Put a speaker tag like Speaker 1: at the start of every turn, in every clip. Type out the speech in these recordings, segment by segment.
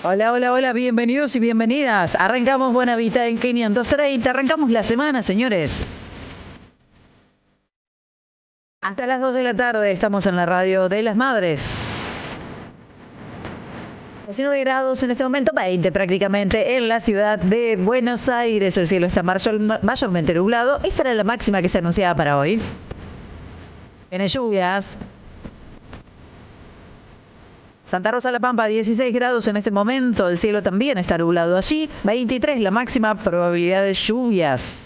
Speaker 1: Hola, hola, hola, bienvenidos y bienvenidas. Arrancamos Buena Vita en 530. Arrancamos la semana, señores. Hasta las 2 de la tarde estamos en la radio de las madres. 19 grados en este momento, 20 prácticamente en la ciudad de Buenos Aires. El cielo está mayormente nublado. Esta era la máxima que se anunciaba para hoy. Tiene lluvias. Santa Rosa de la Pampa, 16 grados en este momento. El cielo también está nublado allí. 23 la máxima probabilidad de lluvias.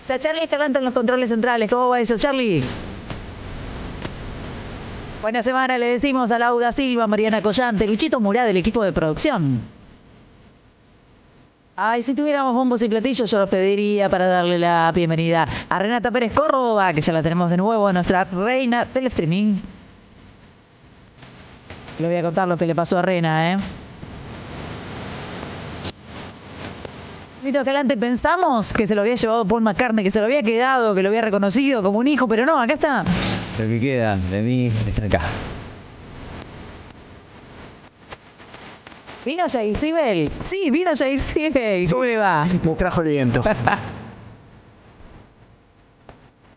Speaker 1: Está Charlie Escalante en los controles centrales. ¿Cómo va eso, Charlie? Buena semana le decimos a Laura Silva, Mariana Collante, Luchito Murá del equipo de producción. Ay, si tuviéramos bombos y platillos, yo los pediría para darle la bienvenida a Renata Pérez Córdoba, que ya la tenemos de nuevo, nuestra reina del streaming. Le voy a contar lo que le pasó a Rena, Luchito Escalante, pensamos que se lo había llevado Paul McCartney, que se lo había quedado, que lo había reconocido como un hijo, pero no, acá está.
Speaker 2: Lo que queda de mí está acá.
Speaker 1: ¿Vino Jair Sibel? Sí, vino Jair Sibel. ¿Cómo le va?
Speaker 2: Me trajo el viento.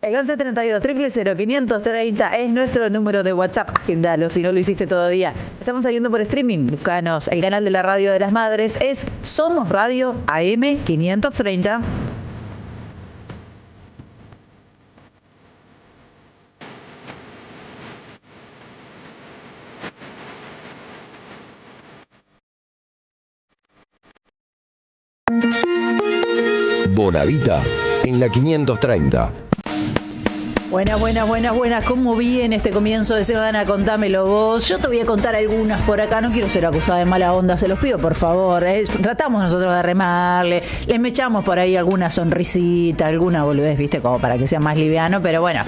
Speaker 1: El 1132-000-530 es nuestro número de WhatsApp. Agendalo si no lo hiciste todavía. Estamos saliendo por streaming. Buscanos. El canal de la radio de las madres es Somos Radio AM 530.
Speaker 3: Bonavita en la 530.
Speaker 1: Buenas. ¿Cómo viene este comienzo de semana? Contámelo vos. Yo te voy a contar algunas por acá. No quiero ser acusada de mala onda, se los pido por favor. Tratamos nosotros de remarle. Les mechamos por ahí alguna sonrisita, alguna boludez, viste, como para que sea más liviano. Pero bueno,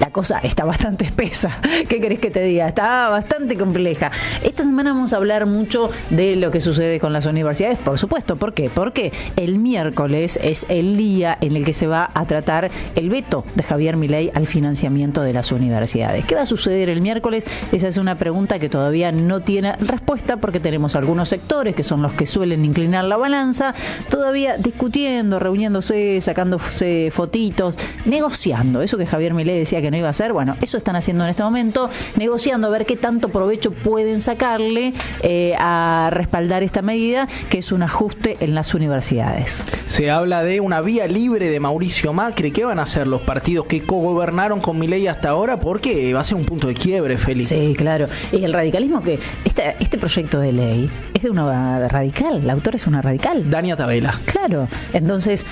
Speaker 1: la cosa está bastante espesa. ¿Qué querés que te diga? Está bastante compleja. Esta semana vamos a hablar mucho de lo que sucede con las universidades, por supuesto. ¿Por qué? Porque el miércoles es el día en el que se va a tratar el veto de Javier Milei al financiamiento de las universidades. ¿Qué va a suceder el miércoles? Esa es una pregunta que todavía no tiene respuesta porque tenemos algunos sectores que son los que suelen inclinar la balanza, todavía discutiendo, reuniéndose, sacándose fotitos, negociando. Eso que Javier Milei decía que no iba a hacer, bueno, eso están haciendo en este momento, negociando a ver qué tanto provecho pueden sacarle a respaldar esta medida, que es un ajuste en las universidades.
Speaker 4: Se habla de una vía libre de Mauricio Macri. ¿Qué van a hacer los partidos que cogobernaron con Milei hasta ahora? Porque va a ser un punto de quiebre, Félix.
Speaker 1: Sí, claro. Y el radicalismo, que este proyecto de ley es de una radical, la autora es una radical.
Speaker 4: Dania Tabela.
Speaker 1: Claro. Entonces,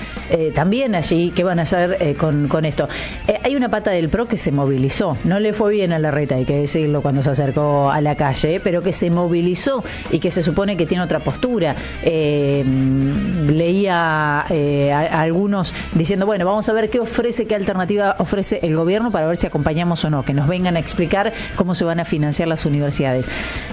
Speaker 1: también allí, ¿qué van a hacer con esto? Hay una pata del PRO que se movilizó. No le fue bien a Larreta, hay que decirlo, cuando se acercó a la calle, pero que se movilizó y que se supone que tiene otra postura. Leía a algunos diciendo, bueno, vamos a ver qué alternativa ofrece el gobierno para ver si acompañamos o no, que nos vengan a explicar cómo se van a financiar las universidades.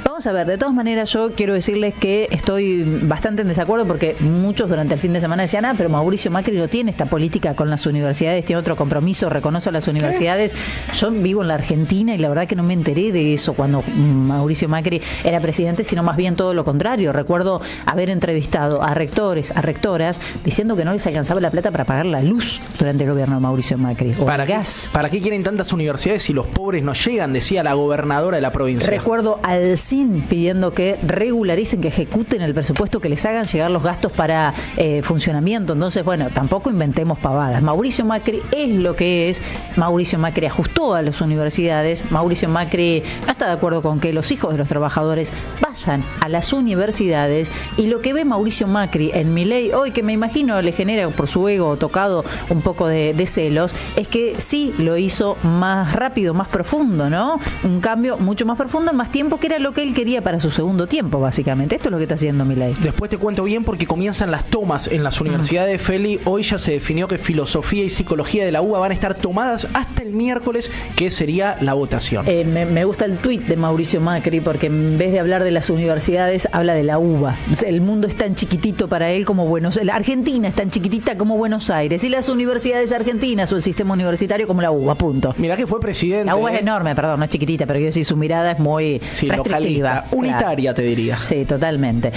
Speaker 1: Vamos a ver, de todas maneras yo quiero decirles que estoy bastante en desacuerdo porque muchos durante el fin de semana decían, pero Mauricio Macri no tiene esta política con las universidades, tiene otro compromiso, reconoce a las universidades. Yo vivo en la Argentina y la verdad que no me enteré de eso cuando Mauricio Macri era presidente, sino más bien todo lo contrario. Recuerdo haber entrevistado a rectores, a rectoras, diciendo que no les alcanzaba la plata para pagar la luz durante el gobierno de Mauricio Macri. O el gas.
Speaker 4: ¿Para qué quieren tantas universidades si los pobres no llegan? Decía la gobernadora de la provincia.
Speaker 1: Recuerdo al CIN pidiendo que regularicen, que ejecuten el presupuesto, que les hagan llegar los gastos para funcionamiento. Entonces, bueno, tampoco inventemos pavadas. Mauricio Macri es lo que es. Mauricio Macri ajustó a las universidades. Mauricio Macri no está de acuerdo con que los hijos de los trabajadores vayan a las universidades, y lo que ve Mauricio Macri en Milei hoy, que me imagino le genera por su ego tocado un poco de celos, es que sí lo hizo más rápido, más profundo, ¿no? Un cambio mucho más profundo en más tiempo, que era lo que él quería para su segundo tiempo, básicamente. Esto es lo que está haciendo Milei.
Speaker 4: Después te cuento bien porque comienzan las tomas en las universidades, Feli. Hoy ya se definió que filosofía y psicología de la UBA van a estar tomadas hasta el miércoles, que sería la votación.
Speaker 1: Me gusta el tuit de Mauricio Macri porque en vez de hablar de las universidades, habla de la UBA. El mundo es tan chiquitito para él como la Argentina es tan chiquitita como Buenos Aires y las universidades argentinas o el sistema universitario como la UBA, punto.
Speaker 4: Mirá que fue presidente.
Speaker 1: La UBA es enorme, perdón, no es chiquitita, pero yo decir, su mirada es muy restrictiva.
Speaker 4: Localista, unitaria, te diría.
Speaker 1: Sí, totalmente.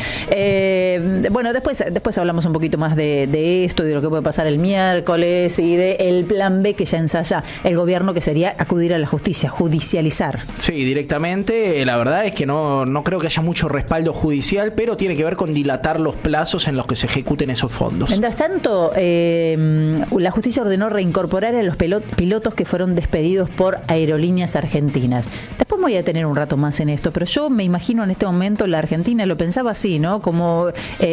Speaker 1: Bueno, después hablamos un poquito más de esto y de lo que puede pasar el miércoles y del plan B que ya ensaya el gobierno, que sería acudir a la justicia, judicializar.
Speaker 4: Sí, directamente. La verdad es que no creo que haya mucho respaldo judicial, pero tiene que ver con dilatar los plazos en los que se ejecuten esos fondos.
Speaker 1: Mientras tanto, la justicia ordenó reincorporar a los pilotos que fueron despedidos por Aerolíneas Argentinas. Después me voy a tener un rato más en esto, pero yo me imagino en este momento la Argentina, lo pensaba así, ¿no? Como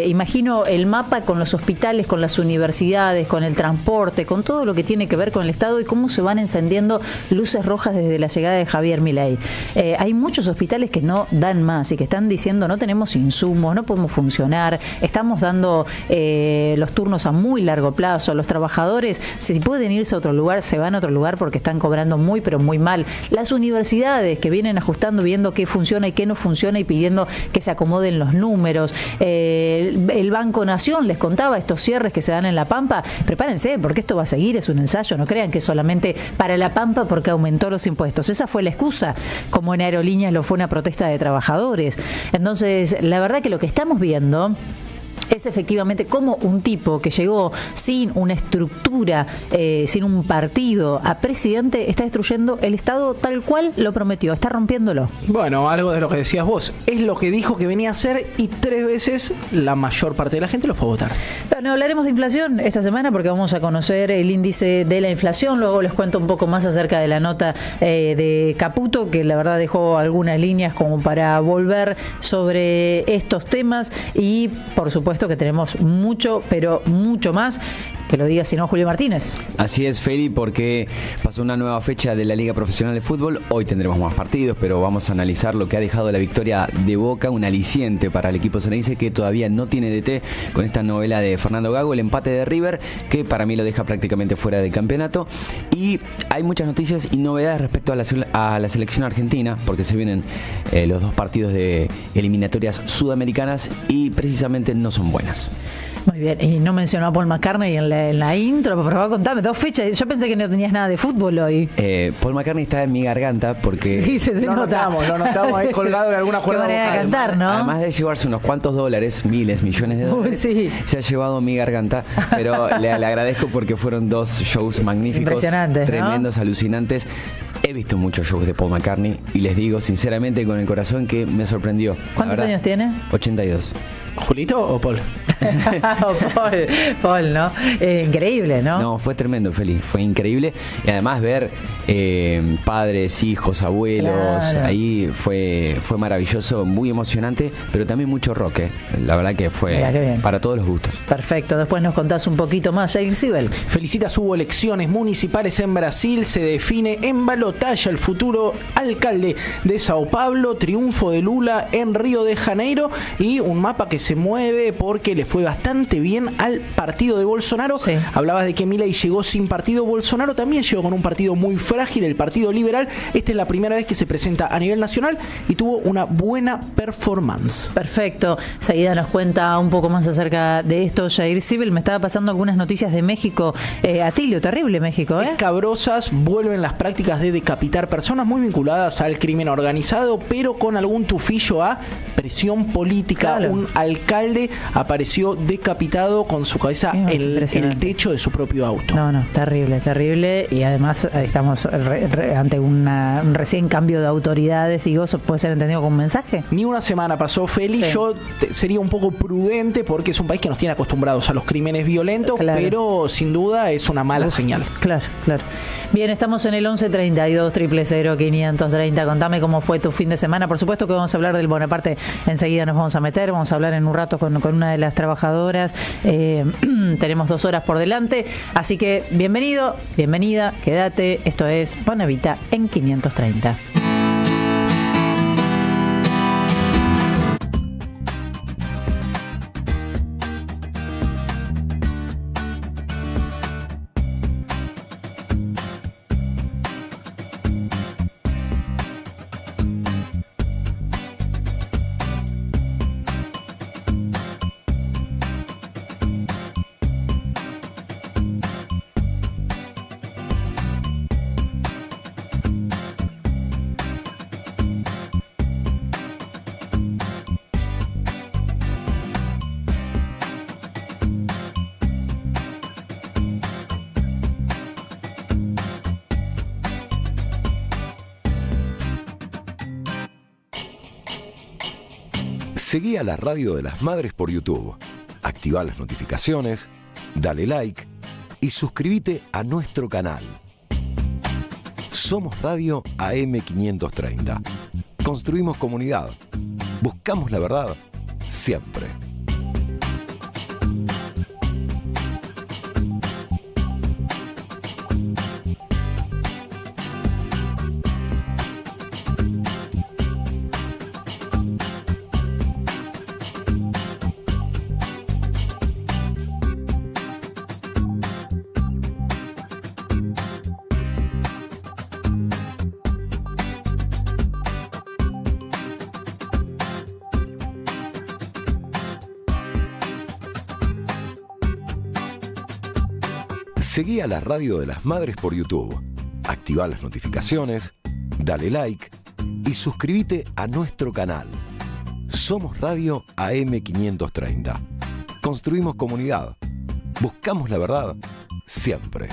Speaker 1: imagino el mapa con los hospitales, con las universidades, con el transporte, con todo lo que tiene que ver con el Estado y cómo se van encendiendo luces rojas desde la llegada de Javier Milei. Hay muchos hospitales que no dan más y que están diciendo no tenemos insumos, no podemos funcionar, estamos dando los turnos a muy largo plazo, los trabajadores, si pueden irse a otro lugar, se van a otro lugar porque están cobrando muy, pero muy mal. Las universidades que vienen ajustando, viendo qué funciona y qué no funciona y pidiendo que se acomoden los números. El Banco Nación, les contaba, estos cierres que se dan en La Pampa, prepárense porque esto va a seguir, es un ensayo, no crean que es solamente para La Pampa porque aumentó los impuestos. Esa fue la excusa, como en Aerolíneas lo fue una protesta de trabajadores. Entonces, la verdad que lo que estamos viendo es efectivamente como un tipo que llegó sin una estructura, sin un partido a presidente, está destruyendo el Estado tal cual lo prometió, está rompiéndolo.
Speaker 4: Bueno, algo de lo que decías vos, es lo que dijo que venía a hacer y 3 veces la mayor parte de la gente lo fue a votar.
Speaker 1: Bueno, hablaremos de inflación esta semana porque vamos a conocer el índice de la inflación, luego les cuento un poco más acerca de la nota de Caputo, que la verdad dejó algunas líneas como para volver sobre estos temas y por supuesto que tenemos mucho, pero mucho más. Que lo diga si no Julio Martínez.
Speaker 2: Así es, Feli, porque pasó una nueva fecha de la Liga Profesional de Fútbol. Hoy tendremos más partidos, pero vamos a analizar lo que ha dejado la victoria de Boca, un aliciente para el equipo ceneice que todavía no tiene DT con esta novela de Fernando Gago, el empate de River, que para mí lo deja prácticamente fuera del campeonato. Y hay muchas noticias y novedades respecto a la selección argentina, porque se vienen los 2 partidos de eliminatorias sudamericanas y precisamente no son buenas.
Speaker 1: Muy bien, y no mencionó a Paul McCartney en la intro, por favor, contame 2 fechas. Yo pensé que no tenías nada de fútbol hoy.
Speaker 2: Paul McCartney está en mi garganta porque...
Speaker 1: Sí, se
Speaker 4: lo notamos ahí colgado de alguna cuerda vocal.
Speaker 1: De cantar, ¿no?
Speaker 2: Además de llevarse unos cuantos dólares, miles, millones de dólares,
Speaker 1: sí.
Speaker 2: Se ha llevado mi garganta, pero le agradezco porque fueron 2 shows magníficos,
Speaker 1: impresionantes,
Speaker 2: tremendos,
Speaker 1: ¿no?
Speaker 2: Alucinantes. He visto muchos shows de Paul McCartney y les digo sinceramente con el corazón que me sorprendió.
Speaker 1: ¿Cuántos años tiene?
Speaker 2: 82.
Speaker 4: ¿Julito o Paul?
Speaker 1: Paul, ¿no? Increíble, ¿no?
Speaker 2: No, fue tremendo, Feli, fue increíble. Y además ver padres, hijos, abuelos,
Speaker 1: claro.
Speaker 2: Ahí fue maravilloso, muy emocionante, pero también mucho rock, La verdad que fue para todos los gustos.
Speaker 1: Perfecto, después nos contás un poquito más, Jair Sibel.
Speaker 4: Felicitas, hubo elecciones municipales en Brasil, se define en balotaje el futuro alcalde de Sao Paulo, triunfo de Lula en Río de Janeiro y un mapa que se mueve porque le fue bastante bien al partido de Bolsonaro.
Speaker 1: Sí.
Speaker 4: Hablabas de que Milei llegó sin partido, Bolsonaro también llegó con un partido muy frágil, el Partido Liberal. Esta es la primera vez que se presenta a nivel nacional y tuvo una buena performance.
Speaker 1: Perfecto, Seguida nos cuenta un poco más acerca de esto. Jair Sibel me estaba pasando algunas noticias de México. Atilio, terrible México,
Speaker 4: Escabrosas, vuelven las prácticas de decapitar personas muy vinculadas al crimen organizado, pero con algún tufillo a presión política.
Speaker 1: Claro.
Speaker 4: Un alcalde apareció decapitado con su cabeza en el techo de su propio auto.
Speaker 1: No, terrible. Y además estamos ante un recién cambio de autoridades. Digo, ¿eso puede ser entendido como un mensaje?
Speaker 4: Ni una semana pasó, Feli. Sí. Yo sería un poco prudente porque es un país que nos tiene acostumbrados a los crímenes violentos, claro. Pero sin duda es una mala señal.
Speaker 1: Claro. Bien, estamos en el 1132 000 530. Contame cómo fue tu fin de semana. Por supuesto que vamos a hablar del Bonaparte. Enseguida nos vamos a meter. Vamos a hablar en un rato con una de las trabajadoras. Tenemos 2 horas por delante. Así que bienvenido, bienvenida, quédate. Esto es Bonavita en 530.
Speaker 3: Seguí a la Radio de las Madres por YouTube. Activá las notificaciones, dale like y suscríbete a nuestro canal. Somos Radio AM530. Construimos comunidad. Buscamos la verdad siempre. Seguí a la Radio de las Madres por YouTube. Activá las notificaciones, dale like y suscríbete a nuestro canal. Somos Radio AM530. Construimos comunidad. Buscamos la verdad siempre.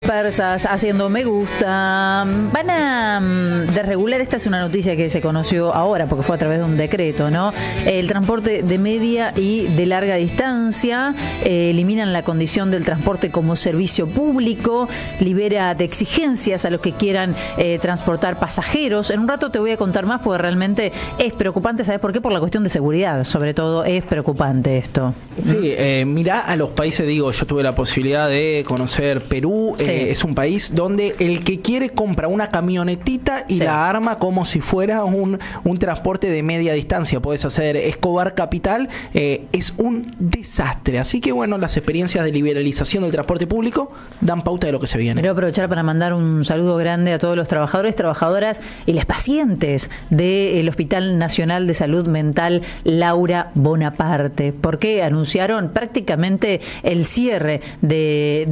Speaker 1: Persas haciendo me gusta. Van a desregular, esta es una noticia que se conoció ahora porque fue a través de un decreto, ¿no? El transporte de media y de larga distancia, eliminan la condición del transporte como servicio público, libera de exigencias a los que quieran transportar pasajeros. En un rato te voy a contar más porque realmente es preocupante, ¿sabes por qué? Por la cuestión de seguridad, sobre todo es preocupante esto.
Speaker 4: Sí, mirá a los países, digo, yo tuve la posibilidad de conocer Perú. Sí. Es un país donde el que quiere compra una camionetita y la arma como si fuera un transporte de media distancia. Puedes hacer Escobar Capital, es un desastre. Así que bueno, las experiencias de liberalización del transporte público dan pauta de lo que se viene.
Speaker 1: Quiero aprovechar para mandar un saludo grande a todos los trabajadores, trabajadoras y las pacientes del Hospital Nacional de Salud Mental Laura Bonaparte, porque anunciaron prácticamente el cierre de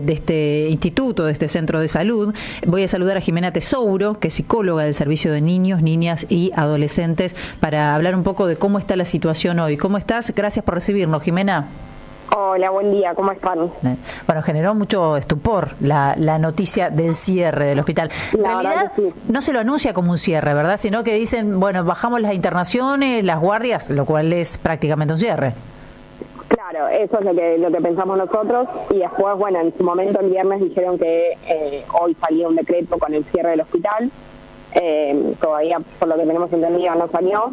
Speaker 1: este instituto, de este centro de salud. Voy a saludar a Jimena Tesouro, que es psicóloga del Servicio de Niños, Niñas y Adolescentes, para hablar un poco de cómo está la situación hoy. ¿Cómo estás? Gracias por recibirnos, Jimena.
Speaker 5: Hola, buen día, ¿cómo están?
Speaker 1: Bueno, generó mucho estupor la noticia del cierre del hospital. En realidad, sí, no se lo anuncia como un cierre, ¿verdad? Sino que dicen, bueno, bajamos las internaciones, las guardias, lo cual es prácticamente un cierre.
Speaker 5: Claro, eso es lo que pensamos nosotros, y después, bueno, en su momento el viernes dijeron que hoy salía un decreto con el cierre del hospital. Todavía, por lo que tenemos entendido, no salió,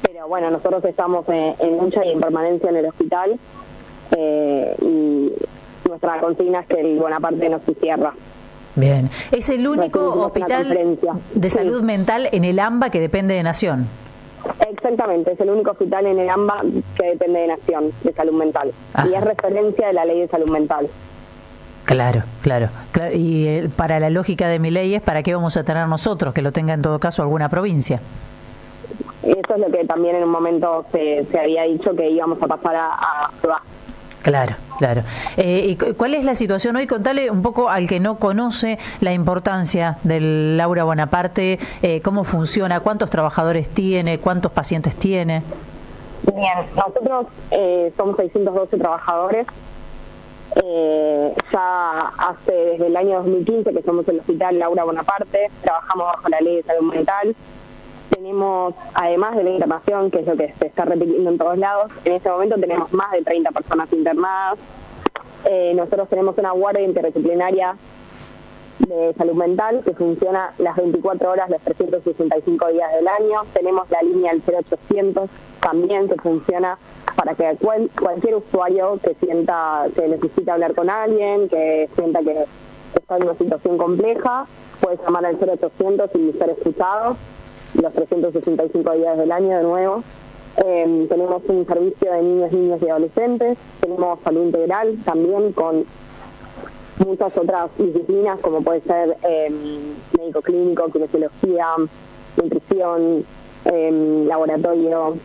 Speaker 5: pero bueno, nosotros estamos en lucha y en permanencia en el hospital, y nuestra consigna es que el Bonaparte no se cierra.
Speaker 1: Bien, es el único hospital de salud mental en el AMBA que depende de Nación.
Speaker 5: Exactamente, es el único hospital en el AMBA que depende de Nación, de salud mental. Ajá. Y es referencia de la ley de salud mental.
Speaker 1: Claro. Y para la lógica de mi ley es ¿para qué vamos a tener nosotros? Que lo tenga en todo caso alguna provincia.
Speaker 5: Eso es lo que también en un momento se había dicho, que íbamos a pasar a
Speaker 1: Claro. ¿Y cuál es la situación hoy? Contale un poco al que no conoce la importancia del Laura Bonaparte, cómo funciona, cuántos trabajadores tiene, cuántos pacientes tiene.
Speaker 5: Bien, nosotros somos 612 trabajadores. Ya desde el año 2015 que somos el Hospital Laura Bonaparte, trabajamos bajo la ley de salud mental. Tenemos, además de la internación, que es lo que se está repitiendo en todos lados, en este momento tenemos más de 30 personas internadas. Nosotros tenemos una guardia interdisciplinaria de salud mental que funciona las 24 horas, los 365 días del año. Tenemos la línea del 0800 también, que funciona para que cualquier usuario que sienta que necesita hablar con alguien, que sienta que está en una situación compleja, puede llamar al 0800 y ser escuchado los 365 días del año de nuevo. Tenemos un servicio de niños y adolescentes, tenemos salud integral también con muchas otras disciplinas como puede ser médico clínico, kinesiología, nutrición, laboratorio.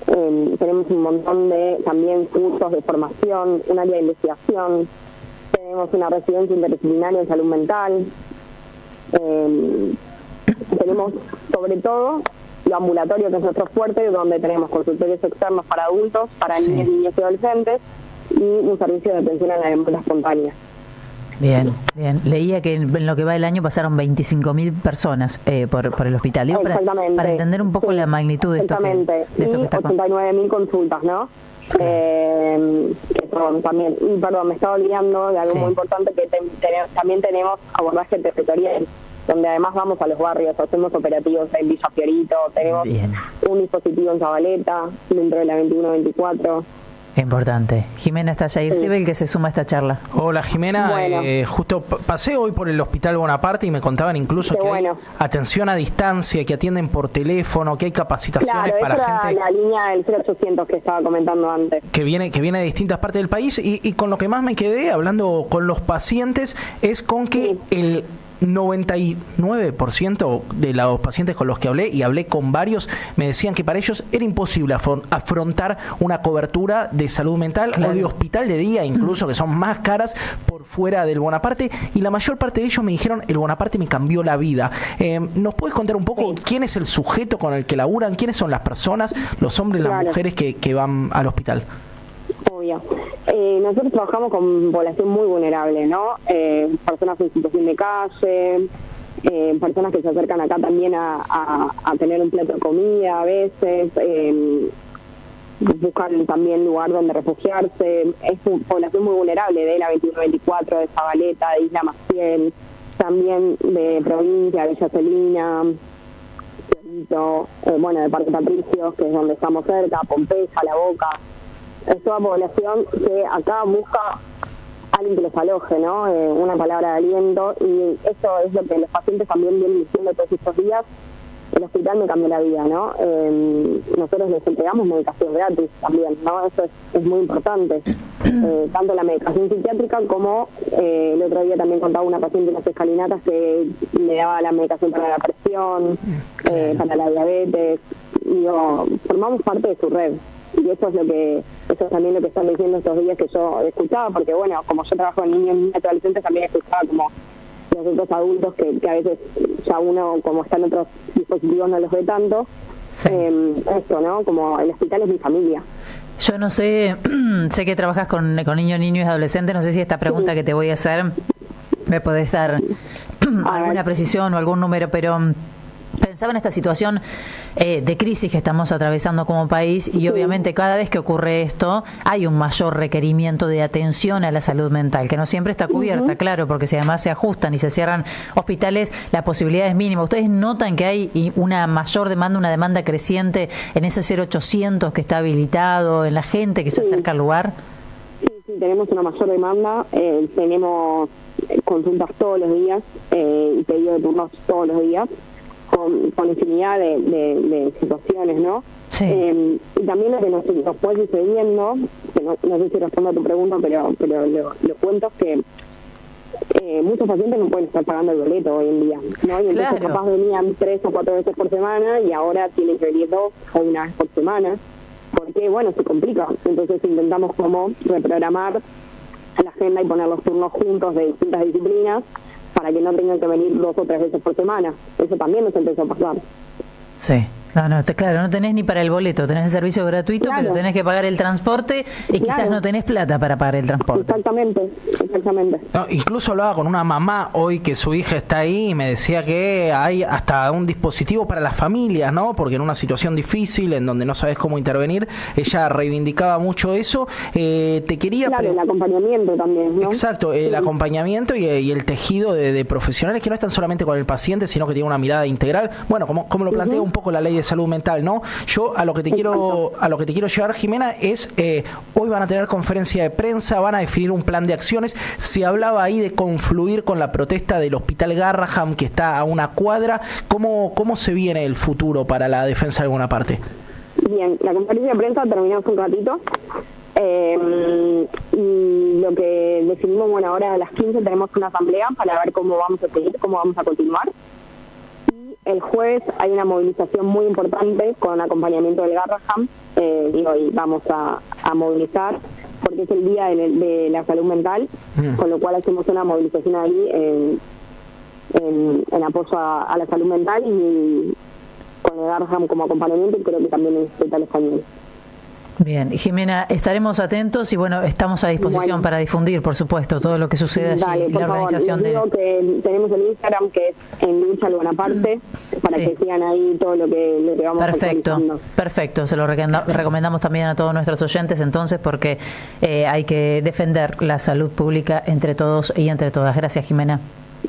Speaker 5: Tenemos un montón de también cursos de formación, un área de investigación, tenemos una residencia interdisciplinaria en salud mental. Tenemos sobre todo lo ambulatorio, que es nuestro fuerte, donde tenemos consultorios externos para adultos, para niños, niñas y adolescentes, y un servicio de atención a la demanda espontánea.
Speaker 1: Bien, bien. Leía que en lo que va del año pasaron 25.000 personas por el hospital. Digo, para entender un poco la magnitud de esto que está
Speaker 5: 89.000 consultas, ¿no? Que son también, y perdón, me estaba olvidando de algo muy importante, que también tenemos abordaje territorial, donde además vamos a los barrios, hacemos operativos en Villa Fiorito, tenemos un dispositivo en Zabaleta, dentro de la 21-24.
Speaker 1: Importante. Jimena Estallair Sibel, que se suma a esta charla.
Speaker 4: Hola Jimena, justo pasé hoy por el Hospital Bonaparte y me contaban incluso que hay atención a distancia, que atienden por teléfono, que hay capacitaciones para gente.
Speaker 5: La línea del 0800 que estaba comentando antes. Que viene
Speaker 4: de distintas partes del país y con lo que más me quedé hablando con los pacientes es con que el 99% de los pacientes con los que hablé, y hablé con varios, me decían que para ellos era imposible afrontar una cobertura de salud mental o de hospital de día, incluso, que son más caras por fuera del Bonaparte, y la mayor parte de ellos me dijeron: el Bonaparte me cambió la vida. ¿Nos puedes contar un poco quién es el sujeto con el que laburan? ¿Quiénes son las personas, los hombres, las mujeres que van al hospital?
Speaker 5: Obvio. Nosotros trabajamos con población muy vulnerable, ¿no? Personas en situación de calle, personas que se acercan acá también a tener un plato de comida a veces, buscan también lugar donde refugiarse. Es una población muy vulnerable de la 21-24, de Zabaleta, de Isla Maciel, también de provincia, Villa Celina, de Parque Patricios, que es donde estamos cerca, Pompeya, La Boca. Es toda población que acá busca a alguien que los aloje, ¿no? Una palabra de aliento, y eso es lo que los pacientes también vienen diciendo todos estos días. El hospital me cambió la vida, ¿no? Nosotros les entregamos medicación gratis también, ¿no? Eso es muy importante. Tanto la medicación psiquiátrica como el otro día también contaba una paciente en las escalinatas que le daba la medicación para la presión, para la diabetes. Digo, formamos parte de su red. Y eso es también lo que están diciendo estos días, que yo escuchaba, porque como yo trabajo en niños y adolescentes, también escuchaba como los otros adultos que a veces ya uno, como está en otros dispositivos, no los ve tanto. Esto, ¿no? Como el hospital es mi familia.
Speaker 1: Yo no sé, sé que trabajas con niños y adolescentes, no sé si esta pregunta que te voy a hacer me podés dar alguna precisión o algún número, pero pensaba en esta situación de crisis que estamos atravesando como país, y obviamente cada vez que ocurre esto hay un mayor requerimiento de atención a la salud mental, que no siempre está cubierta, claro, porque si además se ajustan y se cierran hospitales, la posibilidad es mínima. ¿Ustedes notan que hay una mayor demanda, una demanda creciente en ese 0800 que está habilitado, en la gente que se acerca al lugar?
Speaker 5: Sí, tenemos una mayor demanda, tenemos consultas todos los días y pedido de turnos todos los días, con infinidad de situaciones, ¿no? Sí. Y también lo que nos puede sucediendo, que no sé si respondo a tu pregunta, pero lo cuento, es que muchos pacientes no pueden estar pagando el boleto hoy en día, ¿no? Y entonces capaz venían 3 o 4 veces por semana y ahora tienen que venir 2 o 1 vez por semana, porque se complica. Entonces intentamos como reprogramar la agenda y poner los turnos juntos de distintas disciplinas, para que no tengan que venir 2 o 3 veces por semana. Eso también nos empezó a pasar.
Speaker 1: Sí. Claro, no tenés ni para el boleto, tenés el servicio gratuito, pero tenés que pagar el transporte y quizás no tenés plata para pagar el transporte.
Speaker 5: Exactamente.
Speaker 4: No, incluso hablaba con una mamá hoy que su hija está ahí y me decía que hay hasta un dispositivo para las familias, ¿no? Porque en una situación difícil, en donde no sabes cómo intervenir, ella reivindicaba mucho eso. Te quería...
Speaker 5: Claro, el acompañamiento también, ¿no?
Speaker 4: Exacto, el acompañamiento y el tejido de profesionales que no están solamente con el paciente, sino que tienen una mirada integral. Bueno, como lo plantea un poco la ley de salud mental, ¿no? Yo a lo que te quiero llevar, Jimena, es hoy van a tener conferencia de prensa, van a definir un plan de acciones. Se hablaba ahí de confluir con la protesta del Hospital Garrahan, que está a una cuadra. ¿Cómo se viene el futuro para la defensa de alguna parte?
Speaker 5: Bien, la conferencia de prensa terminó hace un ratito. Y lo que decidimos, ahora a las 15 tenemos una asamblea para ver cómo vamos a seguir, cómo vamos a continuar. El jueves hay una movilización muy importante con acompañamiento del Garrahan, y vamos a movilizar porque es el día de la salud mental, con lo cual hacemos una movilización ahí en apoyo a la salud mental, y con el Garham como acompañamiento, creo que también el Hospital Español.
Speaker 1: Bien, y Jimena, estaremos atentos y bueno, estamos a disposición para difundir, por supuesto, todo lo que sucede allí.
Speaker 5: Dale,
Speaker 1: la organización
Speaker 5: les digo que tenemos el Instagram, que es en Lucha al Bonaparte, para que sigan ahí todo lo que vamos actualizando.
Speaker 1: Perfecto, se lo recomendamos también a todos nuestros oyentes entonces, porque hay que defender la salud pública entre todos y entre todas. Gracias, Jimena.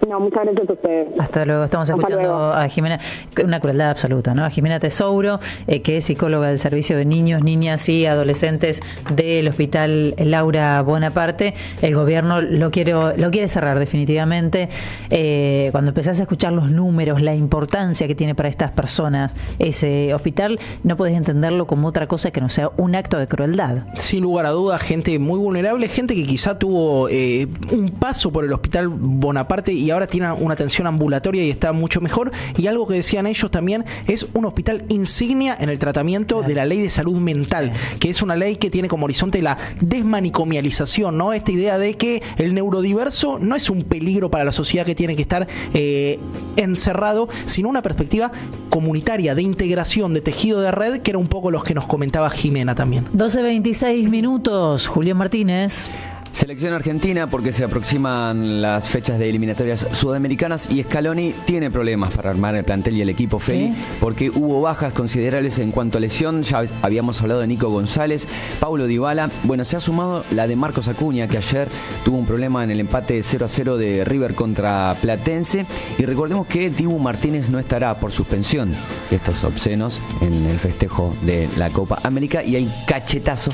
Speaker 5: No, muchas gracias a ustedes.
Speaker 1: Hasta luego. Estamos escuchando a Jimena, una crueldad absoluta, ¿no? A Jimena Tesouro, que es psicóloga del Servicio de Niños, Niñas y Adolescentes del Hospital Laura Bonaparte. El gobierno lo quiere cerrar definitivamente. Cuando empezás a escuchar los números, la importancia que tiene para estas personas ese hospital, no podés entenderlo como otra cosa que no sea un acto de crueldad.
Speaker 4: Sin lugar a dudas, gente muy vulnerable, gente que quizá tuvo un paso por el Hospital Bonaparte y ahora tiene una atención ambulatoria y está mucho mejor. Y algo que decían ellos también, es un hospital insignia en el tratamiento de la ley de salud mental, que es una ley que tiene como horizonte la desmanicomialización, ¿no? Esta idea de que el neurodiverso no es un peligro para la sociedad que tiene que estar encerrado, sino una perspectiva comunitaria, de integración, de tejido de red, que era un poco los que nos comentaba Jimena también.
Speaker 1: 12:26 minutos, Julio Martínez.
Speaker 2: Selección argentina, porque se aproximan las fechas de eliminatorias sudamericanas y Scaloni tiene problemas para armar el plantel y el equipo, Feli, porque hubo bajas considerables en cuanto a lesión. Ya habíamos hablado de Nico González, Paulo Dybala. Bueno, se ha sumado la de Marcos Acuña, que ayer tuvo un problema en el empate 0-0 de River contra Platense. Y recordemos que Dibu Martínez no estará por suspensión, estos obscenos, en el festejo de la Copa América. Y hay cachetazo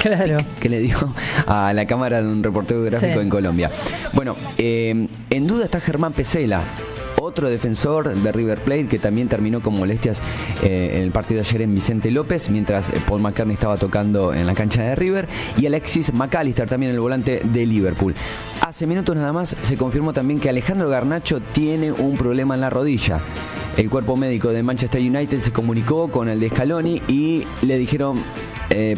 Speaker 2: que le dio a la cámara de un reportero gráfico en Colombia. Bueno, en duda está Germán Pesela, otro defensor de River Plate, que también terminó con molestias en el partido de ayer en Vicente López, mientras Paul McCartney estaba tocando en la cancha de River, y Alexis McAllister, también el volante de Liverpool. Hace minutos nada más se confirmó también que Alejandro Garnacho tiene un problema en la rodilla. El cuerpo médico de Manchester United se comunicó con el de Scaloni y le dijeron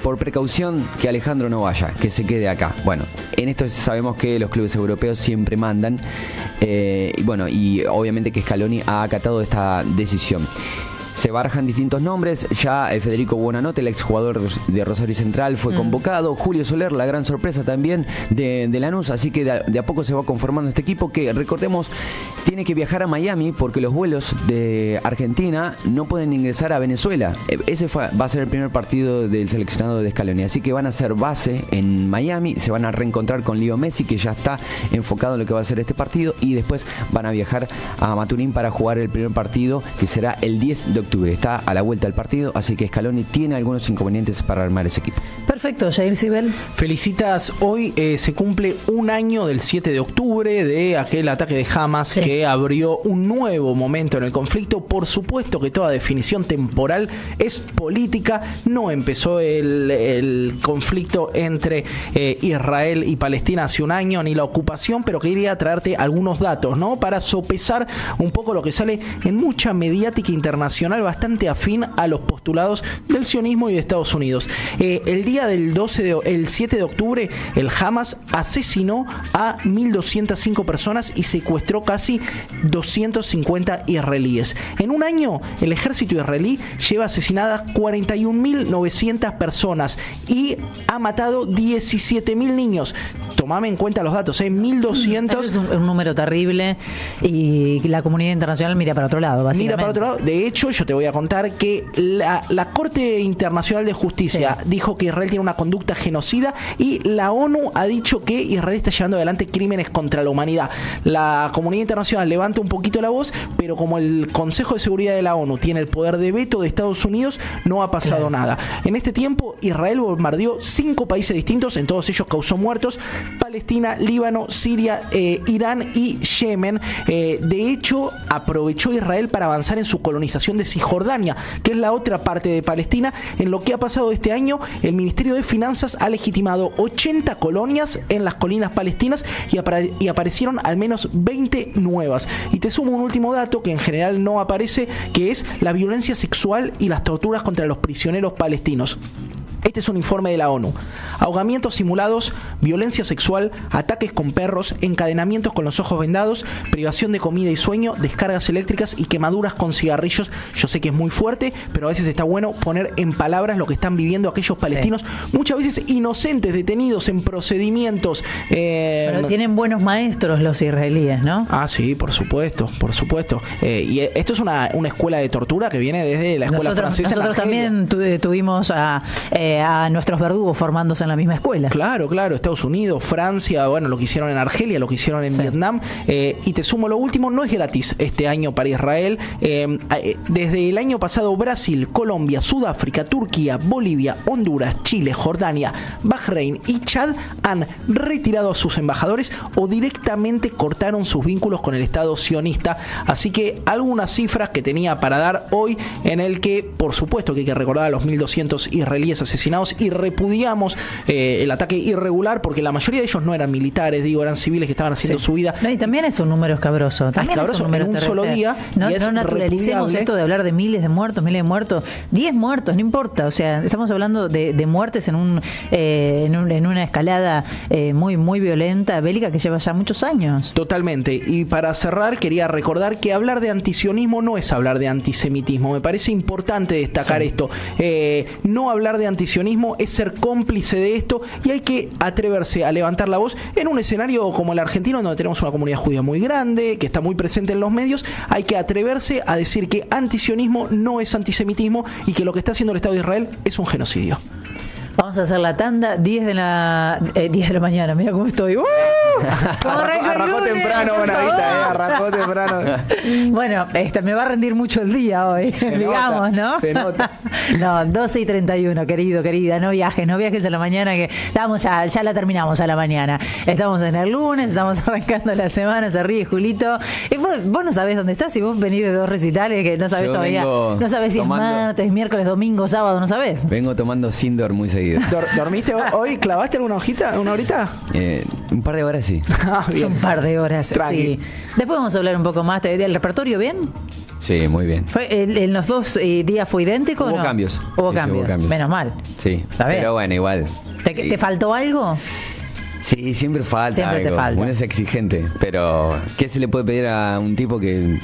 Speaker 2: por precaución que Alejandro no vaya, que se quede acá. Bueno, en esto sabemos que los clubes europeos siempre mandan, y obviamente que Scaloni ha acatado esta decisión. Se barajan distintos nombres. Ya Federico Buonanotte, el exjugador de Rosario Central, fue convocado. Julio Soler, la gran sorpresa también de Lanús. Así que de a poco se va conformando este equipo, que, recordemos, tiene que viajar a Miami porque los vuelos de Argentina no pueden ingresar a Venezuela. Ese va a ser el primer partido del seleccionado de Scaloni. Así que van a hacer base en Miami. Se van a reencontrar con Leo Messi, que ya está enfocado en lo que va a ser este partido. Y después van a viajar a Maturín para jugar el primer partido, que será el 10 de octubre. Está a la vuelta del partido, así que Scaloni tiene algunos inconvenientes para armar ese equipo.
Speaker 1: Perfecto, Jair Sibel.
Speaker 4: Felicitas, hoy se cumple un año del 7 de octubre, de aquel ataque de Hamas que abrió un nuevo momento en el conflicto. Por supuesto que toda definición temporal es política. No empezó el conflicto entre Israel y Palestina hace un año, ni la ocupación, pero quería traerte algunos datos, ¿no? Para sopesar un poco lo que sale en mucha mediática internacional bastante afín a los postulados del sionismo y de Estados Unidos. El día del 7 de octubre, el Hamas asesinó a 1.205 personas y secuestró casi 250 israelíes. En un año, el ejército israelí lleva asesinadas 41.900 personas y ha matado 17.000 niños. Tomame en cuenta los datos, 1.200.
Speaker 1: Es un número terrible y la comunidad internacional mira para otro lado, básicamente.
Speaker 4: Mira para otro lado. De hecho, yo te voy a contar que la Corte Internacional de Justicia dijo que Israel tiene una conducta genocida y la ONU ha dicho que Israel está llevando adelante crímenes contra la humanidad. La comunidad internacional levanta un poquito la voz, pero como el Consejo de Seguridad de la ONU tiene el poder de veto de Estados Unidos, no ha pasado nada. En este tiempo, Israel bombardeó 5 países distintos, en todos ellos causó muertos: Palestina, Líbano, Siria, Irán y Yemen. De hecho, aprovechó Israel para avanzar en su colonización de Cisjordania, que es la otra parte de Palestina. En lo que ha pasado este año, el Ministerio de Finanzas ha legitimado 80 colonias en las colinas palestinas y aparecieron al menos 20 nuevas. Y te sumo un último dato que en general no aparece, que es la violencia sexual y las torturas contra los prisioneros palestinos. Este es un informe de la ONU. Ahogamientos simulados, violencia sexual, ataques con perros, encadenamientos con los ojos vendados, privación de comida y sueño, descargas eléctricas y quemaduras con cigarrillos. Yo sé que es muy fuerte, pero a veces está bueno poner en palabras lo que están viviendo aquellos palestinos, muchas veces inocentes, detenidos en procedimientos.
Speaker 1: Pero tienen buenos maestros los israelíes, ¿no?
Speaker 4: Ah, sí, por supuesto, por supuesto. Y esto es una escuela de tortura que viene desde la escuela francesa.
Speaker 1: Nosotros también tuvimos a nuestros verdugos formándose en la misma escuela.
Speaker 4: Claro, Estados Unidos, Francia, bueno, lo que hicieron en Argelia, lo que hicieron en Vietnam. Y te sumo lo último, no es gratis este año para Israel. Desde el año pasado, Brasil, Colombia, Sudáfrica, Turquía, Bolivia, Honduras, Chile, Jordania, Bahrein y Chad han retirado a sus embajadores o directamente cortaron sus vínculos con el Estado sionista. Así que algunas cifras que tenía para dar hoy, en el que, por supuesto, que hay que recordar a los 1.200 israelíes asesinados y repudiamos el ataque irregular, porque la mayoría de ellos no eran militares, eran civiles que estaban haciendo su vida.
Speaker 1: No, y también es un número escabroso. También es un número
Speaker 4: en un solo día.
Speaker 1: No naturalicemos esto de hablar de miles de muertos, 10 muertos, no importa. O sea, estamos hablando de muertes en una escalada muy, muy violenta, bélica, que lleva ya muchos años.
Speaker 4: Totalmente. Y para cerrar, quería recordar que hablar de antisionismo no es hablar de antisemitismo. Me parece importante destacar esto. No hablar de antisionismo es ser cómplice de esto, y hay que atreverse a levantar la voz en un escenario como el argentino, donde tenemos una comunidad judía muy grande, que está muy presente en los medios. Hay que atreverse a decir que antisionismo no es antisemitismo y que lo que está haciendo el Estado de Israel es un genocidio.
Speaker 1: Vamos a hacer la tanda, 10 de la mañana. Mira cómo estoy.
Speaker 4: Arrancó temprano, Bonavita, arrancó temprano.
Speaker 1: Bueno, me va a rendir mucho el día hoy, digamos, ¿no?
Speaker 4: Se nota.
Speaker 1: No, 12:31, querida. No viajes a la mañana, que ya la terminamos a la mañana. Estamos en el lunes, estamos arrancando la semana, se ríe Julito. Y vos no sabés dónde estás, si vos venís de 2 recitales que no sabés todavía. No sabés si es martes, miércoles, domingo, sábado, no sabés.
Speaker 2: Vengo tomando Sindor muy seguido.
Speaker 4: ¿Dormiste hoy? ¿Clavaste alguna hojita, una horita?
Speaker 2: Un par de horas sí.
Speaker 4: Bien.
Speaker 1: Un par de horas,
Speaker 4: Tranqui.
Speaker 1: sí. Después vamos a hablar un poco más. ¿El repertorio bien?
Speaker 2: Sí, muy bien.
Speaker 1: ¿En los 2 días fue idéntico o no?
Speaker 2: Hubo cambios.
Speaker 1: Hubo cambios. Menos mal.
Speaker 2: Sí, pero bueno, igual.
Speaker 1: ¿Te faltó algo?
Speaker 2: Sí, siempre falta
Speaker 1: Siempre
Speaker 2: algo.
Speaker 1: te falta.
Speaker 2: Uno es exigente, pero ¿qué se le puede pedir a un tipo que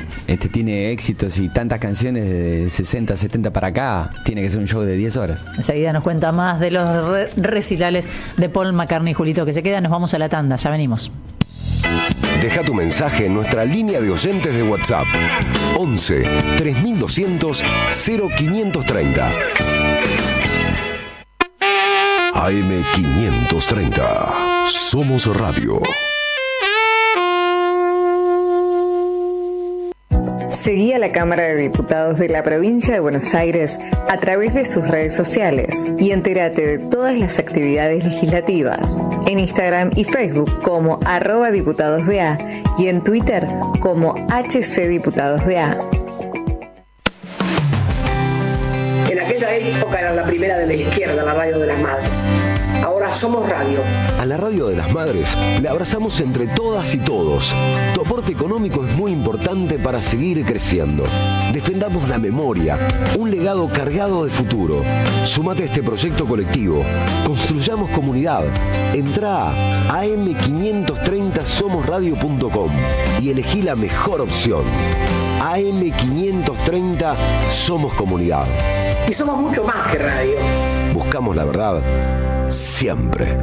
Speaker 2: tiene éxitos y tantas canciones de 60, 70 para acá? Tiene que ser un show de 10 horas.
Speaker 1: Enseguida nos cuenta más de los recitales de Paul McCartney y Julito que se quedan. Nos vamos a la tanda, ya venimos.
Speaker 3: Deja tu mensaje en nuestra línea de oyentes de WhatsApp 11 3200 0530. AM530. Somos Radio.
Speaker 6: Seguí a la Cámara de Diputados de la Provincia de Buenos Aires a través de sus redes sociales y entérate de todas las actividades legislativas en Instagram y Facebook como @diputadosBA y en Twitter como HCDiputadosBA.
Speaker 7: En aquella época era la primera de la izquierda, la radio de las madres. Ahora somos radio.
Speaker 3: A la Radio de las Madres le abrazamos entre todas y todos. Tu aporte económico es muy importante para seguir creciendo. Defendamos la memoria, un legado cargado de futuro. Sumate a este proyecto colectivo. Construyamos comunidad. Entrá a am530somosradio.com y elegí la mejor opción. AM530 Somos Comunidad.
Speaker 7: Y somos mucho más que radio.
Speaker 3: Buscamos la verdad siempre.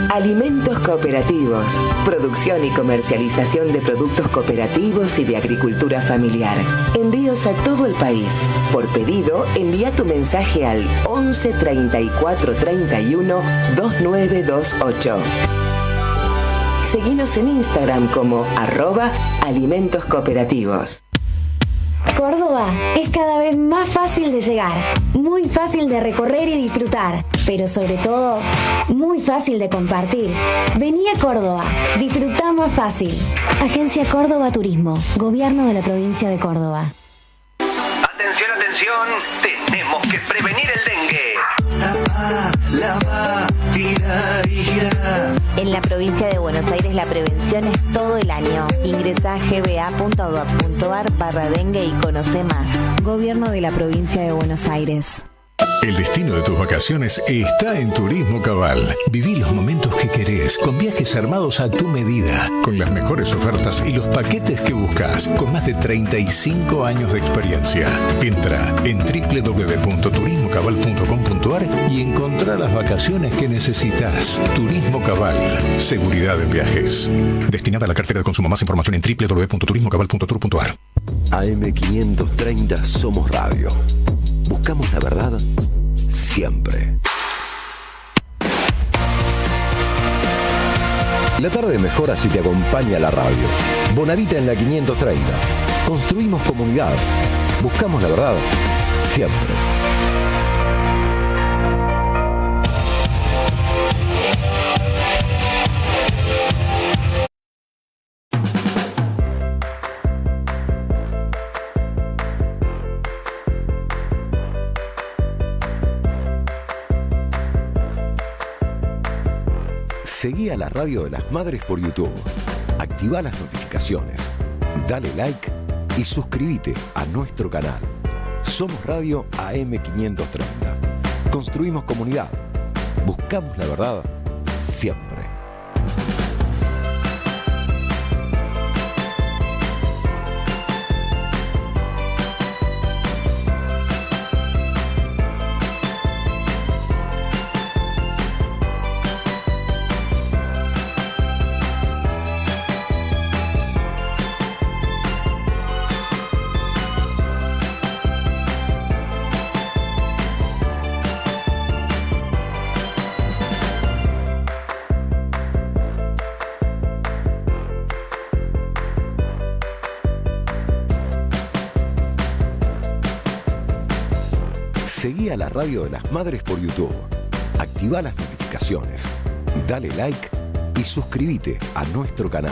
Speaker 8: Alimentos cooperativos. Producción y comercialización de productos cooperativos y de agricultura familiar. Envíos a todo el país. Por pedido, envía tu mensaje al 11 34 31 2928. Seguinos en Instagram como @alimentos cooperativos.
Speaker 9: Córdoba es cada vez más fácil de llegar, muy fácil de recorrer y disfrutar, pero sobre todo, muy fácil de compartir. Vení a Córdoba, disfrutá más fácil. Agencia Córdoba Turismo, Gobierno de la Provincia de Córdoba.
Speaker 10: Atención, tenemos que prevenir el dengue. En la provincia de Buenos Aires la prevención es todo el año. Ingresá a gba.gov.ar/dengue y conoce más. Gobierno de la provincia de Buenos Aires.
Speaker 11: El destino de tus vacaciones está en Turismo Cabal. Viví los momentos que querés, con viajes armados a tu medida, con las mejores ofertas y los paquetes que buscas, con más de 35 años de experiencia. Entra en www.turismocabal.com.ar y encontrá las vacaciones que necesitas. Turismo Cabal, seguridad en viajes. Destinada a la cartera de consumo. Más información en www.turismocabal.tour.ar.
Speaker 3: AM530 Somos Radio. Buscamos la verdad siempre. La tarde mejora si te acompaña la radio. Bonavita en la 530. Construimos comunidad. Buscamos la verdad siempre. Seguí a la Radio de las Madres por YouTube. Activá las notificaciones. Dale like y suscríbete a nuestro canal. Somos Radio AM530. Construimos comunidad. Buscamos la verdad siempre. Seguí a la Radio de las Madres por YouTube. Activá las notificaciones. Dale like y suscríbete a nuestro canal.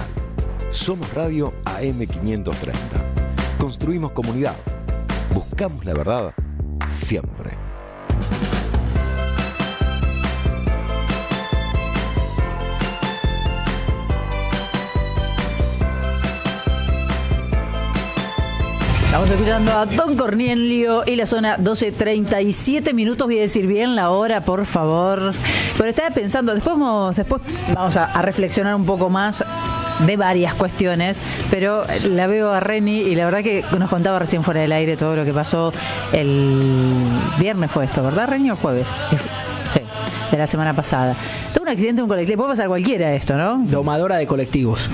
Speaker 3: Somos Radio AM530. Construimos comunidad. Buscamos la verdad siempre.
Speaker 1: Estamos escuchando a Don Cornelio y la zona 12:37 minutos. Voy a decir bien la hora, por favor. Pero estaba pensando, después vamos a reflexionar un poco más de varias cuestiones, pero la veo a Reni y la verdad que nos contaba recién fuera del aire todo lo que pasó el viernes. Fue esto, ¿verdad, Reni, o el jueves? Sí, de la semana pasada. Tuvo un accidente en un colectivo, puede pasar cualquiera esto, ¿no?
Speaker 4: Domadora de colectivos.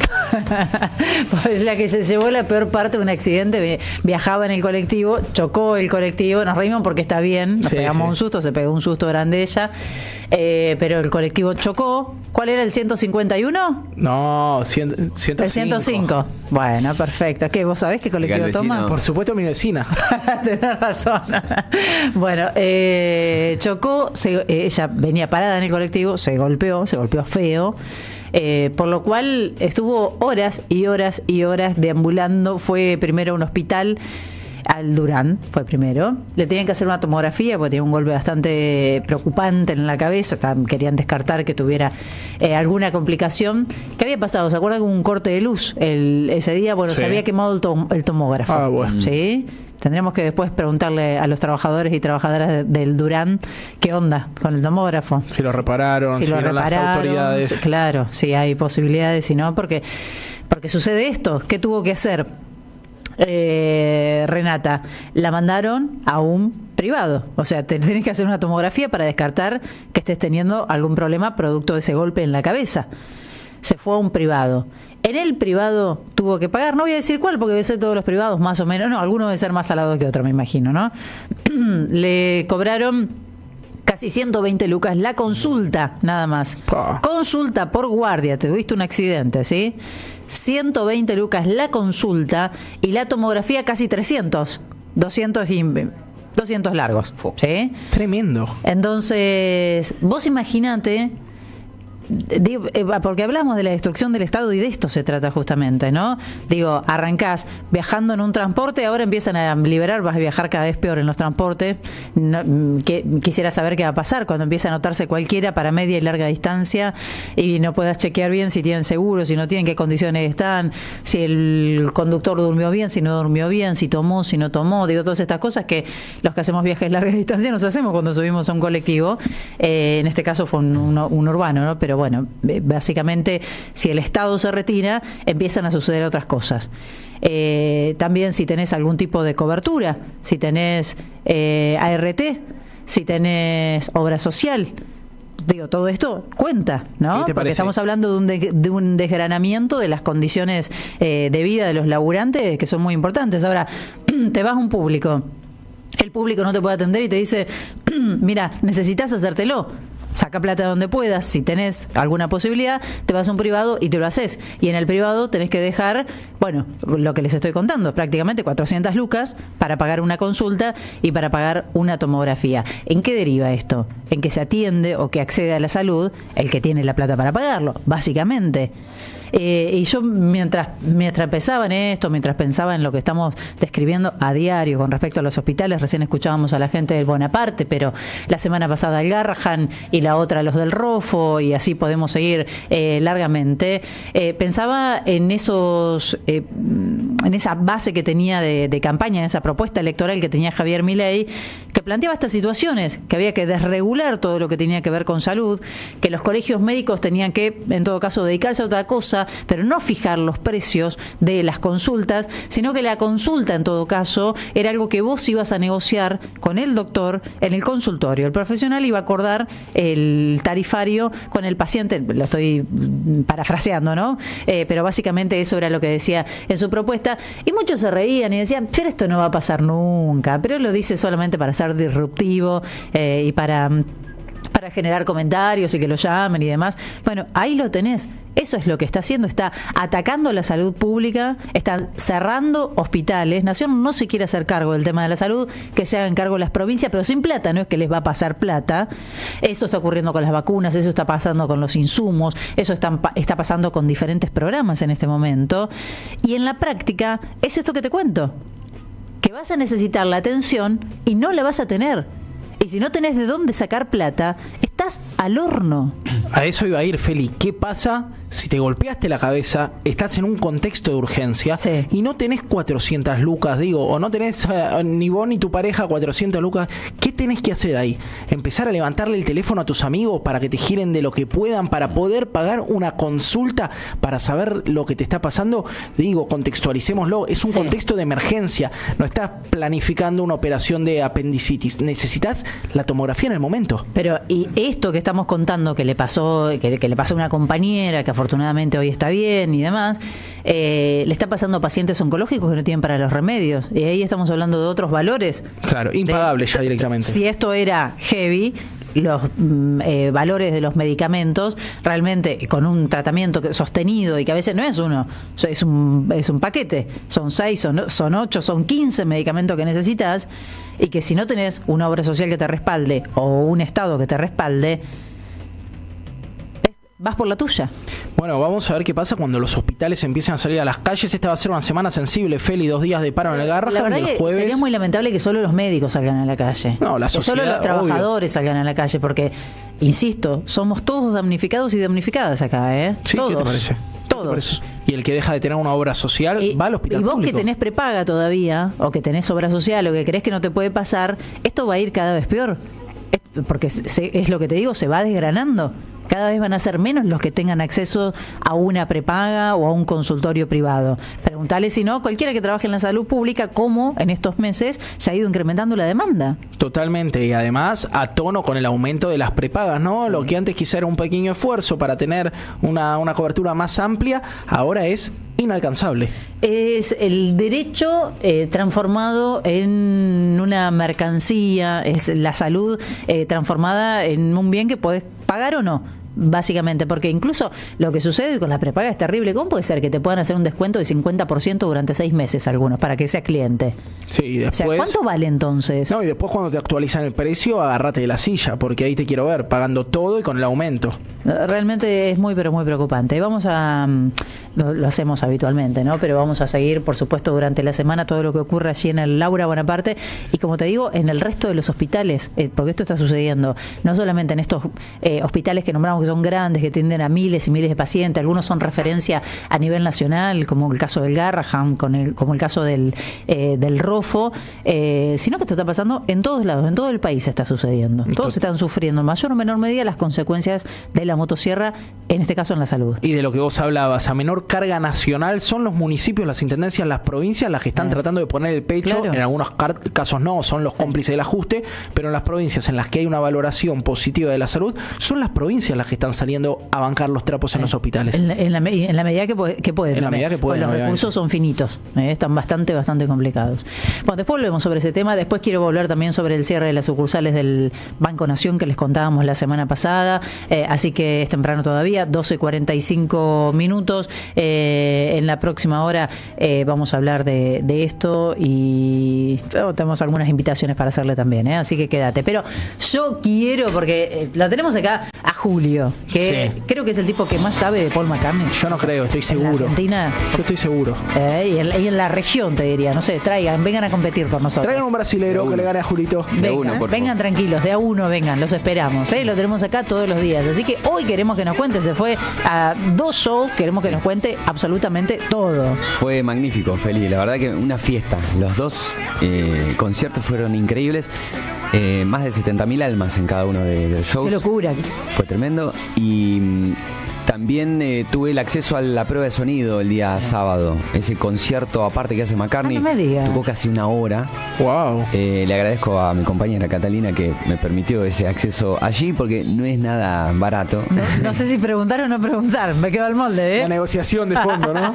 Speaker 1: Pues la que se llevó la peor parte de un accidente, viajaba en el colectivo, chocó el colectivo, nos reímos porque está bien, nos pegamos un susto, se pegó un susto grande ella, pero el colectivo chocó. ¿Cuál era, el 151?
Speaker 4: No, 105.
Speaker 1: El 105. Bueno, perfecto. ¿Qué, vos sabés qué colectivo toma?
Speaker 4: Por supuesto, mi vecina.
Speaker 1: Tenés razón. Bueno, chocó, ella venía parada en el colectivo, se golpeó feo. Por lo cual estuvo horas y horas y horas deambulando. Fue primero a un hospital, al Durán, fue primero. Le tenían que hacer una tomografía porque tenía un golpe bastante preocupante en la cabeza. Querían descartar que tuviera alguna complicación. ¿Qué había pasado? ¿Se acuerdan? Un corte de luz ese día. Bueno, se había quemado el tomógrafo.
Speaker 4: Ah, bueno.
Speaker 1: ¿Sí? Tendremos que después preguntarle a los trabajadores y trabajadoras del Durán qué onda con el tomógrafo.
Speaker 4: Si lo repararon, si vieron las autoridades.
Speaker 1: Claro, si hay posibilidades, si no, porque sucede esto. ¿Qué tuvo que hacer Renata? La mandaron a un privado. O sea, tenés que hacer una tomografía para descartar que estés teniendo algún problema producto de ese golpe en la cabeza. Se fue a un privado. En el privado tuvo que pagar, no voy a decir cuál, porque debe ser todos los privados más o menos, no, alguno debe ser más salado que otro, me imagino, ¿no? Le cobraron casi 120 lucas la consulta, nada más. Consulta por guardia, te tuviste un accidente, ¿sí? 120 lucas la consulta y la tomografía casi 300, 200 largos, ¿sí?
Speaker 4: Tremendo.
Speaker 1: Entonces, vos imaginate porque hablamos de la destrucción del Estado y de esto se trata justamente, ¿no? Digo, arrancás viajando en un transporte, ahora empiezan a liberar, vas a viajar cada vez peor en los transportes. Quisiera saber qué va a pasar cuando empiece a notarse cualquiera para media y larga distancia y no puedas chequear bien si tienen seguro, si no tienen, qué condiciones están, si el conductor durmió bien, si no durmió bien, si tomó, si no tomó. Digo, todas estas cosas que los que hacemos viajes de larga distancia nos hacemos cuando subimos a un colectivo. En este caso fue un urbano, ¿no? Pero bueno, básicamente si el Estado se retira, empiezan a suceder otras cosas. También si tenés algún tipo de cobertura, si tenés ART, si tenés obra social, digo, todo esto cuenta, ¿no? Porque estamos hablando de un desgranamiento de las condiciones de vida de los laburantes que son muy importantes. Ahora, te vas a un público, el público no te puede atender y te dice, mira, necesitas hacértelo. Saca plata donde puedas, si tenés alguna posibilidad, te vas a un privado y te lo haces. Y en el privado tenés que dejar, bueno, lo que les estoy contando, prácticamente 400 lucas para pagar una consulta y para pagar una tomografía. ¿En qué deriva esto? En que se atiende o que accede a la salud el que tiene la plata para pagarlo, básicamente. Y yo mientras pensaba en esto, mientras pensaba en lo que estamos describiendo a diario con respecto a los hospitales, recién escuchábamos a la gente del Bonaparte, pero la semana pasada el Garrahan y la otra los del Rofo, y así podemos seguir largamente. Pensaba en en esa base que tenía de campaña, en esa propuesta electoral que tenía Javier Milei, que planteaba estas situaciones, que había que desregular todo lo que tenía que ver con salud, que los colegios médicos tenían que, en todo caso, dedicarse a otra cosa, pero no fijar los precios de las consultas, sino que la consulta, en todo caso, era algo que vos ibas a negociar con el doctor en el consultorio. El profesional iba a acordar el tarifario con el paciente, lo estoy parafraseando, ¿no? Pero básicamente eso era lo que decía en su propuesta, y muchos se reían y decían, pero esto no va a pasar nunca, pero lo dice solamente para ser disruptivo y para generar comentarios y que lo llamen y demás. Bueno, ahí lo tenés. Eso es lo que está haciendo, está atacando la salud pública, está cerrando hospitales. Nación no se quiere hacer cargo del tema de la salud, que se hagan cargo las provincias, pero sin plata, no es que les va a pasar plata. Eso está ocurriendo con las vacunas, eso está pasando con los insumos, eso está pasando con diferentes programas en este momento. Y en la práctica es esto que te cuento, que vas a necesitar la atención y no la vas a tener. Y si no tenés de dónde sacar plata, estás al horno.
Speaker 4: A eso iba a ir, Feli. ¿Qué pasa si te golpeaste la cabeza, estás en un contexto de urgencia y no tenés 400 lucas, digo, o no tenés ni vos ni tu pareja 400 lucas? ¿Qué tenés que hacer ahí? ¿Empezar a levantarle el teléfono a tus amigos para que te giren de lo que puedan para poder pagar una consulta, para saber lo que te está pasando? Digo, contextualicémoslo, es un contexto de emergencia, no estás planificando una operación de apendicitis, necesitas la tomografía en el momento.
Speaker 1: Pero, y esto que estamos contando que le pasó, que le pasó a una compañera, que afortunadamente hoy está bien y demás, le está pasando a pacientes oncológicos que no tienen para los remedios. Y ahí estamos hablando de otros valores.
Speaker 4: Claro, impagable ya directamente.
Speaker 1: Si esto era heavy, los valores de los medicamentos, realmente con un tratamiento sostenido y que a veces no es uno, es un paquete, son 6, son 8, son 15 medicamentos que necesitas, y que si no tenés una obra social que te respalde o un Estado que te respalde, vas por la tuya.
Speaker 4: Bueno, vamos a ver qué pasa cuando los hospitales empiecen a salir a las calles. Esta va a ser una semana sensible, Feli, 2 días de paro en el Garrahan.
Speaker 1: La verdad
Speaker 4: el
Speaker 1: que
Speaker 4: jueves
Speaker 1: sería muy lamentable que solo los médicos salgan a la calle.
Speaker 4: No, la sociedad,
Speaker 1: que solo los trabajadores
Speaker 4: obvio
Speaker 1: salgan a la calle, porque, insisto, somos todos damnificados y damnificadas acá, ¿eh?
Speaker 4: Sí,
Speaker 1: todos.
Speaker 4: ¿qué te parece?
Speaker 1: Todos.
Speaker 4: Y el que deja de tener una obra social va al hospital
Speaker 1: público. Y vos
Speaker 4: público.
Speaker 1: que tenés prepaga todavía, o que tenés obra social, o que creés que no te puede pasar, esto va a ir cada vez peor. Porque es lo que te digo, se va desgranando. Cada vez van a ser menos los que tengan acceso a una prepaga o a un consultorio privado. Preguntale, si no, cualquiera que trabaje en la salud pública, cómo en estos meses se ha ido incrementando la demanda.
Speaker 4: Totalmente, y además a tono con el aumento de las prepagas, ¿no? Lo que antes quizá era un pequeño esfuerzo para tener una cobertura más amplia, ahora es inalcanzable.
Speaker 1: Es el derecho transformado en una mercancía, es la salud transformada en un bien que podés pagar o no. básicamente, porque incluso lo que sucede con la prepaga es terrible. ¿Cómo puede ser que te puedan hacer un descuento de 50% durante 6 meses algunos para que seas cliente?
Speaker 4: Sí, y después,
Speaker 1: o sea, ¿cuánto vale entonces?
Speaker 4: No, y después cuando te actualizan el precio, agárrate de la silla, porque ahí te quiero ver pagando todo y con el aumento.
Speaker 1: Realmente es muy, pero muy preocupante. Vamos a... Lo hacemos habitualmente, ¿no? Pero vamos a seguir, por supuesto, durante la semana todo lo que ocurre allí en el Laura Bonaparte y, como te digo, en el resto de los hospitales, porque esto está sucediendo no solamente en estos hospitales que nombramos que son grandes, que atienden a miles y miles de pacientes, algunos son referencia a nivel nacional, como el caso del Garrahan, como el caso del Rofo, sino que esto está pasando en todos lados, en todo el país está sucediendo. Todos están sufriendo en mayor o menor medida las consecuencias de la motosierra, en este caso en la salud.
Speaker 4: Y de lo que vos hablabas, a menor carga nacional, son los municipios, las intendencias, las provincias las que están tratando de poner el pecho. Claro. En algunos casos no, son los cómplices del ajuste, pero en las provincias en las que hay una valoración positiva de la salud, son las provincias las que están saliendo a bancar los trapos en los hospitales.
Speaker 1: En la medida que pueden.
Speaker 4: En la medida que pueden.
Speaker 1: Los recursos son finitos, están bastante complicados. Bueno, después volvemos sobre ese tema. Después quiero volver también sobre el cierre de las sucursales del Banco Nación que les contábamos la semana pasada. Así que es temprano todavía, 12:45. En la próxima hora vamos a hablar de esto y tenemos algunas invitaciones para hacerle también, así que quédate. Pero yo quiero, porque lo tenemos acá a Julio, que creo que es el tipo que más sabe de Paul McCartney.
Speaker 4: Yo no creo, estoy seguro.
Speaker 1: En Argentina.
Speaker 4: Yo estoy seguro.
Speaker 1: Y en la región, te diría, no sé, vengan a competir con nosotros.
Speaker 4: Traigan un brasilero que le gane a Julito.
Speaker 1: Vengan tranquilos, de a uno vengan, los esperamos. Lo tenemos acá todos los días. Así que hoy queremos que nos cuente, se fue a 2 shows, queremos que nos cuente absolutamente todo.
Speaker 2: Fue magnífico, Feli, la verdad que una fiesta. Los 2 conciertos fueron increíbles. Más de 70.000 almas en cada uno de los shows.
Speaker 1: ¡Qué locura!
Speaker 2: Fue tremendo. Y también tuve el acceso a la prueba de sonido el día sábado. Ese concierto aparte que hace McCartney.
Speaker 1: No me digas.
Speaker 2: Tuvo casi 1 hora.
Speaker 4: Wow.
Speaker 2: Le agradezco a mi compañera Catalina que me permitió ese acceso allí porque no es nada barato.
Speaker 1: No sé si preguntar o no preguntar. Me quedo al molde,
Speaker 4: La negociación de fondo, ¿no?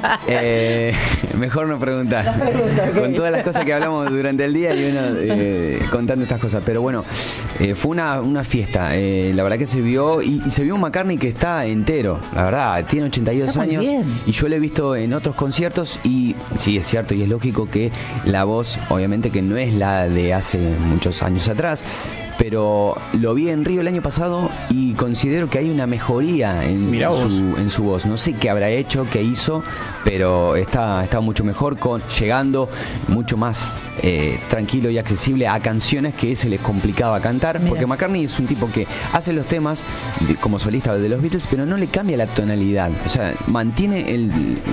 Speaker 2: Mejor no preguntar. Okay. Con todas las cosas que hablamos durante el día y uno contando estas cosas. Pero bueno, fue una fiesta. La verdad que se vio y se vio un McCartney que está entero. La verdad, tiene 82 años y yo lo he visto en otros conciertos y sí, es cierto y es lógico que la voz, obviamente que no es la de hace muchos años atrás, pero lo vi en Río el año pasado y considero que hay una mejoría en su voz. No sé qué habrá hecho, qué hizo, pero está mucho mejor, llegando mucho más tranquilo y accesible a canciones que se les complicaba cantar. Porque McCartney es un tipo que hace los temas como solista de los Beatles, pero no le cambia la tonalidad. O sea, mantiene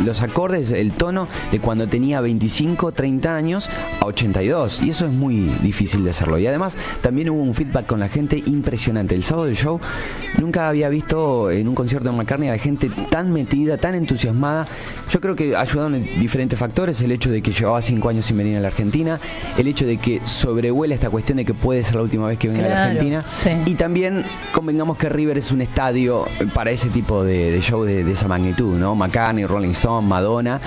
Speaker 2: los acordes, el tono de cuando tenía 25, 30 años a 82. Y eso es muy difícil de hacerlo. Y además también hubo un feedback con la gente impresionante. El sábado del show nunca había visto en un concierto de McCartney a la gente tan metida, tan entusiasmada. Yo creo que ayudaron diferentes factores. El hecho de que llevaba 5 años sin venir a la Argentina, el hecho de que sobrevuela esta cuestión de que puede ser la última vez que venga a la Argentina, y también convengamos que River es un estadio para ese tipo de show de esa magnitud, ¿no? McCartney, Rolling Stone, Madonna,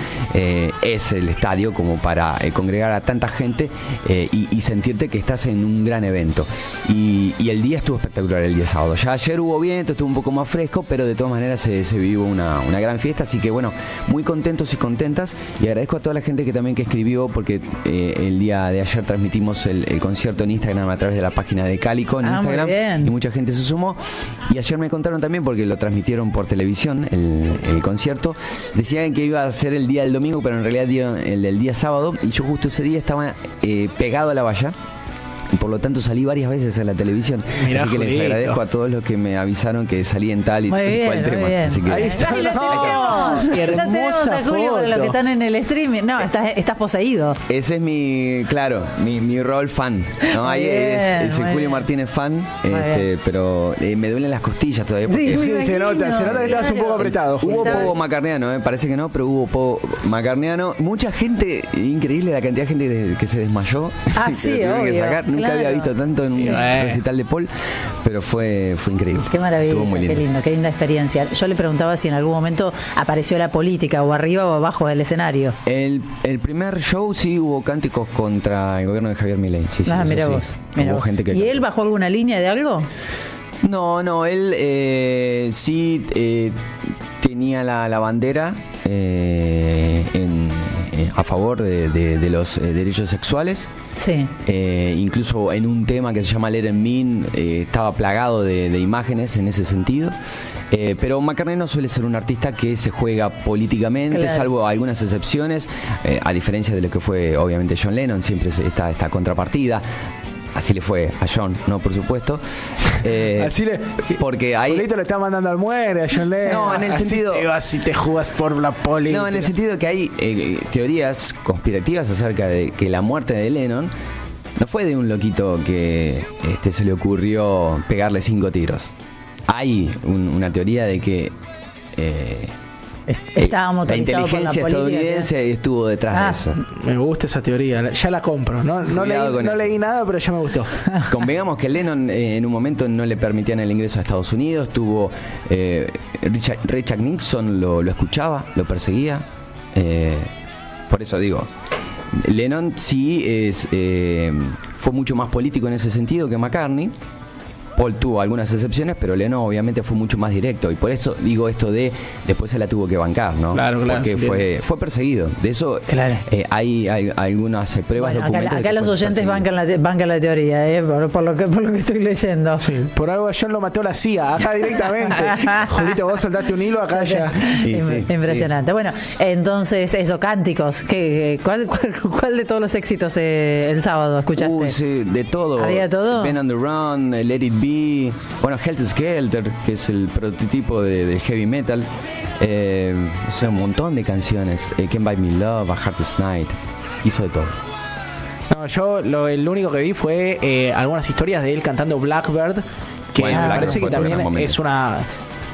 Speaker 2: es el estadio como para congregar a tanta gente y sentirte que estás en un gran evento. Y el día estuvo espectacular, el día sábado. Ya ayer hubo viento, estuvo un poco más fresco, pero de todas maneras se vivió una gran fiesta, así que bueno, muy contentos y contentas, y agradezco a toda la gente que escribió, porque el día de ayer transmitimos el concierto en Instagram a través de la página de Cálico en Instagram, y mucha gente se sumó. Y ayer me contaron también, porque lo transmitieron por televisión el concierto, decían que iba a ser el día del domingo, pero en realidad el día sábado, y yo justo ese día estaba pegado a la valla. Y por lo tanto salí varias veces a la televisión.
Speaker 4: Mirá,
Speaker 2: así que les agradezco a todos los que me avisaron que salí en tal y cual tema. Así que,
Speaker 4: ahí está. Qué hermosa foto.
Speaker 1: Para los que están en el streaming. No, estás poseído.
Speaker 2: Ese es mi rol fan, ¿no? Ahí es Julio Martínez fan, pero me duelen las costillas todavía.
Speaker 4: Sí, se nota que estabas un poco apretado.
Speaker 2: Hubo poco macarniano, parece que no, pero hubo poco macarniano. Mucha gente, increíble la cantidad de gente que se desmayó.
Speaker 1: Sí,
Speaker 2: que tuvieron que sacar. Nunca había visto tanto en un recital de Paul, pero fue increíble.
Speaker 1: Qué maravilla, qué lindo, qué linda experiencia. Yo le preguntaba si en algún momento apareció la política, o arriba o abajo del escenario.
Speaker 2: El primer show sí hubo cánticos contra el gobierno de Javier Milei. Sí,
Speaker 1: mira vos.
Speaker 2: Hubo gente que
Speaker 1: ¿Y él bajó alguna línea de algo?
Speaker 2: No, él sí tenía la bandera a favor de los derechos sexuales.
Speaker 1: Sí.
Speaker 2: Incluso en un tema que se llama Let It Mean estaba plagado de imágenes en ese sentido. Pero McCartney no suele ser un artista que se juega políticamente,
Speaker 1: claro,
Speaker 2: salvo algunas excepciones, a diferencia de lo que fue obviamente John Lennon, siempre está esta contrapartida. Así le fue a John, no, por supuesto. Porque ahí
Speaker 4: Polito le está mandando al muere a John Lennon.
Speaker 2: No, en el sentido.
Speaker 4: Si te jugas por la política.
Speaker 2: No, en el sentido que hay teorías conspirativas acerca de que la muerte de Lennon no fue de un loquito que se le ocurrió pegarle 5 tiros. Hay una teoría de que
Speaker 1: estaba motorizado
Speaker 2: la inteligencia
Speaker 1: por la política,
Speaker 2: estadounidense estuvo detrás de eso.
Speaker 4: Me gusta esa teoría, ya la compro. No leí nada, pero ya me gustó.
Speaker 2: Convengamos que Lennon en un momento no le permitían el ingreso a Estados Unidos. Tuvo Richard Nixon lo escuchaba, lo perseguía. Por eso digo, Lennon sí fue mucho más político en ese sentido que McCartney. Paul tuvo algunas excepciones, pero Lennon obviamente fue mucho más directo, y por eso digo esto de después se la tuvo que bancar, ¿no?
Speaker 4: Claro,
Speaker 2: porque
Speaker 4: sí,
Speaker 2: fue perseguido. De eso hay algunas pruebas,
Speaker 1: bueno,
Speaker 2: documentos.
Speaker 1: Acá los oyentes bancan la teoría, por lo que estoy leyendo.
Speaker 4: Sí, por algo a John lo mató la CIA, acá directamente. Julito, vos soltaste un hilo, acá ya.
Speaker 1: Impresionante. Sí. Bueno, entonces eso, cánticos. ¿Cuál de todos los éxitos el sábado escuchaste?
Speaker 2: Sí, de todo.
Speaker 1: ¿Había todo?
Speaker 2: Ben on the Run, Let It Be. Bueno, Helter Skelter, que es el prototipo del heavy metal. Un montón de canciones. Can't Buy Me Love, A Hardest Night. Hizo de todo.
Speaker 4: No, yo el único que vi fue algunas historias de él cantando Blackbird, que me parece que también es una...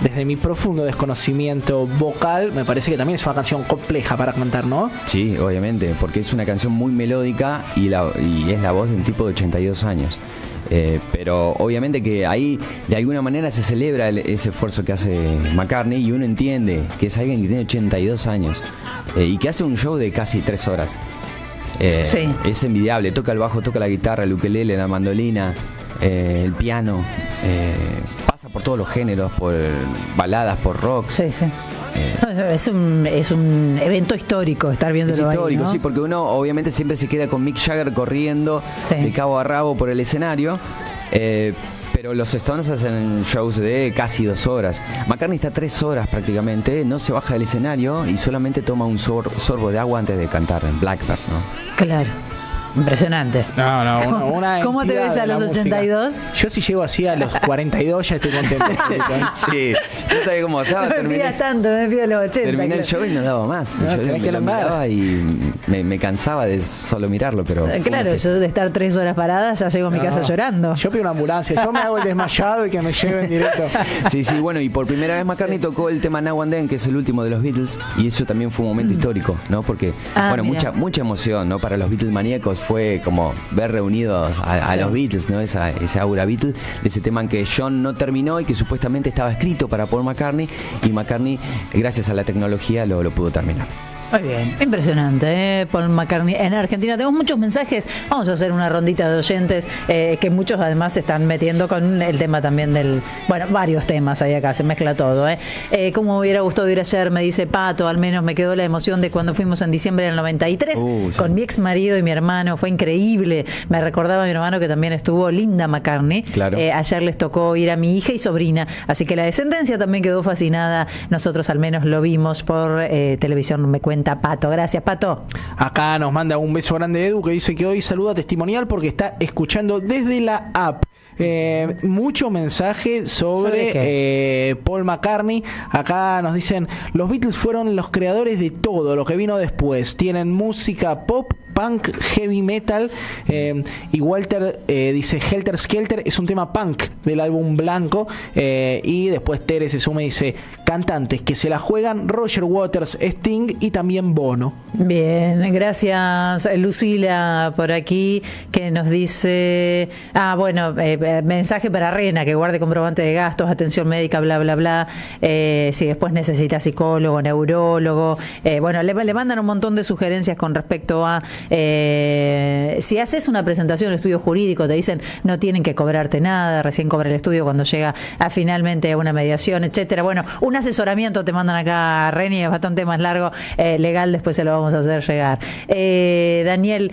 Speaker 4: Desde mi profundo desconocimiento vocal, me parece que también es una canción compleja para cantar, ¿no?
Speaker 2: Sí, obviamente, porque es una canción muy melódica y es la voz de un tipo de 82 años. Pero obviamente que ahí de alguna manera se celebra ese esfuerzo que hace McCartney, y uno entiende que es alguien que tiene 82 años y que hace un show de casi 3 horas.
Speaker 1: Sí.
Speaker 2: Es envidiable, toca el bajo, toca la guitarra, el ukelele, la mandolina, el piano, pasa por todos los géneros, por baladas, por rock.
Speaker 1: Sí. Es un evento histórico estar viéndolo.
Speaker 2: Es histórico,
Speaker 1: ahí, ¿no?
Speaker 2: Sí, porque uno obviamente siempre se queda con Mick Jagger corriendo de cabo a rabo por el escenario. Pero los Stones hacen shows de casi 2 horas. McCartney está 3 horas prácticamente, no se baja del escenario y solamente toma un sorbo de agua antes de cantar en Blackbird, ¿no?
Speaker 1: Claro. Impresionante. ¿Cómo te ves a los 82?
Speaker 4: Yo si llego así a los 42 ya estoy contento.
Speaker 2: Sí, yo sabía cómo estaba.
Speaker 1: No me pidas tanto, me pidas los 80.
Speaker 2: Terminé el show y no daba más.
Speaker 4: No,
Speaker 2: yo lo miraba y me cansaba de solo mirarlo, pero...
Speaker 1: Claro, yo de estar 3 horas parada ya llego a mi casa llorando.
Speaker 4: Yo pido una ambulancia, yo me hago el desmayado y que me lleven directo.
Speaker 2: Sí, bueno, y por primera vez McCartney tocó el tema Now and Then, que es el último de los Beatles, y eso también fue un momento histórico, ¿no? Porque, mucha emoción, ¿no? Para los Beatles maníacos fue como ver reunidos a los Beatles, ¿no? Esa aura Beatles, de ese tema que John no terminó y que supuestamente estaba escrito para Paul McCartney, y McCartney, gracias a la tecnología, lo pudo terminar.
Speaker 1: Muy bien, impresionante, Paul McCartney en Argentina. Tenemos muchos mensajes, vamos a hacer una rondita de oyentes, que muchos además se están metiendo con el tema también varios temas ahí acá, se mezcla todo. Como me hubiera gustado ir ayer, me dice Pato, al menos me quedó la emoción de cuando fuimos en diciembre del 93 con mi ex marido y mi hermano, fue increíble, me recordaba a mi hermano que también estuvo Linda McCartney, claro. Ayer les tocó ir a mi hija y sobrina, así que la descendencia también quedó fascinada, nosotros al menos lo vimos por televisión, me cuenta Pato. Gracias, Pato.
Speaker 4: Acá nos manda un beso grande Edu, que dice que hoy saluda Testimonial porque está escuchando desde la app. Mucho mensaje sobre Paul McCartney. Acá nos dicen: los Beatles fueron los creadores de todo lo que vino después. Tienen música pop, punk, heavy metal, y Walter dice Helter Skelter es un tema punk del álbum Blanco, y después Tere se suma y dice cantantes que se la juegan: Roger Waters, Sting y también Bono.
Speaker 1: Bien, gracias Lucila por aquí, que nos dice, mensaje para Rena, que guarde comprobante de gastos, atención médica, bla, bla, bla. Si después necesita psicólogo, neurólogo. Le mandan un montón de sugerencias con respecto a si haces una presentación en el estudio jurídico, te dicen no tienen que cobrarte nada, recién cobra el estudio cuando llega a finalmente una mediación, etcétera. Bueno, un asesoramiento te mandan acá, Reni, es bastante más largo, legal, después se lo vamos a hacer llegar. Daniel,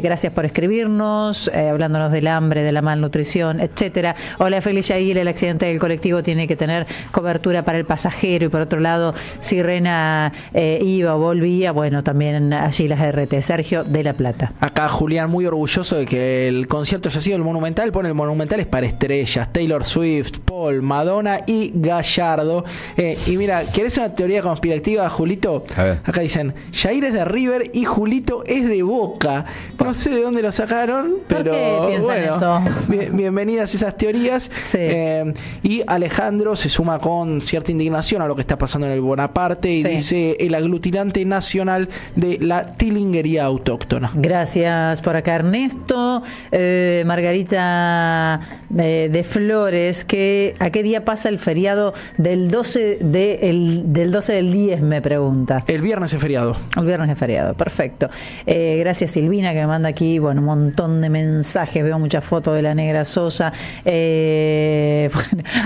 Speaker 1: gracias por escribirnos, hablándonos del hambre, de la malnutrición, etcétera. Hola, Félix Yaguil, el accidente del colectivo tiene que tener cobertura para el pasajero, y por otro lado, si Rena iba o volvía, bueno, también allí las RT. Sergio de La Plata.
Speaker 4: Acá Julián, muy orgulloso de que el concierto haya sido el Monumental. Pone: el Monumental es para estrellas, Taylor Swift, Paul, Madonna y Gallardo. Y mira, ¿querés una teoría conspirativa, Julito?
Speaker 2: A ver.
Speaker 4: Acá dicen: Jair es de River y Julito es de Boca. No sé de dónde lo sacaron, pero
Speaker 1: ¿por qué piensan eso?
Speaker 4: Bienvenidas esas teorías.
Speaker 1: Sí.
Speaker 4: Y Alejandro se suma con cierta indignación a lo que está pasando en el Bonaparte y dice: el aglutinante nacional de la tilinguería autóctona.
Speaker 1: Gracias por acá, Ernesto. Margarita de Flores, ¿a qué día pasa el feriado del 12 del 10? Me pregunta.
Speaker 4: El viernes es feriado.
Speaker 1: El viernes es feriado, perfecto. Gracias Silvina, que me manda aquí un montón de mensajes. Veo muchas fotos de la Negra Sosa,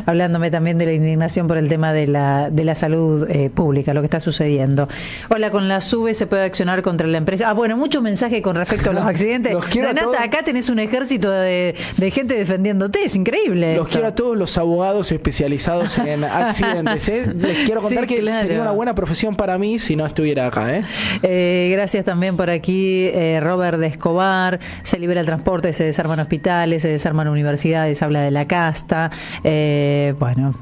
Speaker 1: hablándome también de la indignación por el tema de la salud pública, lo que está sucediendo. Hola, con la SUBE se puede accionar contra la empresa. Muchos mensajes con respecto a los accidentes. Renata, acá tenés un ejército de gente defendiéndote, es increíble.
Speaker 4: Los quiero a todos los abogados especializados en accidentes. Les quiero contar que sería una buena profesión para mí si no estuviera acá.
Speaker 1: Gracias también por aquí, Robert de Escobar. Se libera el transporte, se desarman hospitales, se desarman universidades, habla de la casta.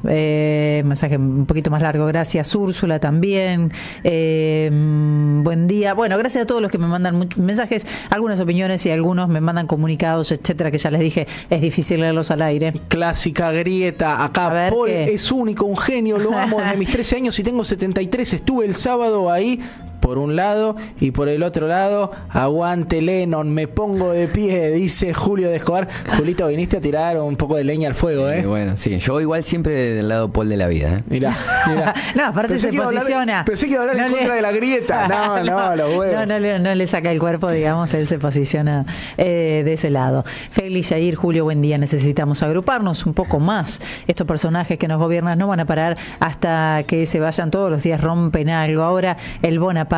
Speaker 1: Mensaje un poquito más largo. Gracias Úrsula también. Buen día. Bueno, gracias a todos los que me mandan muchos mensajes, algunas opiniones y algunos me mandan comunicados, etcétera, que ya les dije, es difícil leerlos al aire.
Speaker 4: Clásica grieta. Acá Paul es único, un genio, lo amo desde mis 13 años y tengo 73. Estuve el sábado ahí por un lado y por el otro lado, aguante Lennon, me pongo de pie, dice Julio de Escobar. Julito, viniste a tirar un poco de leña al fuego,
Speaker 2: Bueno, sí, yo igual siempre del lado Paul de la vida,
Speaker 4: Mirá.
Speaker 1: No, aparte se posiciona.
Speaker 4: Pensé que iba a hablar en contra de la grieta. No, los huevos.
Speaker 1: No le saca el cuerpo, digamos, él se posiciona de ese lado. Félix, Jair, Julio, buen día. Necesitamos agruparnos un poco más. Estos personajes que nos gobiernan no van a parar hasta que se vayan. Todos los días rompen algo. Ahora el Bonaparte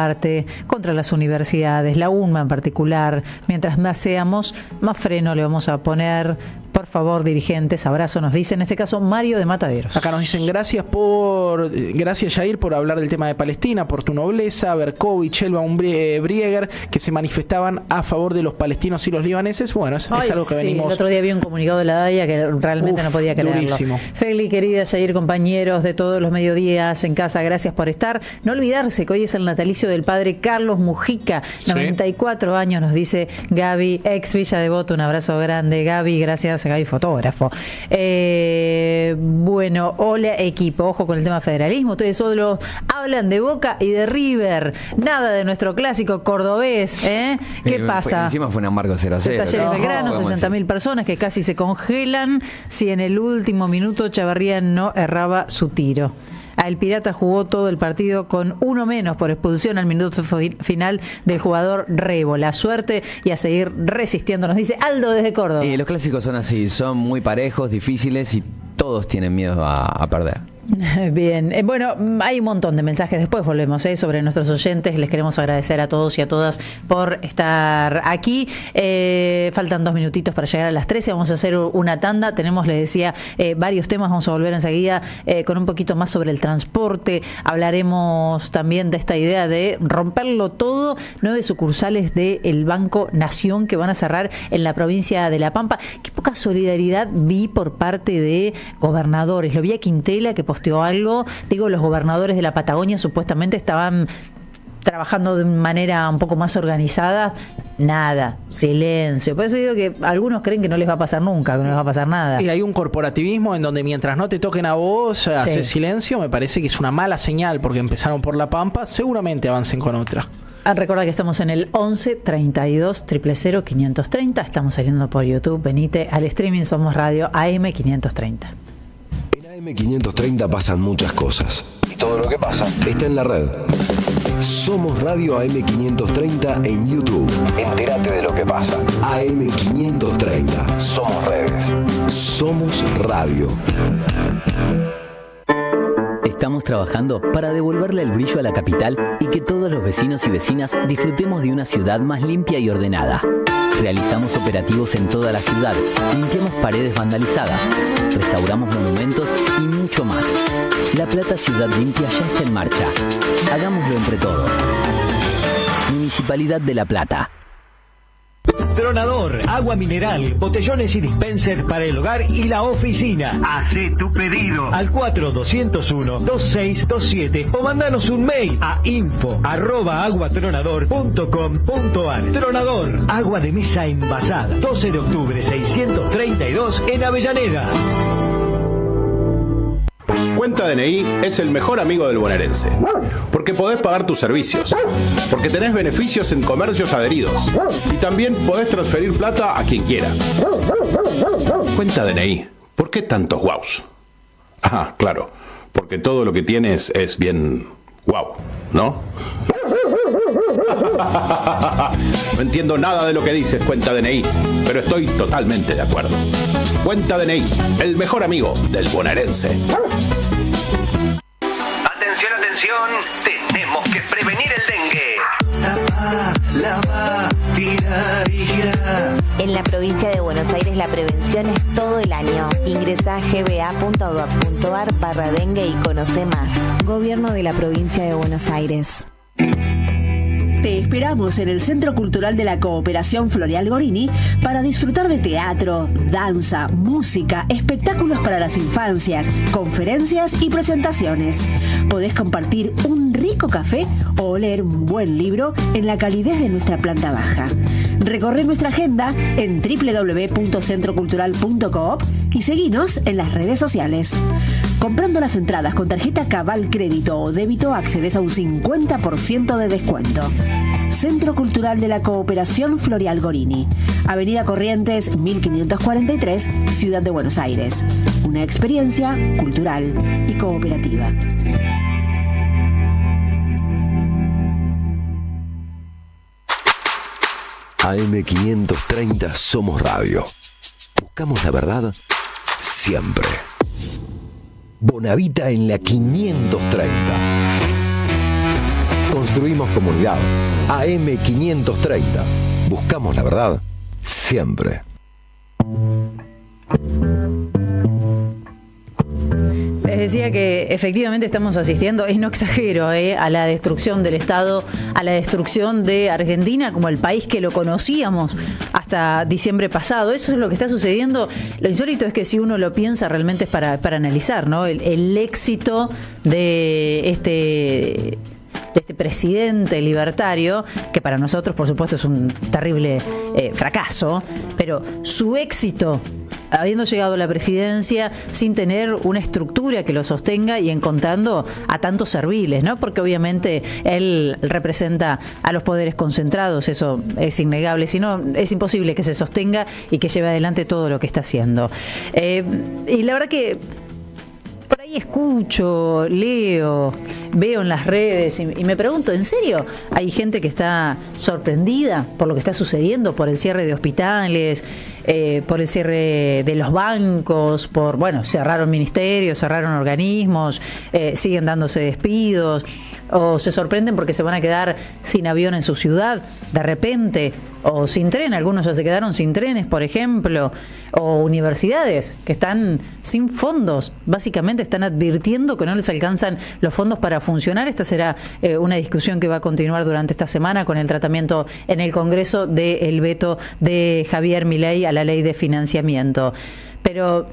Speaker 1: contra las universidades, la UNMA en particular. Mientras más seamos, más freno le vamos a poner. Por favor, dirigentes, abrazo, nos dice en este caso Mario de Mataderos.
Speaker 4: Acá nos dicen: gracias Jair por hablar del tema de Palestina, por tu nobleza. Berkovich, Elba Brieger, que se manifestaban a favor de los palestinos y los libaneses. Bueno, es algo que venimos.
Speaker 1: El otro día vi un comunicado de la DAIA que realmente no podía creerlo.
Speaker 4: Durísimo.
Speaker 1: Feli, querida Jair, compañeros de todos los mediodías en casa, gracias por estar. No olvidarse que hoy es el natalicio del padre Carlos Mujica, 94 años, nos dice Gaby, ex Villa Devoto. Un abrazo grande, Gaby, gracias. Gaby, fotógrafo. Hola equipo, ojo con el tema federalismo. Ustedes solo hablan de Boca y de River, nada de nuestro clásico cordobés. ¿Qué pasa?
Speaker 2: Encima fue un amargo 0-0.
Speaker 1: Talleres Belgrano, 60.000 personas que casi se congelan si en el último minuto Chavarría no erraba su tiro. El Pirata jugó todo el partido con uno menos por expulsión al minuto final del jugador Rebo. La suerte y a seguir resistiendo, nos dice Aldo desde Córdoba.
Speaker 2: Y los clásicos son así, son muy parejos, difíciles y todos tienen miedo a perder.
Speaker 1: Bien, hay un montón de mensajes, después volvemos sobre nuestros oyentes. Les queremos agradecer a todos y a todas por estar aquí. Faltan 2 minutitos para llegar a las 13, vamos a hacer una tanda. Tenemos, les decía, varios temas, vamos a volver enseguida con un poquito más sobre el transporte. Hablaremos también de esta idea de romperlo todo, 9 sucursales del Banco Nación que van a cerrar en la provincia de La Pampa. Qué poca solidaridad vi por parte de gobernadores. Lo vi a Quintela, que posteó algo. Digo, los gobernadores de la Patagonia supuestamente estaban trabajando de manera un poco más organizada, nada, silencio. Por eso digo que algunos creen que no les va a pasar nunca, que no les va a pasar nada.
Speaker 4: Y hay un corporativismo en donde mientras no te toquen a vos, haces silencio. Me parece que es una mala señal, porque empezaron por La Pampa, seguramente avancen con otra.
Speaker 1: Recuerda que estamos en el 11 32 000 530. Estamos saliendo por YouTube. Venite al streaming Somos Radio AM530.
Speaker 3: En AM530 pasan muchas cosas. Y todo lo que pasa está en la red. Somos Radio AM530 en YouTube. Entérate de lo que pasa. AM530. Somos redes. Somos radio.
Speaker 12: Estamos trabajando para devolverle el brillo a la capital y que todos los vecinos y vecinas disfrutemos de una ciudad más limpia y ordenada. Realizamos operativos en toda la ciudad, limpiamos paredes vandalizadas, restauramos monumentos y mucho más. La Plata Ciudad Limpia ya está en marcha. Hagámoslo entre todos. Municipalidad de La Plata.
Speaker 13: Tronador, agua mineral, botellones y dispensers para el hogar y la oficina. Hacé tu pedido al 4201-2627 o mandanos un mail a info@aguatronador.com.ar. Tronador, agua de mesa envasada. 12 de octubre 632 en Avellaneda.
Speaker 14: Cuenta DNI es el mejor amigo del bonaerense, porque podés pagar tus servicios, porque tenés beneficios en comercios adheridos y también podés transferir plata a quien quieras. Cuenta DNI, ¿por qué tantos guaus? Ah, claro, porque todo lo que tienes es bien guau, ¿no? No entiendo nada de lo que dices, Cuenta DNI, pero estoy totalmente de acuerdo. Cuenta DNI, el mejor amigo del bonaerense.
Speaker 13: Atención, atención, tenemos que prevenir el dengue.
Speaker 10: Lava, tirar y girar. En la provincia de Buenos Aires la prevención es todo el año. Ingresa a gba.gov.ar/dengue y conoce más. Gobierno de la provincia de Buenos Aires.
Speaker 15: Te esperamos en el Centro Cultural de la Cooperación Floreal Gorini para disfrutar de teatro, danza, música, espectáculos para las infancias, conferencias y presentaciones. Podés compartir un rico café o leer un buen libro en la calidez de nuestra planta baja. Recorre nuestra agenda en www.centrocultural.coop y seguinos en las redes sociales. Comprando las entradas con tarjeta Cabal Crédito o Débito accedes a un 50% de descuento. Centro Cultural de la Cooperación Floreal Gorini, Avenida Corrientes 1543, Ciudad de Buenos Aires. Una experiencia cultural y cooperativa.
Speaker 3: AM530 Somos Radio. Buscamos la verdad siempre. Bonavita en la 530. Construimos comunidad. AM530. Buscamos la verdad siempre.
Speaker 1: Les decía que efectivamente estamos asistiendo, y no exagero, a la destrucción del Estado, a la destrucción de Argentina como el país que lo conocíamos hasta diciembre pasado. Eso es lo que está sucediendo. Lo insólito es que si uno lo piensa realmente es para analizar, ¿no? El éxito de este presidente libertario, que para nosotros por supuesto es un terrible fracaso, pero su éxito habiendo llegado a la presidencia sin tener una estructura que lo sostenga y encontrando a tantos serviles, ¿no? Porque obviamente él representa a los poderes concentrados, eso es innegable, si no es imposible que se sostenga y que lleve adelante todo lo que está haciendo. Y la verdad que por ahí escucho, leo, veo en las redes y me pregunto, ¿en serio hay gente que está sorprendida por lo que está sucediendo, por el cierre de hospitales, por el cierre de los bancos, cerraron ministerios, cerraron organismos, siguen dándose despidos, o se sorprenden porque se van a quedar sin avión en su ciudad de repente, o sin tren? Algunos ya se quedaron sin trenes, por ejemplo, o universidades que están sin fondos, básicamente están advirtiendo que no les alcanzan los fondos para funcionar. Esta será una discusión que va a continuar durante esta semana con el tratamiento en el Congreso del veto de Javier Milei a la ley de financiamiento. Pero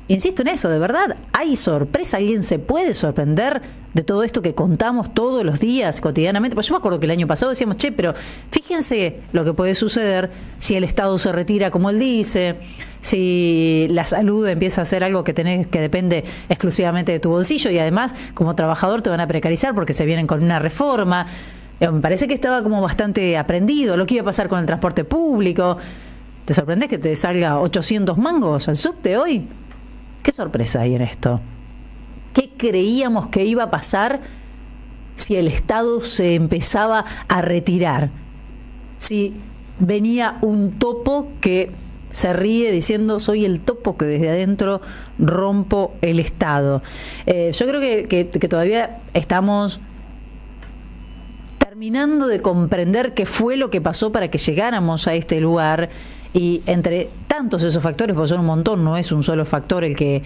Speaker 1: insisto en eso, de verdad, hay sorpresa, alguien se puede sorprender de todo esto que contamos todos los días, cotidianamente. Pues yo me acuerdo que el año pasado decíamos, pero fíjense lo que puede suceder si el Estado se retira como él dice, si la salud empieza a ser algo que depende exclusivamente de tu bolsillo, y además como trabajador te van a precarizar porque se vienen con una reforma. Me parece que estaba como bastante aprendido lo que iba a pasar con el transporte público. ¿Te sorprendés que te salga 800 mangos al subte hoy? ¿Qué sorpresa hay en esto? ¿Qué creíamos que iba a pasar si el Estado se empezaba a retirar? Si venía un topo que se ríe diciendo, soy el topo que desde adentro rompo el Estado. Yo creo que todavía estamos terminando de comprender qué fue lo que pasó para que llegáramos a este lugar, y entre tantos esos factores, porque son un montón, no es un solo factor el que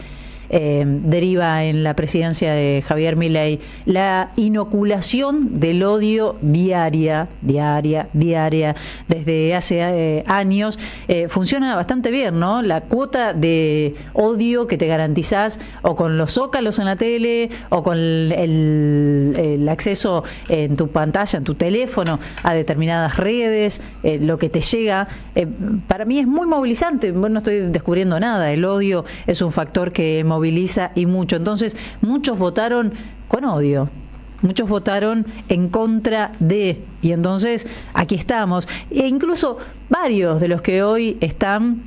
Speaker 1: deriva en la presidencia de Javier Milei, la inoculación del odio diaria, desde hace años, funciona bastante bien, ¿no? La cuota de odio que te garantizás o con los zócalos en la tele o con el acceso en tu pantalla, en tu teléfono, a determinadas redes, lo que te llega, para mí es muy movilizante. Bueno, no estoy descubriendo nada, el odio es un factor que moviliza y mucho. Entonces, muchos votaron con odio, muchos votaron en contra de, y entonces aquí estamos. E incluso varios de los que hoy están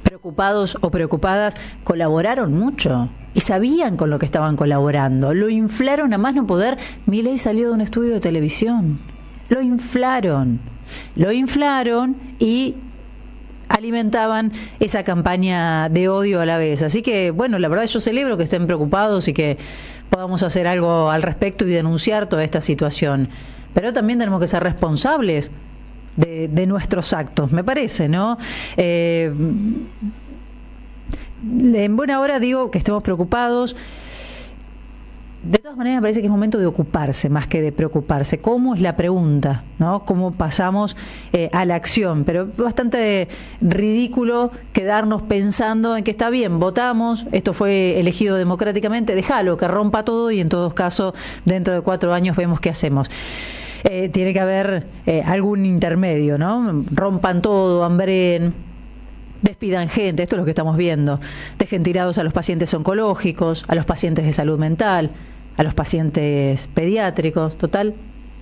Speaker 1: preocupados o preocupadas colaboraron mucho y sabían con lo que estaban colaborando. Lo inflaron a más no poder. Milei salió de un estudio de televisión. Lo inflaron y alimentaban esa campaña de odio a la vez. Así que, bueno, la verdad yo celebro que estén preocupados y que podamos hacer algo al respecto y denunciar toda esta situación. Pero también tenemos que ser responsables de nuestros actos, me parece, ¿no? En buena hora digo que estemos preocupados. De todas maneras, me parece que es momento de ocuparse más que de preocuparse. ¿Cómo es la pregunta? ¿No? ¿Cómo pasamos a la acción? Pero es bastante ridículo quedarnos pensando en que está bien, votamos, esto fue elegido democráticamente, déjalo, que rompa todo y en todo caso, dentro de 4 años vemos qué hacemos. Tiene que haber algún intermedio, ¿no? Rompan todo, hambreen, despidan gente, esto es lo que estamos viendo. Dejen tirados a los pacientes oncológicos, a los pacientes de salud mental, a los pacientes pediátricos. Total,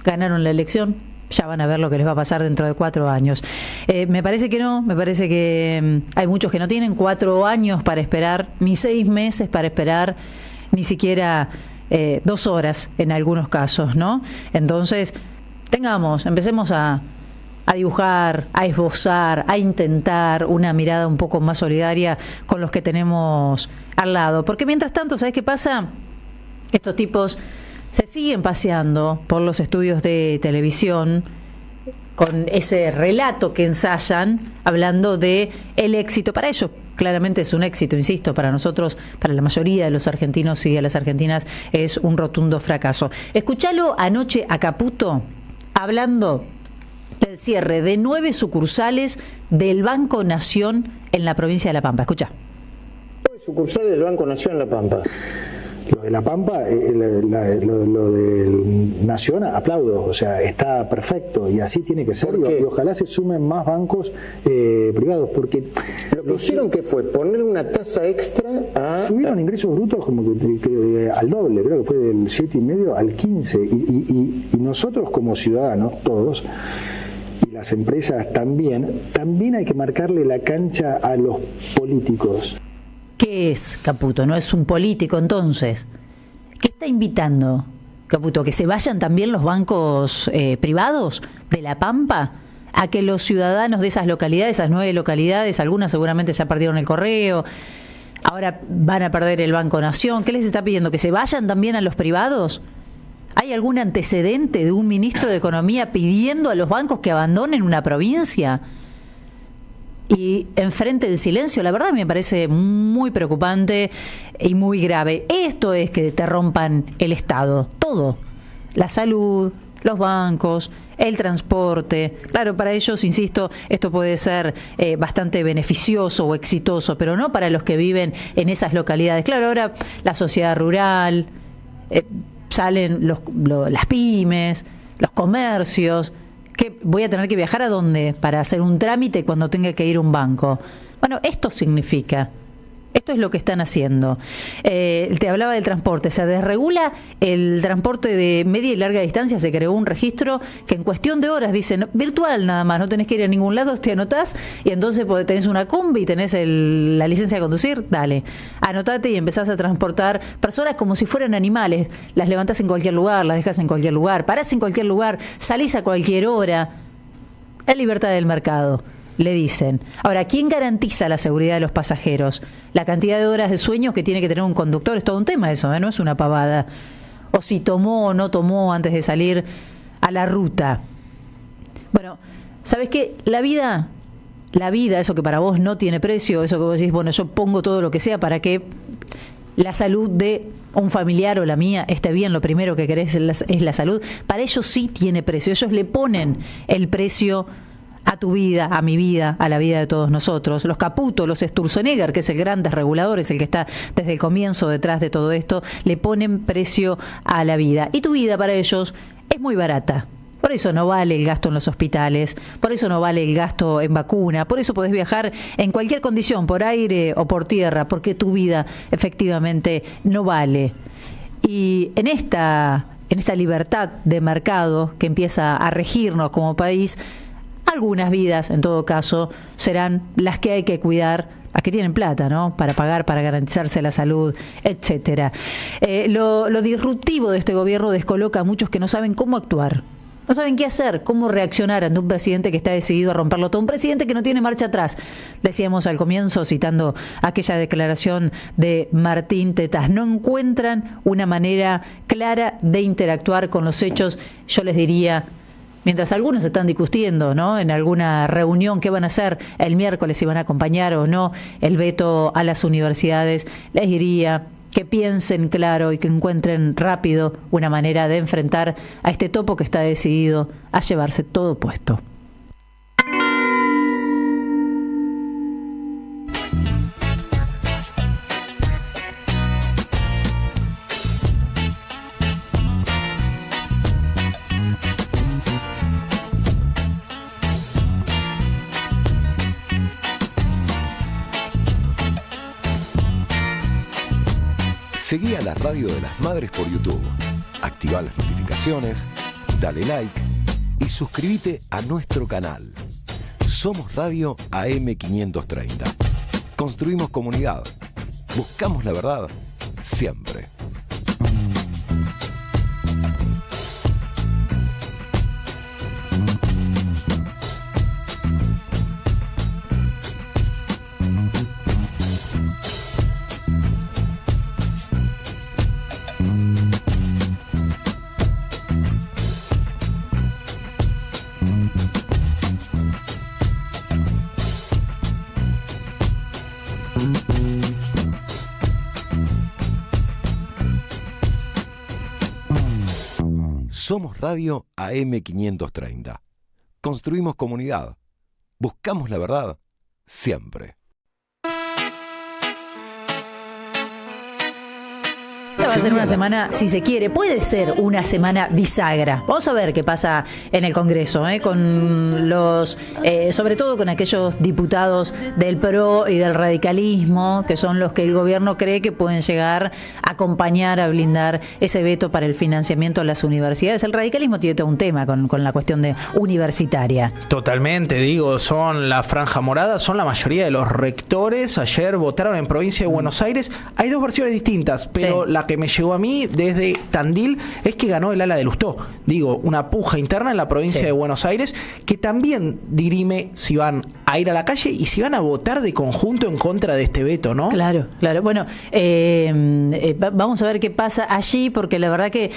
Speaker 1: ganaron la elección, ya van a ver lo que les va a pasar dentro de 4 años. Me parece que no, me parece que hay muchos que no tienen 4 años para esperar, ni 6 meses para esperar, ni siquiera 2 horas en algunos casos, ¿no? Entonces, empecemos a dibujar, a esbozar, a intentar una mirada un poco más solidaria con los que tenemos al lado. Porque mientras tanto, ¿sabes qué pasa? Estos tipos se siguen paseando por los estudios de televisión con ese relato que ensayan, hablando de el éxito. Para ellos claramente es un éxito, insisto, para nosotros, para la mayoría de los argentinos y de las argentinas, es un rotundo fracaso. Escuchalo anoche a Caputo hablando del cierre de 9 sucursales del Banco Nación en la provincia de La Pampa. Escucha.
Speaker 16: 9 sucursales del Banco Nación en La Pampa. Lo de La Pampa, lo del Nación, aplaudo, o sea, está perfecto y así tiene que ser, y ojalá se sumen más bancos privados, porque
Speaker 17: lo que hicieron que fue poner una tasa extra
Speaker 16: subieron ingresos brutos como que al doble, creo que fue del 7,5 al 15, y nosotros como ciudadanos, todos, y las empresas también hay que marcarle la cancha a los políticos.
Speaker 1: ¿Qué es Caputo? ¿No es un político entonces? ¿Qué está invitando Caputo? ¿Que se vayan también los bancos privados de La Pampa? ¿A que los ciudadanos de esas localidades, esas 9 localidades, algunas seguramente ya perdieron el correo, ahora van a perder el Banco Nación? ¿Qué les está pidiendo? ¿Que se vayan también a los privados? ¿Hay algún antecedente de un ministro de Economía pidiendo a los bancos que abandonen una provincia? Y enfrente del silencio, la verdad me parece muy preocupante y muy grave. Esto es que te rompan el Estado, todo. La salud, los bancos, el transporte. Claro, para ellos, insisto, esto puede ser bastante beneficioso o exitoso, pero no para los que viven en esas localidades. Claro, ahora la sociedad rural, salen las pymes, los comercios. ¿Qué, voy a tener que viajar a dónde para hacer un trámite cuando tenga que ir a un banco? Bueno, esto significa... Esto es lo que están haciendo. Te hablaba del transporte. Se desregula el transporte de media y larga distancia. Se creó un registro que en cuestión de horas, dicen, virtual nada más, no tenés que ir a ningún lado, te anotás y entonces tenés una combi, tenés la licencia de conducir, dale, anotate y empezás a transportar personas como si fueran animales. Las levantás en cualquier lugar, las dejás en cualquier lugar, parás en cualquier lugar, salís a cualquier hora. La libertad del mercado, le dicen. Ahora, ¿quién garantiza la seguridad de los pasajeros? La cantidad de horas de sueño que tiene que tener un conductor es todo un tema eso, no es una pavada. O si tomó o no tomó antes de salir a la ruta. Bueno, ¿sabes qué? La vida, eso que para vos no tiene precio, eso que vos decís, bueno, yo pongo todo lo que sea para que la salud de un familiar o la mía esté bien, lo primero que querés es la salud. Para ellos sí tiene precio, ellos le ponen el precio a tu vida, a mi vida, a la vida de todos nosotros. Los Caputo, los Sturzenegger, que es el gran desregulador, es el que está desde el comienzo detrás de todo esto, le ponen precio a la vida. Y tu vida para ellos es muy barata. Por eso no vale el gasto en los hospitales, por eso no vale el gasto en vacuna, por eso podés viajar en cualquier condición, por aire o por tierra, porque tu vida efectivamente no vale. Y en esta libertad de mercado que empieza a regirnos como país, algunas vidas, en todo caso, serán las que hay que cuidar, las que tienen plata, ¿no? Para pagar, para garantizarse la salud, etcétera. Lo disruptivo de este gobierno descoloca a muchos que no saben cómo actuar. No saben qué hacer, cómo reaccionar ante un presidente que está decidido a romperlo todo. Un presidente que no tiene marcha atrás. Decíamos al comienzo, citando aquella declaración de Martín Tetaz, no encuentran una manera clara de interactuar con los hechos. Yo les diría, mientras algunos están discutiendo, ¿no?, en alguna reunión qué van a hacer el miércoles, si van a acompañar o no el veto a las universidades, les diría que piensen claro y que encuentren rápido una manera de enfrentar a este topo que está decidido a llevarse todo puesto.
Speaker 3: Seguí a la Radio de las Madres por YouTube, activa las notificaciones, dale like y suscríbete a nuestro canal. Somos Radio AM530. Construimos comunidad. Buscamos la verdad siempre. Somos Radio AM530. Construimos comunidad. Buscamos la verdad siempre.
Speaker 1: Va a ser una semana, si se quiere, puede ser una semana bisagra. Vamos a ver qué pasa en el Congreso, con los, sobre todo con aquellos diputados del PRO y del radicalismo, que son los que el gobierno cree que pueden llegar a acompañar, a blindar ese veto para el financiamiento de las universidades. El radicalismo tiene todo un tema con la cuestión de universitaria.
Speaker 4: Totalmente, digo, son la franja morada, son la mayoría de los rectores. Ayer votaron en provincia de Buenos Aires. Hay dos versiones distintas, pero sí, la que me llegó a mí desde Tandil es que ganó el ala de Lustó. Digo, una puja interna en la provincia de Buenos Aires que también dirime si van a ir a la calle y si van a votar de conjunto en contra de este veto, ¿no?
Speaker 1: Claro, claro. Bueno, vamos a ver qué pasa allí, porque la verdad que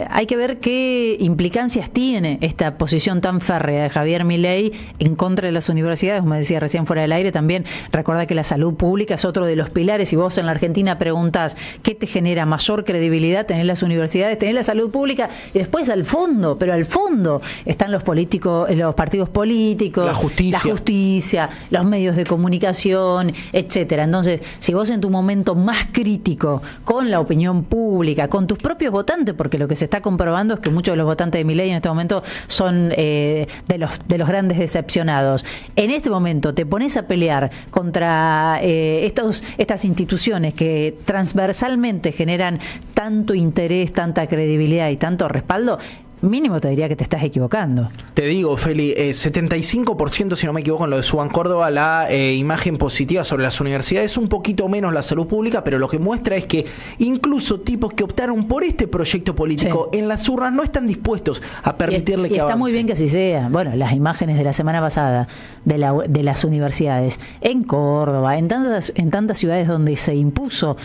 Speaker 1: hay que ver qué implicancias tiene esta posición tan férrea de Javier Milei en contra de las universidades. Como decía recién fuera del aire, también recordá que la salud pública es otro de los pilares. Y vos en la Argentina preguntás, ¿qué te genera más mayor credibilidad, tenés las universidades, tenés la salud pública y después al fondo, pero al fondo están los políticos, los partidos políticos, la justicia, los medios de comunicación, etcétera. Entonces, si vos en tu momento más crítico con la opinión pública, con tus propios votantes, porque lo que se está comprobando es que muchos de los votantes de Milei en este momento son de los grandes decepcionados. En este momento te pones a pelear contra estas instituciones que transversalmente generan tanto interés, tanta credibilidad y tanto respaldo. Mínimo te diría que te estás equivocando.
Speaker 4: Te digo, Feli, 75%, si no me equivoco, en lo de Suban Córdoba, la imagen positiva sobre las universidades, un poquito menos la salud pública, pero lo que muestra es que incluso tipos que optaron por este proyecto político en las urnas no están dispuestos a permitirle que avance.
Speaker 1: Está muy bien que así sea. Bueno, las imágenes de la semana pasada de las universidades en Córdoba, en tantas ciudades donde se impuso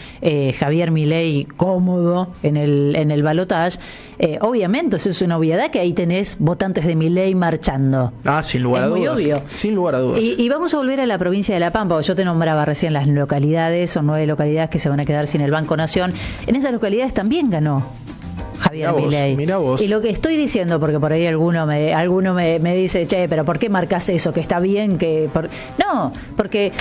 Speaker 1: Javier Milei cómodo en el balotaje, obviamente eso es una obviedad que ahí tenés votantes de Milei marchando.
Speaker 4: Sin lugar a dudas.
Speaker 1: Muy obvio.
Speaker 4: Sin lugar a dudas.
Speaker 1: Y vamos a volver a la provincia de La Pampa. Yo te nombraba recién las localidades, son 9 localidades que se van a quedar sin el Banco Nación. En esas localidades también ganó Javier Milei.
Speaker 4: Mirá vos.
Speaker 1: Y lo que estoy diciendo, porque por ahí alguno me dice, che, pero ¿por qué marcas eso? Que está bien que... No, porque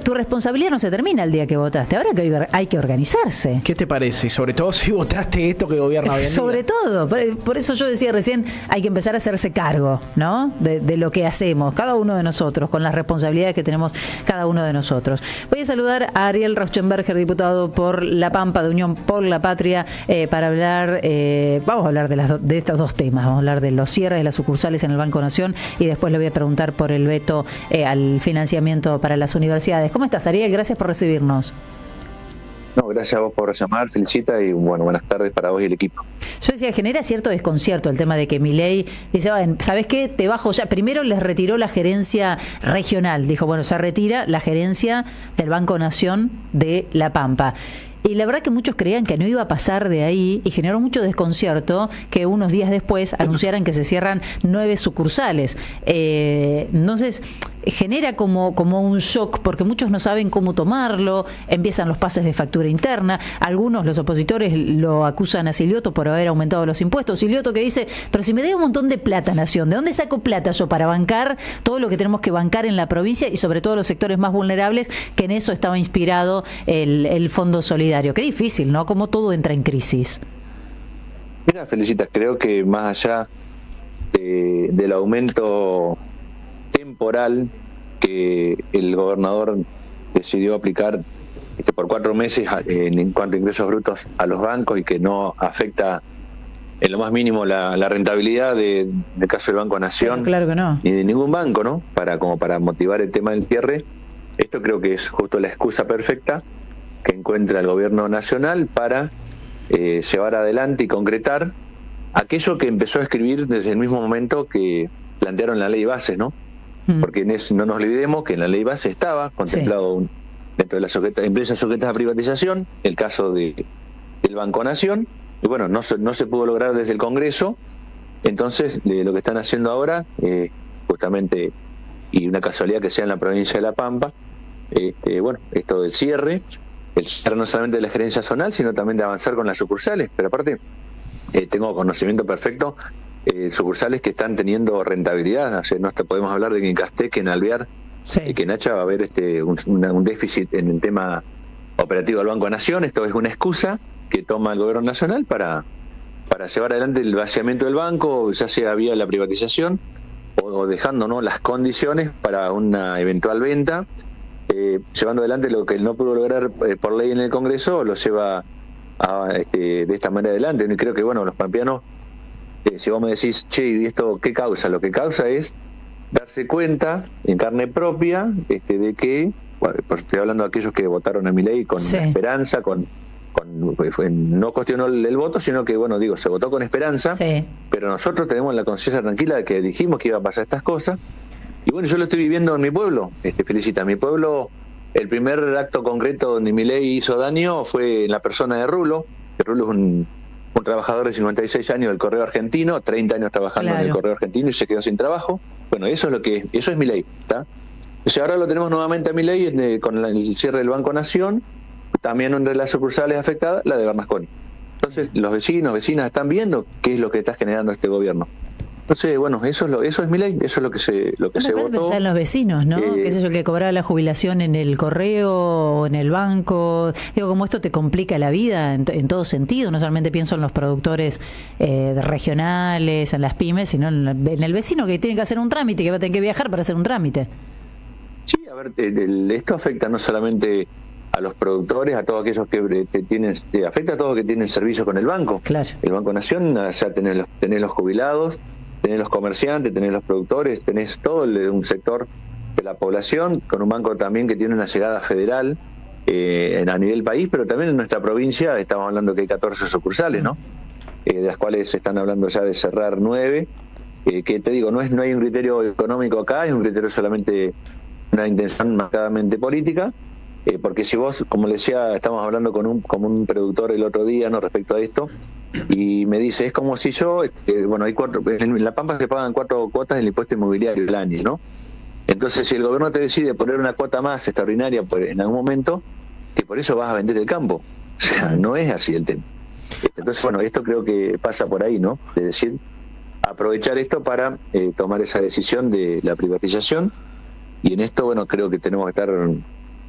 Speaker 1: tu responsabilidad no se termina el día que votaste. Ahora que hay que organizarse.
Speaker 4: ¿Qué te parece? Y sobre todo si votaste esto que gobierna bien.
Speaker 1: Sobre todo. Por eso yo decía recién, hay que empezar a hacerse cargo, ¿no? De lo que hacemos, cada uno de nosotros, con las responsabilidades que tenemos cada uno de nosotros. Voy a saludar a Ariel Rauschenberger, diputado por La Pampa de Unión por la Patria, para hablar... vamos a hablar de estos dos temas. Vamos a hablar de los cierres de las sucursales en el Banco Nación y después le voy a preguntar por el veto al financiamiento para las universidades. ¿Cómo estás, Ariel? Gracias por recibirnos.
Speaker 18: No, gracias a vos por llamar, felicita y buenas tardes para vos y el equipo.
Speaker 1: Yo decía, genera cierto desconcierto el tema de que Milei dice, ¿sabes qué? Te bajo ya. Primero les retiró la gerencia regional. Dijo, bueno, se retira la gerencia del Banco Nación de La Pampa. Y la verdad que muchos creían que no iba a pasar de ahí y generó mucho desconcierto que unos días después anunciaran que se cierran 9 sucursales. Entonces genera como un shock porque muchos no saben cómo tomarlo, empiezan los pases de factura interna, algunos, los opositores, lo acusan a Silioto por haber aumentado los impuestos. Silioto que dice, pero si me debe un montón de plata, Nación, ¿de dónde saco plata yo para bancar todo lo que tenemos que bancar en la provincia y sobre todo los sectores más vulnerables, que en eso estaba inspirado el Fondo Solidario? Qué difícil, ¿no? Cómo todo entra en crisis.
Speaker 18: Mira, Felicitas, creo que más allá del aumento temporal que el gobernador decidió aplicar por 4 meses en cuanto a ingresos brutos a los bancos y que no afecta en lo más mínimo la rentabilidad del caso del Banco Nación,
Speaker 1: claro que no,
Speaker 18: ni de ningún banco, ¿no? Para motivar el tema del cierre. Esto creo que es justo la excusa perfecta que encuentra el gobierno nacional para llevar adelante y concretar aquello que empezó a escribir desde el mismo momento que plantearon la ley de bases, ¿no? Porque no nos olvidemos que en la ley base estaba contemplado dentro de las empresas sujetas a privatización el caso del Banco Nación, y bueno, no se pudo lograr desde el Congreso. Entonces lo que están haciendo ahora, justamente, y una casualidad que sea en la provincia de La Pampa, esto del cierre, el cierre no solamente de la gerencia zonal, sino también de avanzar con las sucursales, pero aparte tengo conocimiento perfecto, sucursales que están teniendo rentabilidad. O sea, no podemos hablar de que en Castec, en Alvear, que en Hacha va a haber un déficit en el tema operativo del Banco Nación. Esto es una excusa que toma el gobierno nacional para llevar adelante el vaciamiento del banco, ya sea vía la privatización o dejando las condiciones para una eventual venta, llevando adelante lo que él no pudo lograr por ley en el Congreso, lo lleva de esta manera adelante. Y creo que los pampeanos, si vos me decís, che, ¿y esto qué causa? Lo que causa es darse cuenta en carne propia de que, estoy hablando de aquellos que votaron a Milei con esperanza, no cuestionó el voto, sino que, se votó con esperanza, pero nosotros tenemos la conciencia tranquila de que dijimos que iba a pasar estas cosas. Y yo lo estoy viviendo en mi pueblo, Felicita. Mi pueblo, el primer acto concreto donde Milei hizo daño fue en la persona de Rulo, que Rulo es un trabajador de 56 años del Correo Argentino, 30 años trabajando en el Correo Argentino y se quedó sin trabajo. Eso es Milei, ¿está? Entonces ahora lo tenemos nuevamente a Milei con el cierre del Banco Nación, también una de las sucursales afectadas, la de Bernasconi. Entonces, los vecinas están viendo qué es lo que está generando este gobierno. Entonces, bueno, eso es mi ley, eso es lo que se votó.
Speaker 1: Pensar en los vecinos, ¿no? ¿Qué es eso que cobraba la jubilación en el correo o en el banco? Digo, como esto te complica la vida en todo sentido, no solamente pienso en los productores regionales, en las pymes, sino en el vecino que tiene que hacer un trámite, que va a tener que viajar para hacer un trámite.
Speaker 18: Sí, a ver, esto afecta no solamente a los productores, a todos aquellos que tienen, afecta a todos que tienen servicio con el banco.
Speaker 1: Claro.
Speaker 18: El Banco Nación, ya tenés los jubilados, tenés los comerciantes, tenés los productores, tenés todo un sector de la población, con un banco también que tiene una llegada federal a nivel país, pero también en nuestra provincia estamos hablando que hay 14 sucursales, ¿no? De las cuales se están hablando ya de cerrar 9, que te digo, no hay un criterio económico acá, es un criterio solamente una intención marcadamente política, porque si vos, como le decía, estamos hablando con un productor el otro día, ¿no?, respecto a esto, y me dice, es como si yo, bueno, en La Pampa se pagan 4 cuotas del impuesto inmobiliario al año, ¿no? Entonces, si el gobierno te decide poner una cuota más extraordinaria en algún momento, que por eso vas a vender el campo. O sea, no es así el tema. Entonces, bueno, esto creo que pasa por ahí, ¿no? Es decir, aprovechar esto para tomar esa decisión de la privatización, y en esto, bueno, creo que tenemos que estar,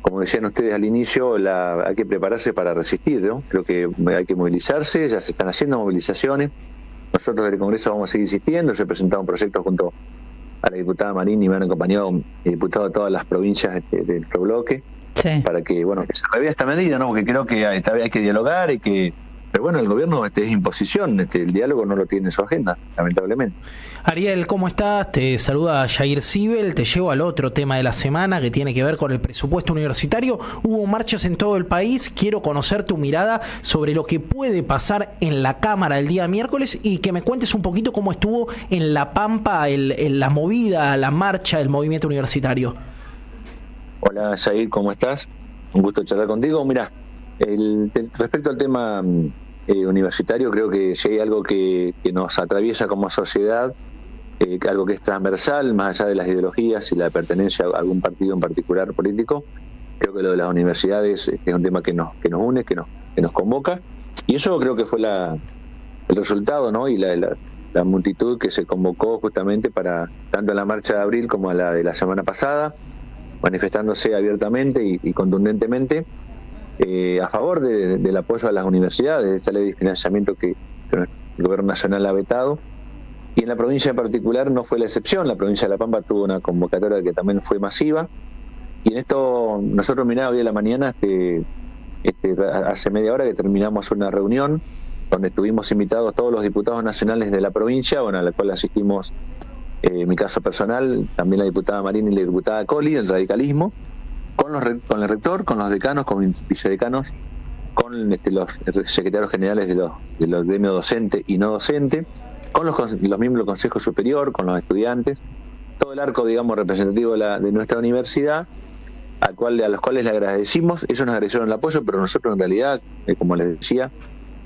Speaker 18: como decían ustedes al inicio, hay que prepararse para resistir, ¿no? Creo que hay que movilizarse, ya se están haciendo movilizaciones. Nosotros del Congreso vamos a seguir insistiendo. Yo he presentado un proyecto junto a la diputada Marín y me han acompañado diputados de todas las provincias de nuestro bloque, sí, para que, bueno, que se revea esta medida, ¿no? Porque creo que hay que dialogar y que... Pero bueno, el gobierno es imposición, el diálogo no lo tiene en su agenda, lamentablemente.
Speaker 4: Ariel, ¿cómo estás? Te saluda Jair Sibel, te llevo al otro tema de la semana que tiene que ver con el presupuesto universitario. Hubo marchas en todo el país, quiero conocer tu mirada sobre lo que puede pasar en la Cámara el día miércoles y que me cuentes un poquito cómo estuvo en La Pampa la movida, la marcha del movimiento universitario.
Speaker 18: Hola Jair, ¿cómo estás? Un gusto charlar contigo. Mirá, respecto al tema universitario, creo que si hay algo que nos atraviesa como sociedad, algo que es transversal, más allá de las ideologías y la pertenencia a algún partido en particular político, creo que lo de las universidades es un tema que nos une, que nos convoca, y eso creo que fue el resultado, ¿no? Y la multitud que se convocó justamente para tanto a la marcha de abril como a la de la semana pasada, manifestándose abiertamente y contundentemente a favor del apoyo a las universidades, de esta ley de financiamiento que el gobierno nacional ha vetado. Y en la provincia en particular no fue la excepción. La provincia de La Pampa tuvo una convocatoria que también fue masiva, y en esto nosotros, mirá, hoy a la mañana, hace media hora que terminamos una reunión donde estuvimos invitados todos los diputados nacionales de la provincia, bueno, a la cual asistimos, en mi caso personal, también la diputada Marín y la diputada Coli, del radicalismo, con el rector, con los decanos, con vicedecanos, con los secretarios generales de los gremios docente y no docente, con los miembros del Consejo Superior, con los estudiantes, todo el arco, digamos, representativo de nuestra universidad, a los cuales le agradecimos. Ellos nos agradecieron el apoyo, pero nosotros en realidad, como les decía,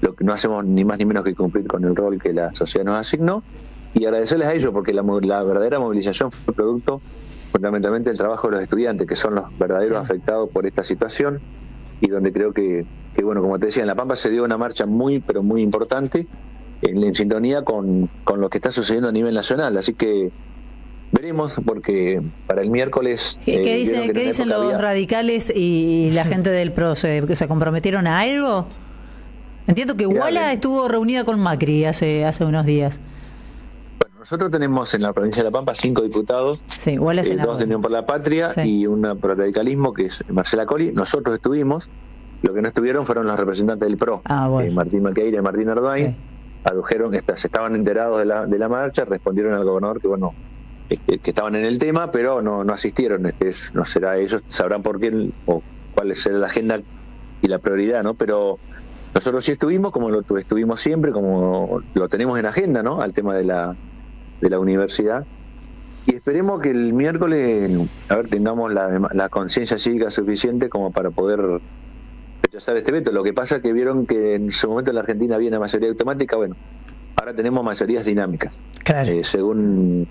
Speaker 18: lo que no hacemos ni más ni menos que cumplir con el rol que la sociedad nos asignó, y agradecerles a ellos porque la verdadera movilización fue producto fundamentalmente del trabajo de los estudiantes, que son los verdaderos afectados por esta situación, y donde creo que bueno, como te decía, en La Pampa se dio una marcha muy, pero muy importante, en sintonía con lo que está sucediendo a nivel nacional. Así que veremos, porque para el miércoles...
Speaker 1: ¿Qué dicen los radicales y la gente del PRO? ¿Se comprometieron a algo? Entiendo que Guala estuvo reunida con Macri hace unos días.
Speaker 18: Nosotros tenemos en la provincia de La Pampa 5 diputados,
Speaker 1: sí, 2
Speaker 18: de Unión por la Patria, sí, y una por el radicalismo, que es Marcela Coli. Nosotros estuvimos, lo que no estuvieron fueron los representantes del PRO, bueno, Martín Maqueira y Martín Ardoin, sí, adujeron que estaban enterados de la marcha, respondieron al gobernador que bueno, que estaban en el tema, pero no asistieron. No será, ellos sabrán por qué o cuál será la agenda y la prioridad, ¿no? Pero nosotros sí estuvimos, como lo estuvimos siempre, como lo tenemos en agenda, ¿no? Al tema de la universidad, y esperemos que el miércoles tengamos la conciencia cívica suficiente como para poder rechazar este veto. Lo que pasa es que vieron que en su momento en la Argentina había una mayoría automática. Bueno, ahora tenemos mayorías dinámicas, claro. Según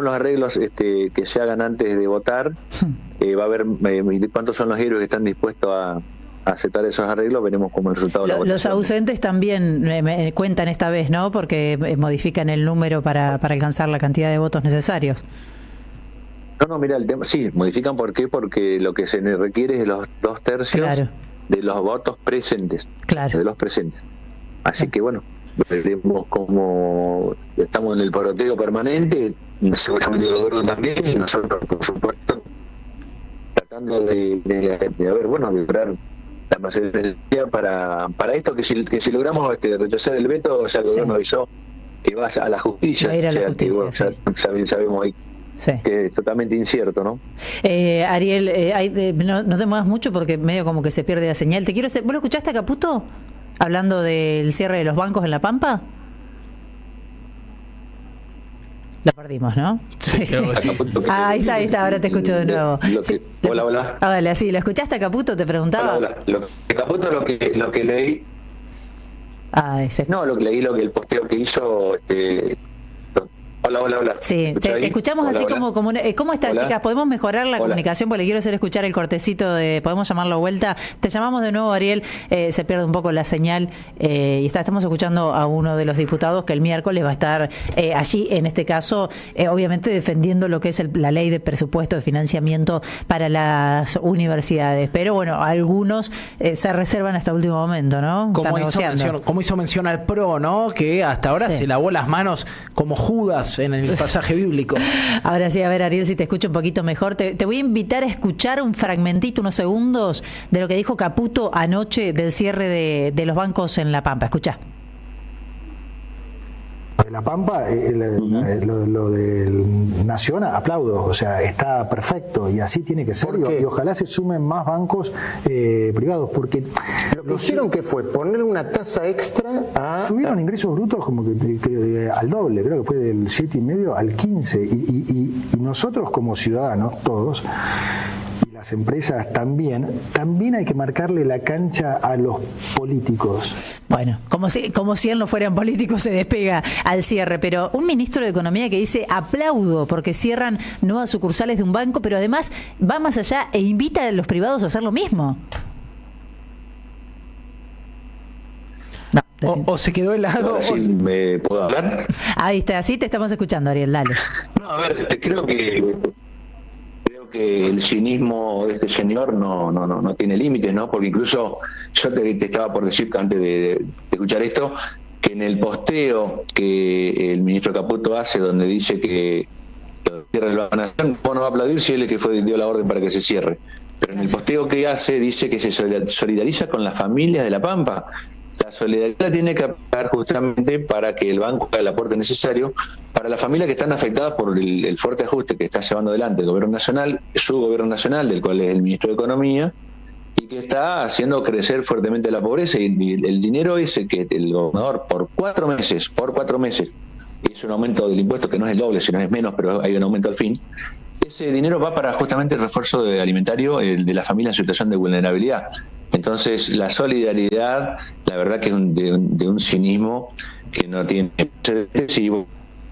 Speaker 18: los arreglos que se hagan antes de votar, va a haber cuántos son los héroes que están dispuestos aceptar esos arreglos, veremos cómo el resultado de la votación.
Speaker 1: Los ausentes también me cuentan esta vez, ¿no? Porque modifican el número para alcanzar la cantidad de votos necesarios.
Speaker 18: No, mira, el tema, sí, modifican, ¿por qué? Porque lo que se requiere es de los 2/3 de los votos presentes, de los presentes. Así que bueno, veremos cómo estamos en el poroteo permanente, seguramente el gobierno también, y nosotros, por supuesto, tratando de lograr la mayoría para esto, que si logramos rechazar el veto, ya el gobierno avisó que va a la justicia.
Speaker 1: Va a ir a la justicia,
Speaker 18: ya sabemos ahí. Que es totalmente incierto, ¿no?
Speaker 1: Ariel, no te muevas mucho porque medio como que se pierde la señal. Te quiero hacer, ¿vos lo escuchaste a Caputo hablando del cierre de los bancos en La Pampa? Lo perdimos, ¿no? Sí. Ahí está, ahora te escucho de nuevo.
Speaker 18: Hola.
Speaker 1: Hola, sí, ¿lo escuchaste a Caputo? Te preguntaba.
Speaker 18: Hola. Caputo, lo que leí. Lo que leí, el posteo que hizo. Hola.
Speaker 1: Sí, te escuchamos así como ¿cómo están, chicas? ¿Podemos mejorar la comunicación? Porque le quiero hacer escuchar el cortecito ¿podemos llamarlo vuelta? Te llamamos de nuevo, Ariel, se pierde un poco la señal y estamos escuchando a uno de los diputados que el miércoles va a estar allí, en este caso, obviamente defendiendo lo que es la ley de presupuesto de financiamiento para las universidades. Pero bueno, algunos se reservan hasta último momento, ¿no?
Speaker 4: Como hizo mención al PRO, ¿no? Que hasta ahora se lavó las manos como Judas en el pasaje bíblico.
Speaker 1: Ahora sí, a ver, Ariel, si te escucho un poquito mejor, te voy a invitar a escuchar un fragmentito, unos segundos, de lo que dijo Caputo anoche del cierre de los bancos en La Pampa. Escuchá.
Speaker 16: De La Pampa, lo del Nación, aplaudo, o sea, está perfecto y así tiene que ser, y ojalá se sumen más bancos privados, porque
Speaker 17: lo que hicieron que fue poner una tasa extra
Speaker 16: subieron ingresos brutos como que al doble, creo que fue del 7,5 al 15, y nosotros como ciudadanos, todos, y las empresas también hay que marcarle la cancha a los políticos.
Speaker 1: Bueno, como si él no fueran políticos, se despega al cierre, pero un ministro de Economía que dice aplaudo porque cierran nuevas sucursales de un banco, pero además va más allá e invita a los privados a hacer lo mismo.
Speaker 4: O se quedó helado.
Speaker 18: ¿Me puedo hablar?
Speaker 1: Ahí está, así te estamos escuchando, Ariel, dale.
Speaker 18: No, a ver, creo que el cinismo de este señor no tiene límites, ¿no? Porque incluso yo te estaba por decir antes de escuchar esto, que en el posteo que el ministro Caputo hace, donde dice que cierre la nación, no va a aplaudir si él es que dio la orden para que se cierre. Pero en el posteo que hace dice que se solidariza con las familias de La Pampa. La solidaridad tiene que aplicar justamente para que el banco haga el aporte necesario para las familias que están afectadas por el fuerte ajuste que está llevando adelante el gobierno nacional, su gobierno nacional, del cual es el ministro de Economía, y que está haciendo crecer fuertemente la pobreza, y el dinero ese que el gobernador por cuatro meses, hizo un aumento del impuesto que no es el doble, sino es menos, pero hay un aumento al fin. Ese dinero va para justamente el refuerzo alimentario de la familia en situación de vulnerabilidad. Entonces, la solidaridad, la verdad que es de un cinismo que no tiene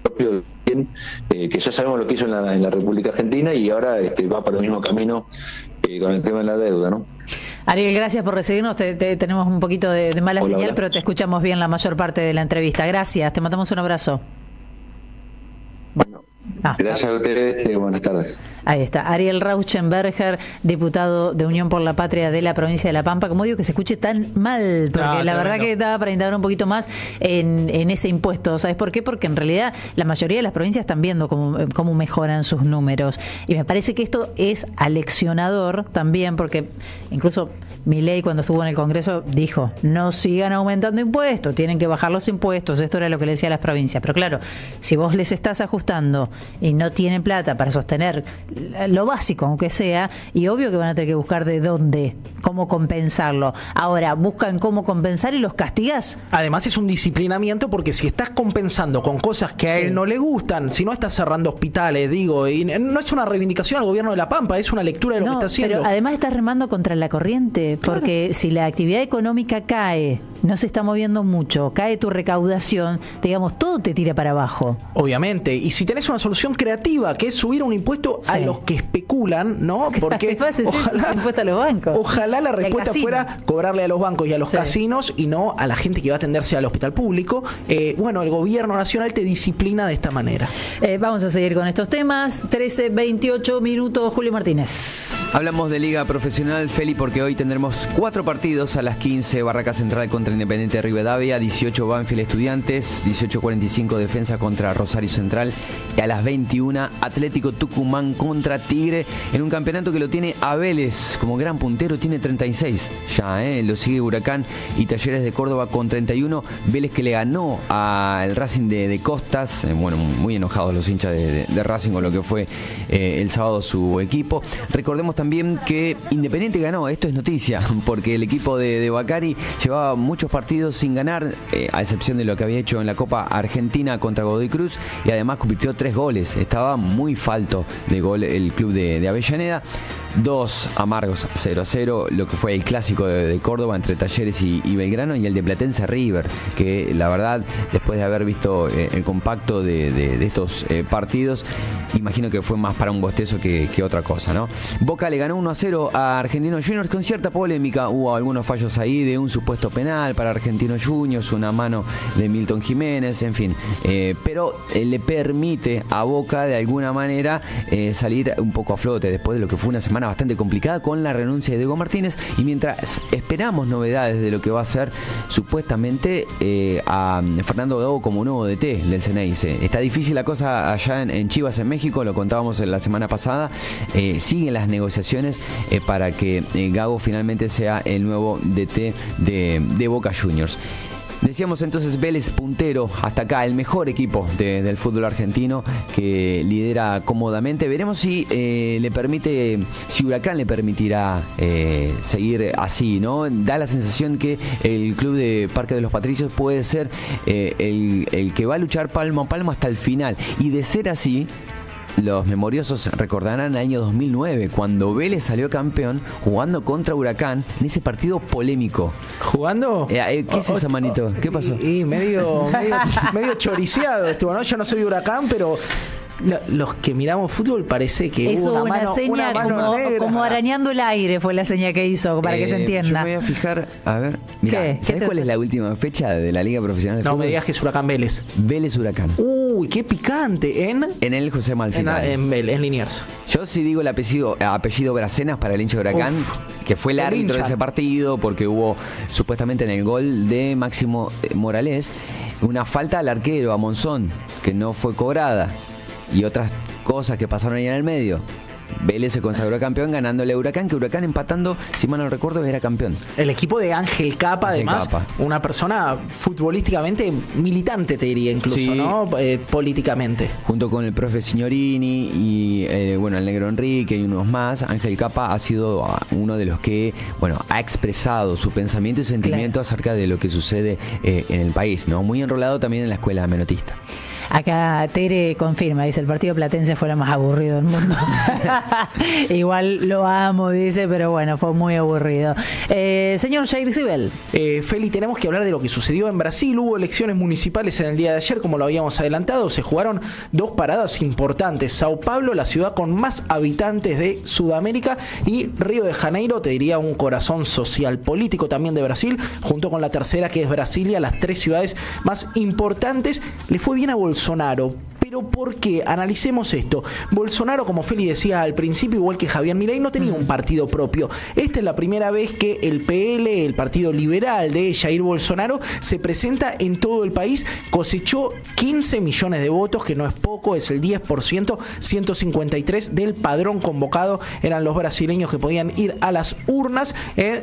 Speaker 18: propio bien, que ya sabemos lo que hizo en la República Argentina, y ahora va por el mismo camino con el tema de la deuda, ¿no?
Speaker 1: Ariel, gracias por recibirnos. Tenemos un poquito de mala señal, pero te escuchamos bien la mayor parte de la entrevista. Gracias, te mandamos un abrazo.
Speaker 18: Gracias a ustedes, buenas tardes.
Speaker 1: Ahí está, Ariel Rauschenberger, diputado de Unión por la Patria de la provincia de La Pampa. Como digo, que se escuche tan mal, porque la verdad que daba para indagar un poquito más en ese impuesto. ¿Sabes por qué? Porque en realidad la mayoría de las provincias están viendo cómo mejoran sus números. Y me parece que esto es aleccionador también, porque incluso Milei, cuando estuvo en el Congreso, dijo, no sigan aumentando impuestos, tienen que bajar los impuestos. Esto era lo que le decía a las provincias. Pero claro, si vos les estás ajustando y no tienen plata para sostener lo básico, aunque sea, y obvio que van a tener que buscar de dónde, cómo compensarlo. Ahora, buscan cómo compensar y los castigás.
Speaker 4: Además es un disciplinamiento, porque si estás compensando con cosas que a él no le gustan, si no estás cerrando hospitales, y no es una reivindicación al gobierno de La Pampa, es una lectura de lo que está haciendo.
Speaker 1: Pero además estás remando contra la corriente, porque si la actividad económica cae, no se está moviendo mucho, cae tu recaudación, digamos, todo te tira para abajo.
Speaker 4: Obviamente, y si tenés una solución creativa, que es subir un impuesto a los que especulan, ¿no? Porque
Speaker 1: impuesto a los bancos.
Speaker 4: Ojalá Ojalá la respuesta fuera cobrarle a los bancos y a los casinos y no a la gente que va a atenderse al hospital público. Bueno, el gobierno nacional te disciplina de esta manera.
Speaker 1: Vamos a seguir con estos temas. 13:28 minutos, Julio Martínez.
Speaker 2: Hablamos de Liga Profesional, Feli, porque hoy tendremos 4 partidos a las 15. Barraca Central contra Independiente de Rivadavia, 18 Banfield Estudiantes, 18:45 Defensa contra Rosario Central y a las 21 Atlético Tucumán contra Tigre en un campeonato que lo tiene a Vélez como gran puntero, tiene 36 ya, lo sigue Huracán y Talleres de Córdoba con 31. Vélez que le ganó al Racing de Costas, bueno, muy enojados los hinchas de Racing con lo que fue el sábado su equipo. Recordemos también que Independiente ganó, esto es noticia, porque el equipo de Bacari llevaba muchos partidos sin ganar, a excepción de lo que había hecho en la Copa Argentina contra Godoy Cruz, y además convirtió 3 goles. Estaba muy falto de gol el club de Avellaneda. 2 amargos 0-0, lo que fue el clásico de Córdoba entre Talleres y Belgrano, y el de Platense River, que la verdad, después de haber visto el compacto de estos partidos, imagino que fue más para un bostezo que otra cosa, ¿no? Boca le ganó 1-0 a Argentinos Juniors con cierta polémica. Hubo algunos fallos ahí de un supuesto penal para Argentinos Juniors, una mano de Milton Jiménez, en fin, pero le permite a Boca de alguna manera salir un poco a flote después de lo que fue una semana bastante complicada con la renuncia de Diego Martínez, y mientras esperamos novedades de lo que va a ser supuestamente a Fernando Gago como nuevo DT del Ceneice. Está difícil la cosa allá en Chivas, en México, lo contábamos la semana pasada. Siguen las negociaciones para que Gago finalmente sea el nuevo DT de Boca Juniors. Decíamos entonces Vélez puntero, hasta acá el mejor equipo del fútbol argentino, que lidera cómodamente. Veremos si si Huracán le permitirá seguir así, ¿no? Da la sensación que el club de Parque de los Patricios puede ser el que va a luchar palmo a palmo hasta el final, y de ser así, los memoriosos recordarán el año 2009, cuando Vélez salió campeón jugando contra Huracán en ese partido polémico.
Speaker 4: ¿Jugando?
Speaker 2: ¿Qué es esa manito? ¿Qué pasó?
Speaker 4: Y medio choriceado estuvo, ¿no? Yo no soy de Huracán, pero los que miramos fútbol parece que
Speaker 1: hubo una mano seña como arañando el aire, fue la seña que hizo, para que se entienda.
Speaker 2: Yo me voy a fijar, a ver, mira, ¿sabes cuál es la última fecha de la Liga Profesional de Fútbol?
Speaker 4: No me digas que es Huracán Vélez.
Speaker 2: Vélez Huracán.
Speaker 4: Uy, qué picante. En
Speaker 2: el José Malfinal.
Speaker 4: En Liniers.
Speaker 2: Yo sí digo el apellido Bracenas para el hincha de Huracán, que fue el árbitro de ese partido, porque hubo supuestamente en el gol de Máximo Morales una falta al arquero, a Monzón, que no fue cobrada, y otras cosas que pasaron ahí en el medio. Vélez se consagró campeón ganándole a Huracán, que Huracán empatando, si mal no recuerdo, era campeón.
Speaker 4: El equipo de Ángel Capa, además, una persona futbolísticamente militante, te diría incluso, sí, ¿no? Políticamente.
Speaker 2: Junto con el profe Signorini y el negro Enrique y unos más, Ángel Capa ha sido uno de los que, ha expresado su pensamiento y sentimiento acerca de lo que sucede en el país, ¿no? Muy enrolado también en la escuela menotista.
Speaker 1: Acá Tere confirma, dice, el partido platense fue lo más aburrido del mundo. Igual lo amo, dice, pero bueno, fue muy aburrido. Señor Jair Sibel.
Speaker 4: Feli, tenemos que hablar de lo que sucedió en Brasil. Hubo elecciones municipales en el día de ayer, como lo habíamos adelantado. Se jugaron 2 paradas importantes. Sao Paulo, la ciudad con más habitantes de Sudamérica, y Río de Janeiro, te diría un corazón social político también de Brasil, junto con la tercera, que es Brasilia, las 3 ciudades más importantes. Le fue bien a Bolsonaro. ¿Pero por qué? Analicemos esto. Bolsonaro, como Feli decía al principio, igual que Javier Milei, no tenía un partido propio. Esta es la primera vez que el PL, el partido liberal de Jair Bolsonaro, se presenta en todo el país. Cosechó 15 millones de votos, que no es poco, es el 10%, 153 del padrón convocado eran los brasileños que podían ir a las urnas,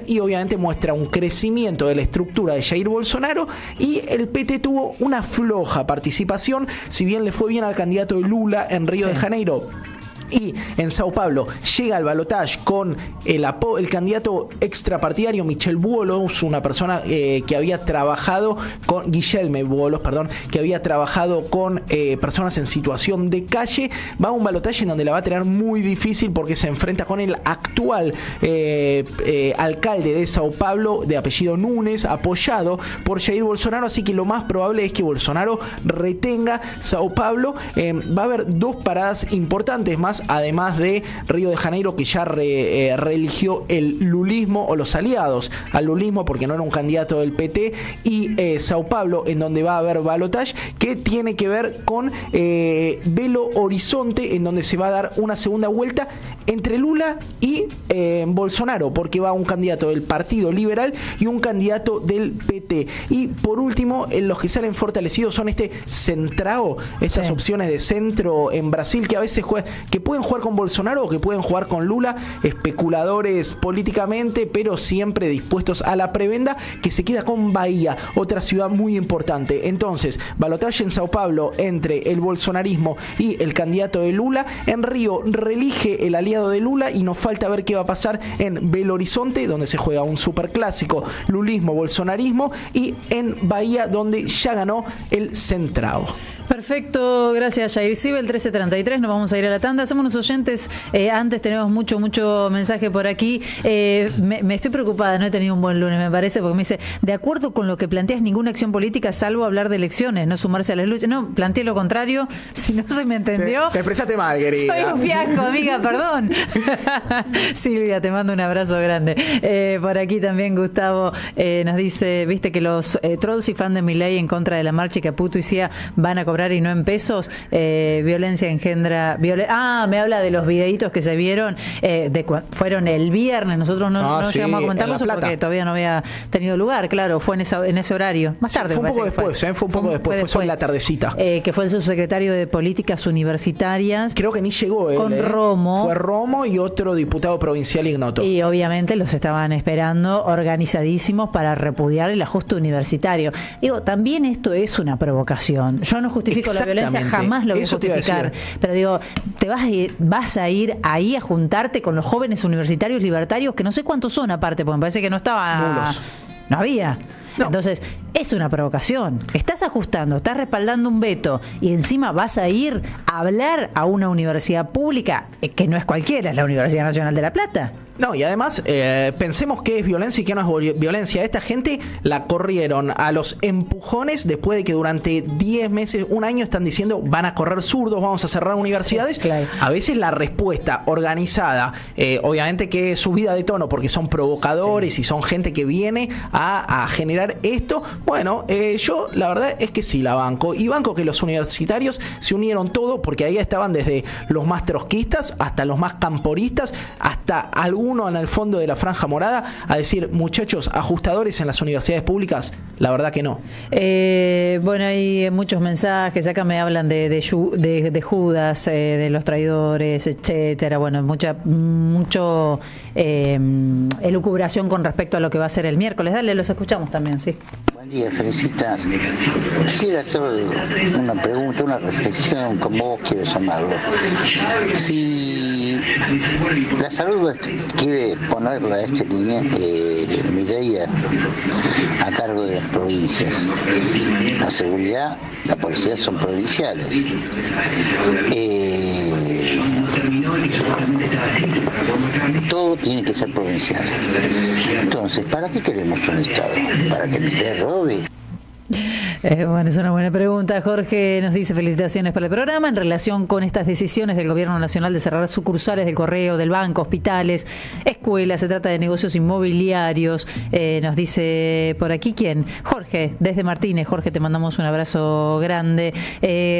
Speaker 4: y obviamente muestra un crecimiento de la estructura de Jair Bolsonaro, y el PT tuvo una floja participación, si bien le fue bien al candidato de Lula en Río de Janeiro. Y en Sao Paulo llega al balotaje con el candidato extrapartidario Michel Boulos, una persona que había trabajado con Guilherme Boulos, que había trabajado con personas en situación de calle. Va a un balotaje en donde la va a tener muy difícil, porque se enfrenta con el actual alcalde de Sao Paulo, de apellido Nunes, apoyado por Jair Bolsonaro. Así que lo más probable es que Bolsonaro retenga Sao Paulo. Va a haber 2 paradas importantes más más, además de Río de Janeiro, que ya reeligió el lulismo o los aliados al lulismo porque no era un candidato del PT, y Sao Paulo, en donde va a haber balotaje, que tiene que ver con Belo Horizonte, en donde se va a dar una segunda vuelta entre Lula y Bolsonaro, porque va un candidato del Partido Liberal y un candidato del PT. Y por último, los que salen fortalecidos son Centrao, estas opciones de centro en Brasil, que a veces que pueden jugar con Bolsonaro o que pueden jugar con Lula, especuladores políticamente, pero siempre dispuestos a la prebenda, que se queda con Bahía, otra ciudad muy importante. Entonces, balotaje en Sao Paulo entre el bolsonarismo y el candidato de Lula. En Río reelige el aliado de Lula y nos falta ver qué va a pasar en Belo Horizonte, donde se juega un superclásico lulismo-bolsonarismo, y en Bahía, donde ya ganó el Centrao.
Speaker 1: Perfecto, gracias Jair Sibel, 13:33, nos vamos a ir a la tanda. Hacemos unos oyentes, antes tenemos mucho mensaje por aquí. Me estoy preocupada, no he tenido un buen lunes, me parece, porque me dice, de acuerdo con lo que planteas, ninguna acción política salvo hablar de elecciones, no sumarse a las luchas. No, planteé lo contrario, si no se me entendió.
Speaker 4: Te expresaste mal, querida.
Speaker 1: Soy un fiasco, amiga, perdón. Silvia, te mando un abrazo grande. Por aquí también Gustavo nos dice, viste que los trolls y fans de Milei en contra de la marcha y Caputo y Cia van a cobrar y no en pesos. Violencia engendra me habla de los videitos que se vieron, fueron el viernes, nosotros no llegamos a comentarlos porque todavía no había tenido lugar, claro, fue en ese horario, más tarde.
Speaker 4: Fue un poco después, fue un poco después, fue sobre la tardecita.
Speaker 1: Que fue el subsecretario de Políticas Universitarias.
Speaker 4: Creo que ni llegó
Speaker 1: con Romo.
Speaker 4: Fue Romo y otro diputado provincial ignoto.
Speaker 1: Y obviamente los estaban esperando organizadísimos para repudiar el ajuste universitario. Digo, también esto es una provocación. Yo no justifico la violencia, jamás lo voy a justificar, pero digo, vas a ir ahí a juntarte con los jóvenes universitarios libertarios, que no sé cuántos son aparte, porque me parece que no había. No. Entonces, es una provocación. Estás ajustando, estás respaldando un veto y encima vas a ir a hablar a una universidad pública, que no es cualquiera, es la Universidad Nacional de La Plata.
Speaker 4: No, y además, pensemos qué es violencia y qué no es violencia. Esta gente la corrieron a los empujones después de que durante 10 meses, un año, están diciendo van a correr zurdos, vamos a cerrar universidades. Sí, claro. A veces la respuesta organizada, obviamente que es subida de tono porque son provocadores y son gente que viene a generar esto. Bueno, yo la verdad es que sí la banco. Y banco que los universitarios se unieron todo, porque ahí estaban desde los más trotskistas hasta los más camporistas, hasta algunos en el fondo de la franja morada, a decir, muchachos, ajustadores en las universidades públicas, la verdad que no.
Speaker 1: Bueno, hay muchos mensajes, acá me hablan de Judas, de los traidores, etcétera. Bueno, mucho elucubración con respecto a lo que va a ser el miércoles. Dale, los escuchamos también, sí.
Speaker 19: Buen día, felicitas. Quisiera hacer una pregunta, una reflexión, como vos quieras llamarlo. Si la salud quiere ponerla a Milei a cargo de las provincias, la seguridad, la policía son provinciales. Todo tiene que ser provincial. Entonces, ¿para qué queremos un Estado? ¿Para que Milei robe?
Speaker 1: Bueno, es una buena pregunta. Jorge nos dice felicitaciones para el programa en relación con estas decisiones del Gobierno Nacional de cerrar sucursales del correo, del banco, hospitales, escuelas. Se trata de negocios inmobiliarios. Nos dice por aquí, ¿quién? Jorge, desde Martínez. Jorge, te mandamos un abrazo grande.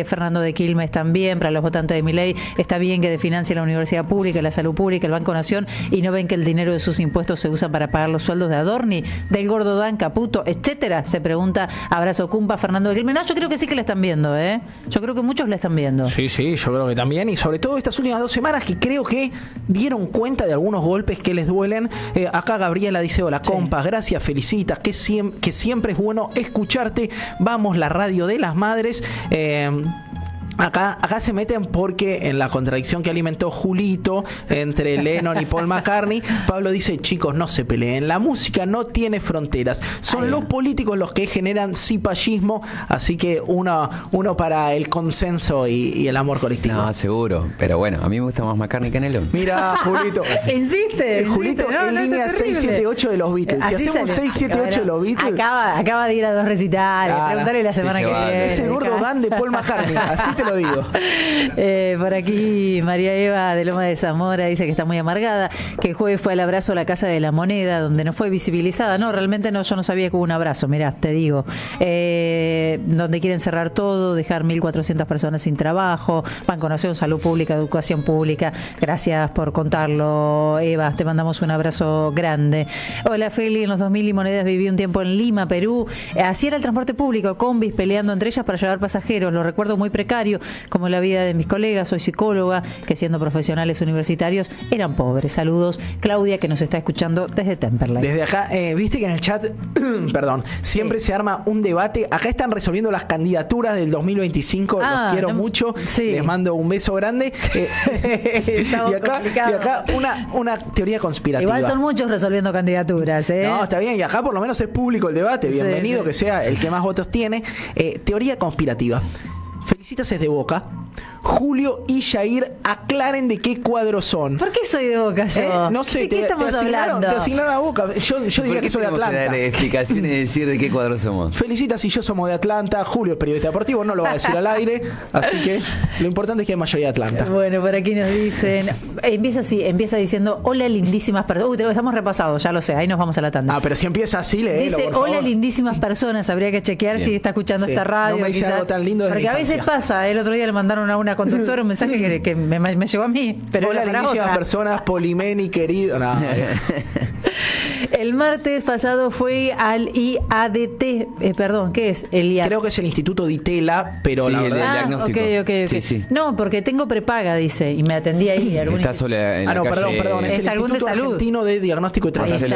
Speaker 1: Fernando de Quilmes también, para los votantes de Milei. Está bien que financia la universidad pública, la salud pública, el Banco Nación, y no ven que el dinero de sus impuestos se usa para pagar los sueldos de Adorni, del Gordo Dan, Caputo, etcétera. Se pregunta, abrazo Cumpa, Fernando de Quilmes. No, yo creo que sí que le están viendo, ¿eh? Yo creo que muchos le están viendo.
Speaker 4: Sí, yo creo que también. Y sobre todo estas últimas 2 semanas que creo que dieron cuenta de algunos golpes que les duelen. Acá Gabriela dice, hola, compas, gracias, felicitas, que siempre es bueno escucharte. Vamos, la radio de las madres. Acá se meten porque en la contradicción que alimentó Julito entre Lennon y Paul McCartney, Pablo dice, chicos, no se peleen, la música no tiene fronteras, son los políticos los que generan cipallismo, así que uno para el consenso y el amor colectivo.
Speaker 2: No, seguro, pero bueno, a mí me gusta más McCartney que Lennon.
Speaker 4: Mira, Julito.
Speaker 1: Insiste.
Speaker 4: Julito en línea 678 de los Beatles.
Speaker 1: Así
Speaker 4: si hacemos 678 de los Beatles.
Speaker 1: Acaba de ir a 2 recitales, preguntarle la semana que viene.
Speaker 4: Es el Gordo Dan de Paul McCartney, así te lo digo.
Speaker 1: Por aquí María Eva de Loma de Zamora dice que está muy amargada, que el jueves fue al abrazo a la Casa de la Moneda, donde no fue visibilizada. No, realmente no, yo no sabía que hubo un abrazo, mirá, te digo. Donde quieren cerrar todo, dejar 1.400 personas sin trabajo, vacunación, salud pública, educación pública. Gracias por contarlo, Eva, te mandamos un abrazo grande. Hola Feli, en los 2000 y monedas viví un tiempo en Lima, Perú. Así era el transporte público, combis peleando entre ellas para llevar pasajeros. Lo recuerdo muy precario, como la vida de mis colegas. Soy psicóloga, que siendo profesionales universitarios eran pobres. Saludos, Claudia, que nos está escuchando desde Temperley.
Speaker 4: Desde acá, viste que en el chat, perdón, siempre se arma un debate. Acá están resolviendo las candidaturas del 2025. Los quiero mucho. Sí. Les mando un beso grande. y acá una teoría conspirativa.
Speaker 1: Igual son muchos resolviendo candidaturas, ¿eh?
Speaker 4: No, está bien. Y acá por lo menos es público el debate. Bienvenido, que sea el que más votos tiene. Teoría conspirativa. Felicitas es de Boca. Julio y Jair aclaren de qué cuadro son.
Speaker 1: ¿Por qué soy de Boca yo?
Speaker 4: No sé,
Speaker 1: ¿De qué estamos hablando?
Speaker 4: Te asignaron a Boca. Yo diría que soy de Atlanta.
Speaker 2: Dar explicaciones y decir de qué cuadro somos.
Speaker 4: Felicitas y yo somos de Atlanta. Julio es periodista deportivo, no lo va a decir al aire. Así que lo importante es que hay mayoría de Atlanta.
Speaker 1: Bueno, por aquí nos dicen. Empieza diciendo: hola, lindísimas personas. Estamos repasados, ya lo sé. Ahí nos vamos a la tanda.
Speaker 4: Pero si empieza así, léelo,
Speaker 1: dice:
Speaker 4: por favor.
Speaker 1: hola, lindísimas personas. Habría que chequear si está escuchando esta radio.
Speaker 4: No me dice algo tan lindo de
Speaker 1: porque a veces pasa. El otro día le mandaron a una conductora un mensaje que me llegó a mí. Pero
Speaker 4: hola, lindísimas personas, Polimeni, querido. No.
Speaker 1: El martes pasado fue al IADT. Perdón, ¿qué es el IADT?
Speaker 4: Creo que es el Instituto de Itela, pero
Speaker 2: sí,
Speaker 4: la verdad.
Speaker 2: El diagnóstico.
Speaker 1: Okay.
Speaker 2: Sí.
Speaker 1: No, porque tengo prepaga, dice, y me atendí ahí.
Speaker 2: Está sola en la
Speaker 4: calle. Perdón. Es el
Speaker 1: algún
Speaker 4: Instituto
Speaker 1: de salud.
Speaker 4: Argentino de Diagnóstico y Tratamiento.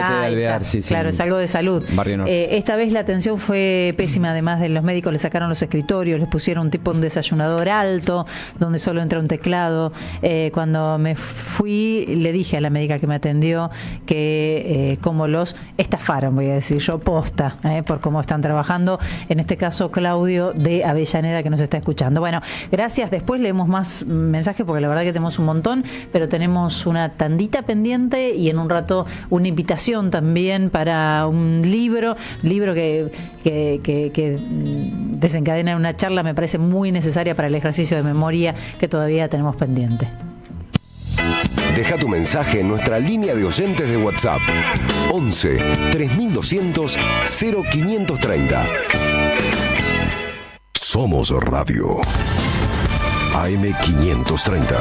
Speaker 1: Claro, es algo de salud.
Speaker 2: Barrio Norte.
Speaker 1: Esta vez la atención fue pésima, además de los médicos le sacaron los escritorios, les pusieron un desayunador alto, donde solo entra un teclado. Cuando me fui, le dije a la médica que me atendió que como los estafaron, voy a decir yo, posta, por cómo están trabajando. En este caso, Claudio de Avellaneda, que nos está escuchando. Bueno, gracias. Después leemos más mensajes, porque la verdad que tenemos un montón, pero tenemos una tandita pendiente y en un rato una invitación también para un libro que desencadena una charla, me parece muy necesaria para el ejercicio de memoria que todavía tenemos pendiente.
Speaker 3: Deja tu mensaje en nuestra línea de oyentes de WhatsApp 11 3200 0530. Somos Radio AM530.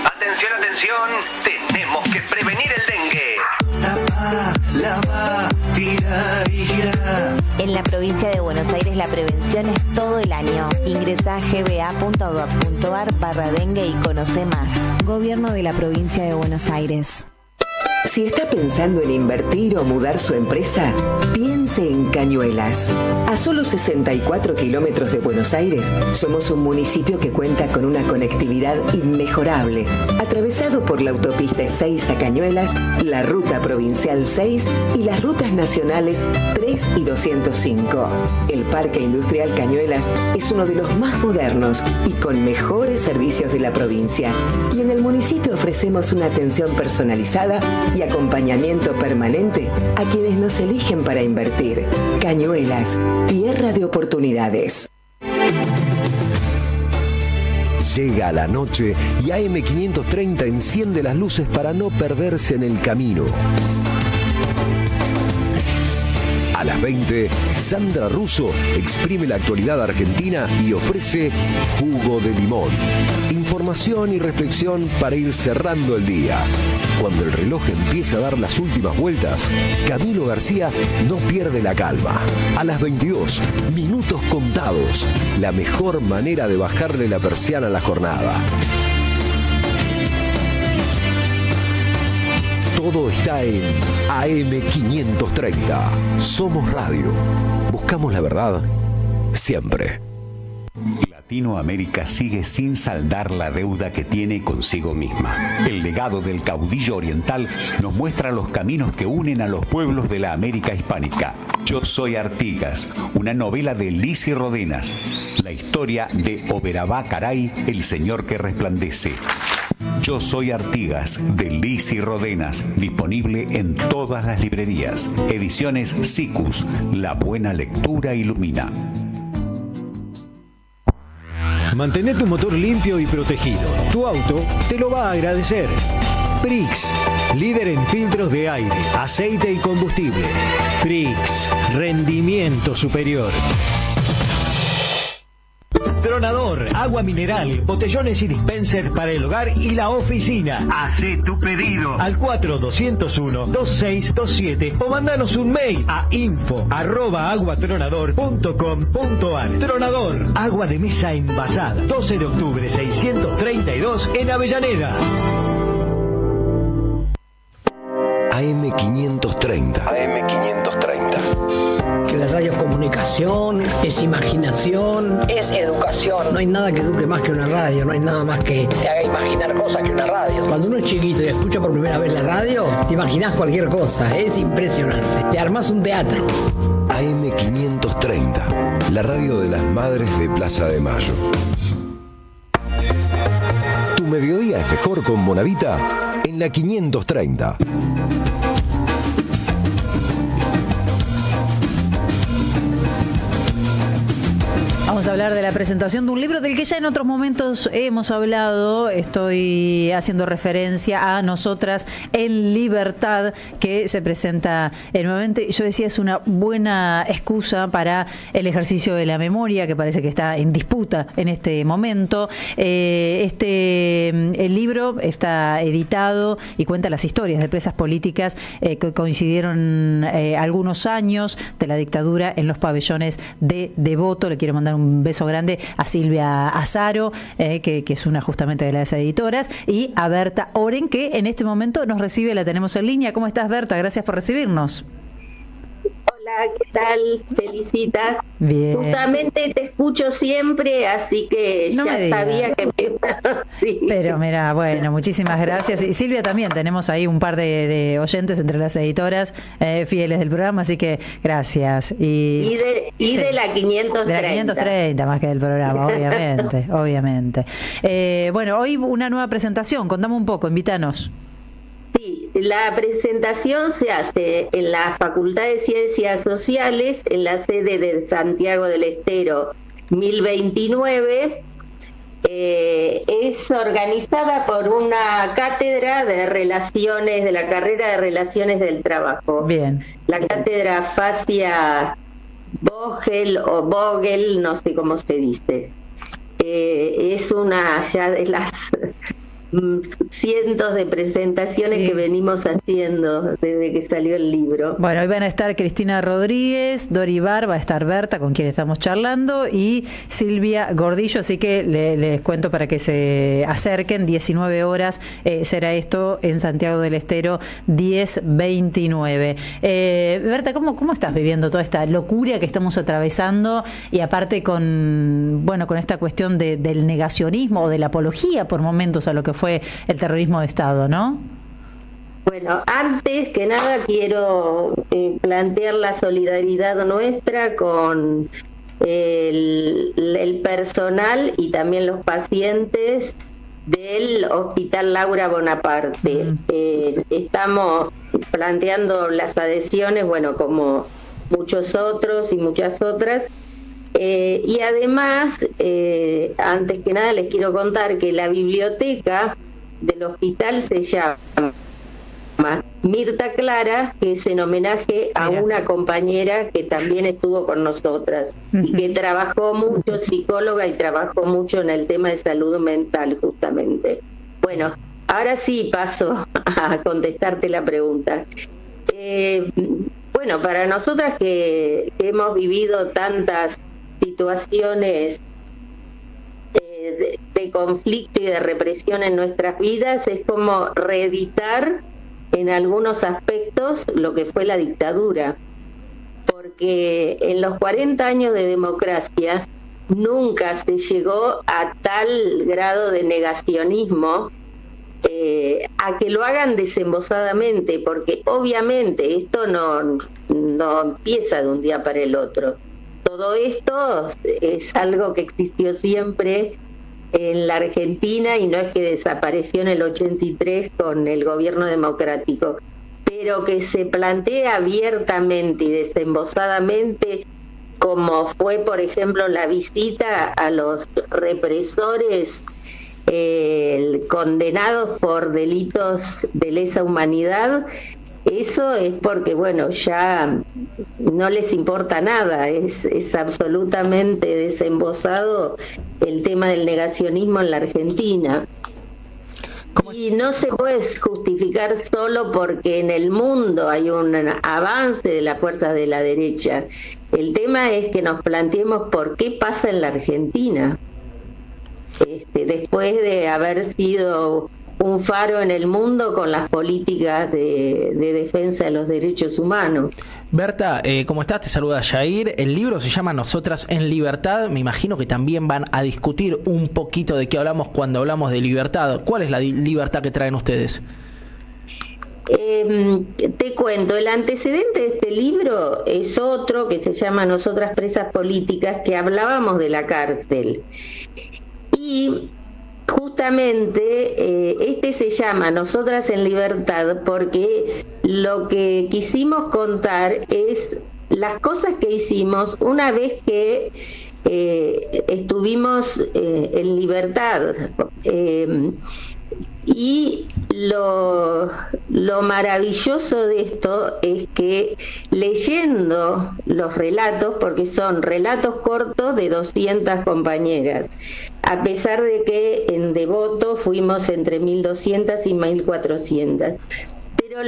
Speaker 13: Atención, tenemos que prevenir el dengue.
Speaker 10: Lava, tira y gira. En la provincia de Buenos Aires la prevención es todo el año. Ingresa a gba.gov.ar/dengue y conoce más. Gobierno de la provincia de Buenos Aires.
Speaker 8: Si está pensando en invertir o mudar su empresa, piense en Cañuelas. A solo 64 kilómetros de Buenos Aires, somos un municipio que cuenta con una conectividad inmejorable. Atravesado por la autopista 6 a Cañuelas, la ruta provincial 6 y las rutas nacionales 3 y 205. El Parque Industrial Cañuelas es uno de los más modernos y con mejores servicios de la provincia. Y en el municipio ofrecemos una atención personalizada y acompañamiento permanente a quienes nos eligen para invertir. Cañuelas, tierra de oportunidades.
Speaker 3: Llega la noche y AM530 enciende las luces para no perderse en el camino. A las 20, Sandra Russo exprime la actualidad argentina y ofrece Jugo de Limón. Información y reflexión para ir cerrando el día. Cuando el reloj empieza a dar las últimas vueltas, Camilo García no pierde la calma. A las 22, minutos contados. La mejor manera de bajarle la persiana a la jornada. Todo está en AM530. Somos Radio. Buscamos la verdad siempre.
Speaker 20: Latinoamérica sigue sin saldar la deuda que tiene consigo misma. El legado del caudillo oriental nos muestra los caminos que unen a los pueblos de la América hispánica. Yo soy Artigas, una novela de Lizzy Rodenas. La historia de Oberabá Caray, el señor que resplandece. Yo soy Artigas, de Lizzy Rodenas, disponible en todas las librerías. Ediciones Sicus, la buena lectura ilumina.
Speaker 13: Mantén tu motor limpio y protegido. Tu auto te lo va a agradecer. Prix, líder en filtros de aire, aceite y combustible. Prix, rendimiento superior. Tronador, agua mineral, botellones y dispensers para el hogar y la oficina. Hacé tu pedido al 4201-2627 o mándanos un mail a info@aguatronador.com.ar. Tronador, agua de mesa envasada. 12 de octubre 632 en Avellaneda.
Speaker 3: AM530.
Speaker 21: Que la radio es comunicación, es imaginación, es educación. No hay nada que eduque más que una radio, no hay nada más que te haga imaginar cosas que una radio. Cuando uno es chiquito y escucha por primera vez la radio, te imaginas cualquier cosa, es impresionante. Te armás un teatro.
Speaker 3: AM530, la radio de las madres de Plaza de Mayo. Tu mediodía es mejor con Bonavita en la 530.
Speaker 1: Vamos a hablar de la presentación de un libro del que ya en otros momentos hemos hablado. Estoy haciendo referencia a Nosotras en Libertad, que se presenta nuevamente. Yo decía, es una buena excusa para el ejercicio de la memoria, que parece que está en disputa en este momento. El libro está editado y cuenta las historias de presas políticas que coincidieron algunos años de la dictadura en los pabellones de Devoto. Le quiero mandar un beso grande a Silvia Azaro, que es una justamente de las editoras, y a Berta Oren, que en este momento nos recibe, la tenemos en línea. ¿Cómo estás, Berta? Gracias por recibirnos.
Speaker 22: Hola, ¿qué tal? Felicitas.
Speaker 1: Bien.
Speaker 22: Justamente te escucho siempre, así que
Speaker 1: No
Speaker 22: ya
Speaker 1: me digas.
Speaker 22: sabía que sí.
Speaker 1: Pero mira, bueno, muchísimas gracias. Y Silvia también, tenemos ahí un par de oyentes entre las editoras fieles del programa, así que gracias.
Speaker 22: Y de la 530.
Speaker 1: De la 530 más que del programa, obviamente, obviamente. Bueno, hoy una nueva presentación, contame un poco, invítanos.
Speaker 22: Sí, la presentación se hace en la Facultad de Ciencias Sociales, en la sede de Santiago del Estero 1029. Es organizada por una cátedra de relaciones, de la carrera de Relaciones del Trabajo.
Speaker 1: Bien.
Speaker 22: La cátedra Facia Vogel o Vogel, no sé cómo se dice. Es una ya de las cientos de presentaciones que venimos haciendo desde que salió el libro.
Speaker 1: Bueno, hoy van a estar Cristina Rodríguez, Dori Bar, va a estar Berta, con quien estamos charlando, y Silvia Gordillo, así que les cuento para que se acerquen. 19 horas será esto en Santiago del Estero, 1029. Berta, ¿cómo estás viviendo toda esta locura que estamos atravesando, y aparte con esta cuestión del negacionismo o de la apología por momentos a lo que fue el terrorismo de Estado, ¿no?
Speaker 22: Bueno, antes que nada quiero plantear la solidaridad nuestra con el personal y también los pacientes del Hospital Laura Bonaparte. Estamos planteando las adhesiones, bueno, como muchos otros y muchas otras. Y además, antes que nada les quiero contar que la biblioteca del hospital se llama Mirta Clara, que es en homenaje a una compañera que también estuvo con nosotras y que trabajó mucho, psicóloga, y trabajó mucho en el tema de salud mental justamente. Bueno, ahora sí paso a contestarte la pregunta. Bueno, para nosotras que hemos vivido tantas situaciones de conflicto y de represión en nuestras vidas, es como reeditar en algunos aspectos lo que fue la dictadura, porque en los 40 años de democracia nunca se llegó a tal grado de negacionismo, a que lo hagan desembosadamente, porque obviamente esto no empieza de un día para el otro. Todo esto es algo que existió siempre en la Argentina y no es que desapareció en el 83 con el gobierno democrático, pero que se plantea abiertamente y desembosadamente como fue, por ejemplo, la visita a los represores condenados por delitos de lesa humanidad. Eso es porque, bueno, ya no les importa nada, es absolutamente desembosado el tema del negacionismo en la Argentina. Y no se puede justificar solo porque en el mundo hay un avance de las fuerzas de la derecha. El tema es que nos planteemos por qué pasa en la Argentina. Después de haber sido un faro en el mundo con las políticas de defensa de los derechos humanos.
Speaker 4: Berta, ¿cómo estás? Te saluda Yair. El libro se llama Nosotras en Libertad. Me imagino que también van a discutir un poquito de qué hablamos cuando hablamos de libertad. ¿Cuál es la libertad que traen ustedes?
Speaker 22: Te cuento, el antecedente de este libro es otro que se llama Nosotras Presas Políticas, que hablábamos de la cárcel. Y justamente este se llama Nosotras en Libertad porque lo que quisimos contar es las cosas que hicimos una vez que estuvimos en libertad. Y lo maravilloso de esto es que leyendo los relatos, porque son relatos cortos de 200 compañeras, a pesar de que en Devoto fuimos entre 1.200 y 1.400. Pero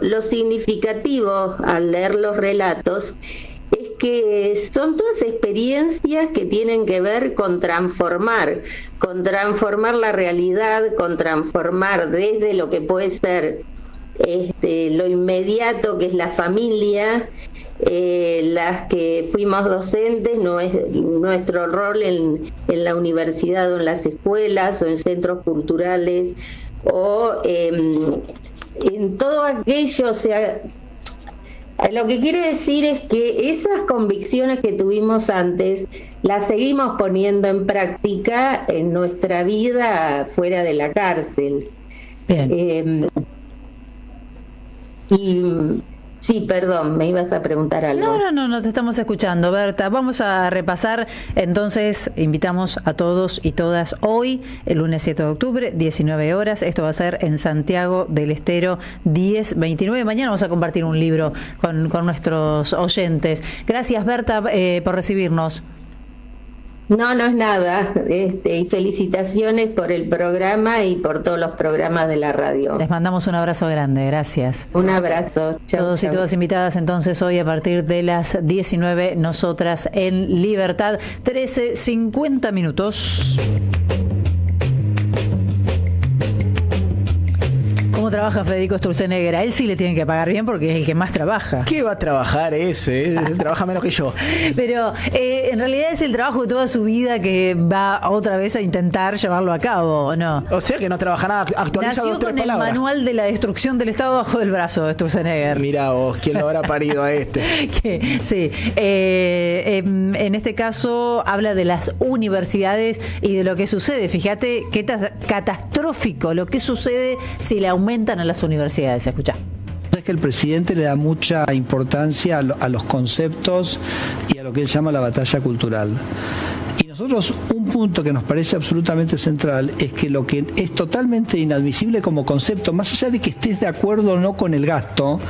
Speaker 22: lo significativo al leer los relatos es que son todas experiencias que tienen que ver con transformar la realidad, con transformar desde lo que puede ser lo inmediato, que es la familia, las que fuimos docentes, nuestro rol en la universidad o en las escuelas o en centros culturales o en todo aquello, o sea, lo que quiero decir es que esas convicciones que tuvimos antes las seguimos poniendo en práctica en nuestra vida fuera de la cárcel. Bien. Sí, perdón, me ibas a preguntar algo.
Speaker 1: No, te estamos escuchando, Berta. Vamos a repasar, entonces, invitamos a todos y todas hoy, el lunes 7 de octubre, 19 horas. Esto va a ser en Santiago del Estero, 1029. Mañana vamos a compartir un libro con nuestros oyentes. Gracias, Berta, por recibirnos.
Speaker 22: No es nada, y felicitaciones por el programa y por todos los programas de la radio.
Speaker 1: Les mandamos un abrazo grande, gracias.
Speaker 22: Un abrazo. Chau,
Speaker 1: todos y todas invitadas entonces hoy a partir de las 19, Nosotras en Libertad, 13:50 minutos. ¿Cómo trabaja Federico Sturzenegger? A él sí le tienen que pagar bien porque es el que más trabaja.
Speaker 4: ¿Qué va a trabajar ese? Trabaja menos que yo.
Speaker 1: Pero en realidad es el trabajo de toda su vida que va otra vez a intentar llevarlo a cabo, ¿o no?
Speaker 4: O sea que no trabaja nada, actualiza
Speaker 1: Nació
Speaker 4: 2 o 3
Speaker 1: con
Speaker 4: palabras.
Speaker 1: El manual de la destrucción del Estado bajo del brazo de Sturzenegger.
Speaker 4: Mirá vos, ¿quién lo habrá parido a este?
Speaker 1: Sí. En este caso habla de las universidades y de lo que sucede. Fíjate qué catastrófico lo que sucede si le aumentan a las universidades. Escuchá.
Speaker 5: Es que el presidente le da mucha importancia a los conceptos y a lo que él llama la batalla cultural. Y nosotros, un punto que nos parece absolutamente central es que lo que es totalmente inadmisible como concepto, más allá de que estés de acuerdo o no con el gasto,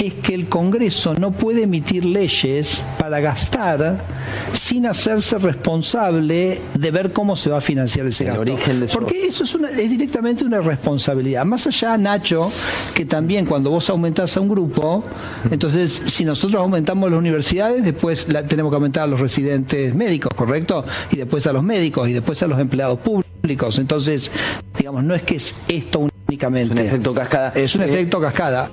Speaker 5: es que el Congreso no puede emitir leyes para gastar sin hacerse responsable de ver cómo se va a financiar ese gasto. Porque eso es directamente una responsabilidad. Más allá, Nacho, que también cuando vos aumentás a un grupo, entonces si nosotros aumentamos las universidades, después tenemos que aumentar a los residentes médicos, ¿correcto? Y después a los médicos y después a los empleados públicos. Entonces, digamos, no es que es esto únicamente.
Speaker 2: Es un efecto cascada.
Speaker 5: Es un efecto cascada.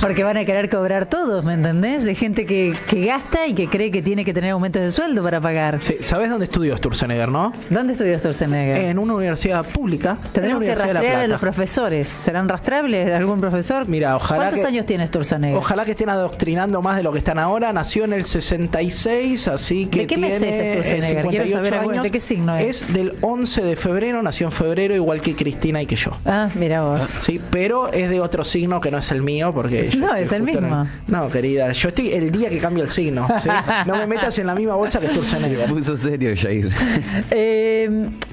Speaker 1: Porque van a querer cobrar todos, ¿me entendés? De gente que gasta y que cree que tiene que tener aumentos de sueldo para pagar.
Speaker 4: Sí, ¿sabés dónde estudió Sturzenegger, no?
Speaker 1: ¿Dónde estudió Sturzenegger?
Speaker 4: En una universidad pública.
Speaker 1: Tendremos que rastrear a los profesores. ¿Serán rastreables de algún profesor?
Speaker 4: Mira, ojalá.
Speaker 1: ¿Cuántos años tiene Sturzenegger?
Speaker 4: Ojalá que estén adoctrinando más de lo que están ahora. Nació en el 66, así que
Speaker 1: ¿de qué mes es Sturzenegger? Quiero saber
Speaker 4: años.
Speaker 1: ¿De qué signo es?
Speaker 4: Es del 11 de febrero, nació en febrero, igual que Cristina y que yo.
Speaker 1: Ah, mira vos.
Speaker 4: Sí, pero es de otro signo signo que no es el mío, porque yo
Speaker 1: no, es el mismo.
Speaker 4: No, querida, yo estoy el día que cambia el signo, ¿sí? No me metas en la misma bolsa que Sturzenegger.
Speaker 2: Se puso serio, Jair.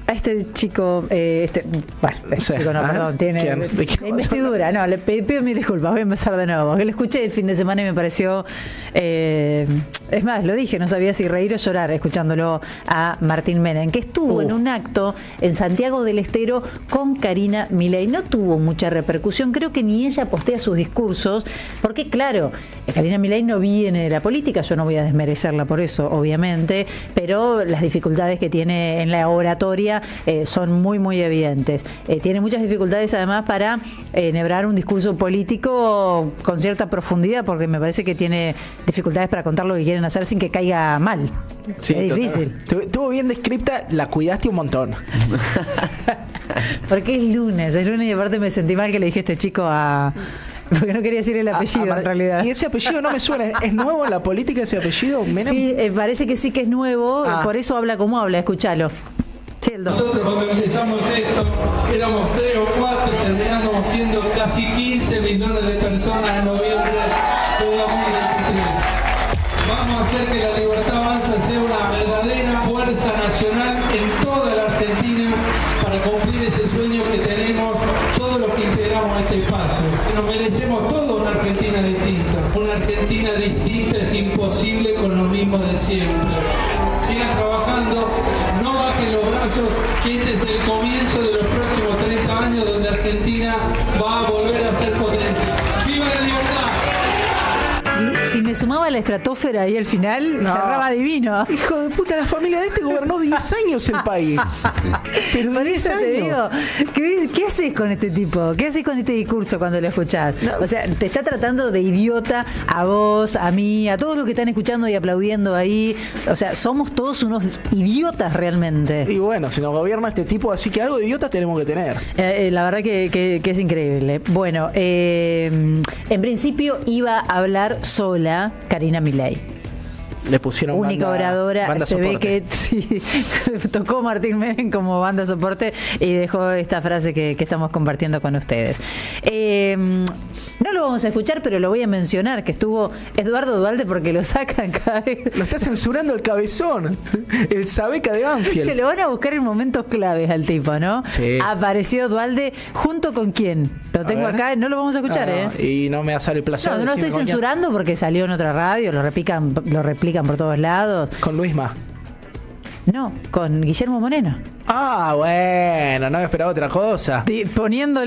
Speaker 1: A este chico, chico no, perdón, tiene investidura. No, le pido mil disculpas, voy a empezar de nuevo. Que lo escuché el fin de semana y me pareció, es más, lo dije, no sabía si reír o llorar escuchándolo a Martín Menem, que estuvo en un acto en Santiago del Estero con Karina Milei. No tuvo mucha repercusión, creo que ni ella postea sus discursos, porque claro, Karina Milei no viene de la política, yo no voy a desmerecerla por eso, obviamente, pero las dificultades que tiene en la oratoria son muy, muy evidentes. Tiene muchas dificultades además para enhebrar un discurso político con cierta profundidad, porque me parece que tiene dificultades para contar lo que quieren hacer sin que caiga mal.
Speaker 4: Sí,
Speaker 1: es difícil.
Speaker 4: Estuvo bien descripta, la cuidaste un montón.
Speaker 1: Porque es lunes y aparte me sentí mal que le dije a este chico porque no quería decir el apellido en realidad.
Speaker 4: Y ese apellido no me suena. ¿Es nuevo en la política ese apellido, Menem?
Speaker 1: Sí, parece que sí que es nuevo, por eso habla como habla, escúchalo.
Speaker 6: Nosotros cuando empezamos esto éramos 3 o 4, terminamos siendo casi 15 millones de personas en noviembre de 2023. Vamos a hacer que la Libertad Avanza sea una verdadera fuerza nacional en toda la Argentina para cumplir ese sueño que tenemos todos los que integramos este espacio. Nos merecemos todos una Argentina distinta. Una Argentina distinta es imposible con lo mismo de siempre. Sigan trabajando, no bajen los brazos, que este es el comienzo de los próximos 30 años donde Argentina va a volver a ser potencia. ¡Viva la libertad!
Speaker 1: Si me sumaba a la estratosfera ahí al final, cerraba divino.
Speaker 4: Hijo de puta, la familia de este gobernó 10 años el país. Pero 10 años.
Speaker 1: Te digo, ¿qué haces con este tipo? ¿Qué haces con este discurso cuando lo escuchás? No. O sea, te está tratando de idiota a vos, a mí, a todos los que están escuchando y aplaudiendo ahí. O sea, somos todos unos idiotas realmente.
Speaker 4: Y bueno, si nos gobierna este tipo, así que algo de idiotas tenemos que tener.
Speaker 1: La verdad que es increíble. Bueno, en principio iba a hablar sola Karina Milei.
Speaker 4: Le pusieron
Speaker 1: única oradora,
Speaker 4: banda
Speaker 1: se
Speaker 4: soporte.
Speaker 1: ve que sí, tocó Martín Menem como banda soporte y dejó esta frase que estamos compartiendo con ustedes. No lo vamos a escuchar, pero lo voy a mencionar, que estuvo Eduardo Duhalde porque lo sacan cada vez.
Speaker 4: Lo está censurando el cabezón, el Sabeca de Banfield.
Speaker 1: Se lo van a buscar en momentos claves al tipo, ¿no?
Speaker 4: Sí.
Speaker 1: Apareció Duhalde junto con quién. Lo tengo acá, no lo vamos a escuchar,
Speaker 4: Y no me va a hacer el placer.
Speaker 1: No estoy censurando porque salió en otra radio, lo replican por todos lados.
Speaker 4: Con Luisma.
Speaker 1: No, con Guillermo Moreno.
Speaker 4: Ah, bueno, no me esperaba otra cosa.
Speaker 1: Diciendo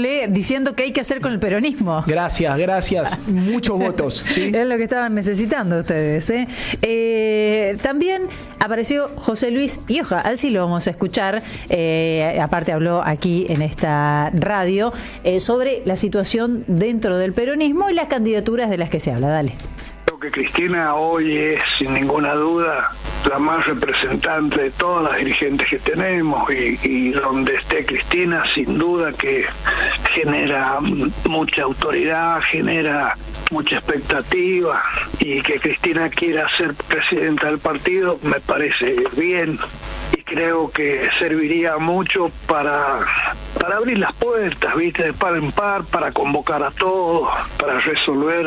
Speaker 1: qué hay que hacer con el peronismo.
Speaker 4: Gracias. Muchos votos, ¿sí?
Speaker 1: Es lo que estaban necesitando ustedes, También apareció José Luis Ioja, así lo vamos a escuchar. Aparte habló aquí en esta radio sobre la situación dentro del peronismo y las candidaturas de las que se habla. Dale.
Speaker 7: Creo que Cristina hoy es, sin ninguna duda, la más representante de todas las dirigentes que tenemos y donde esté Cristina, sin duda que genera mucha autoridad, genera mucha expectativa, y que Cristina quiera ser presidenta del partido me parece bien, y creo que serviría mucho para abrir las puertas, ¿viste? De par en par, para convocar a todos, para resolver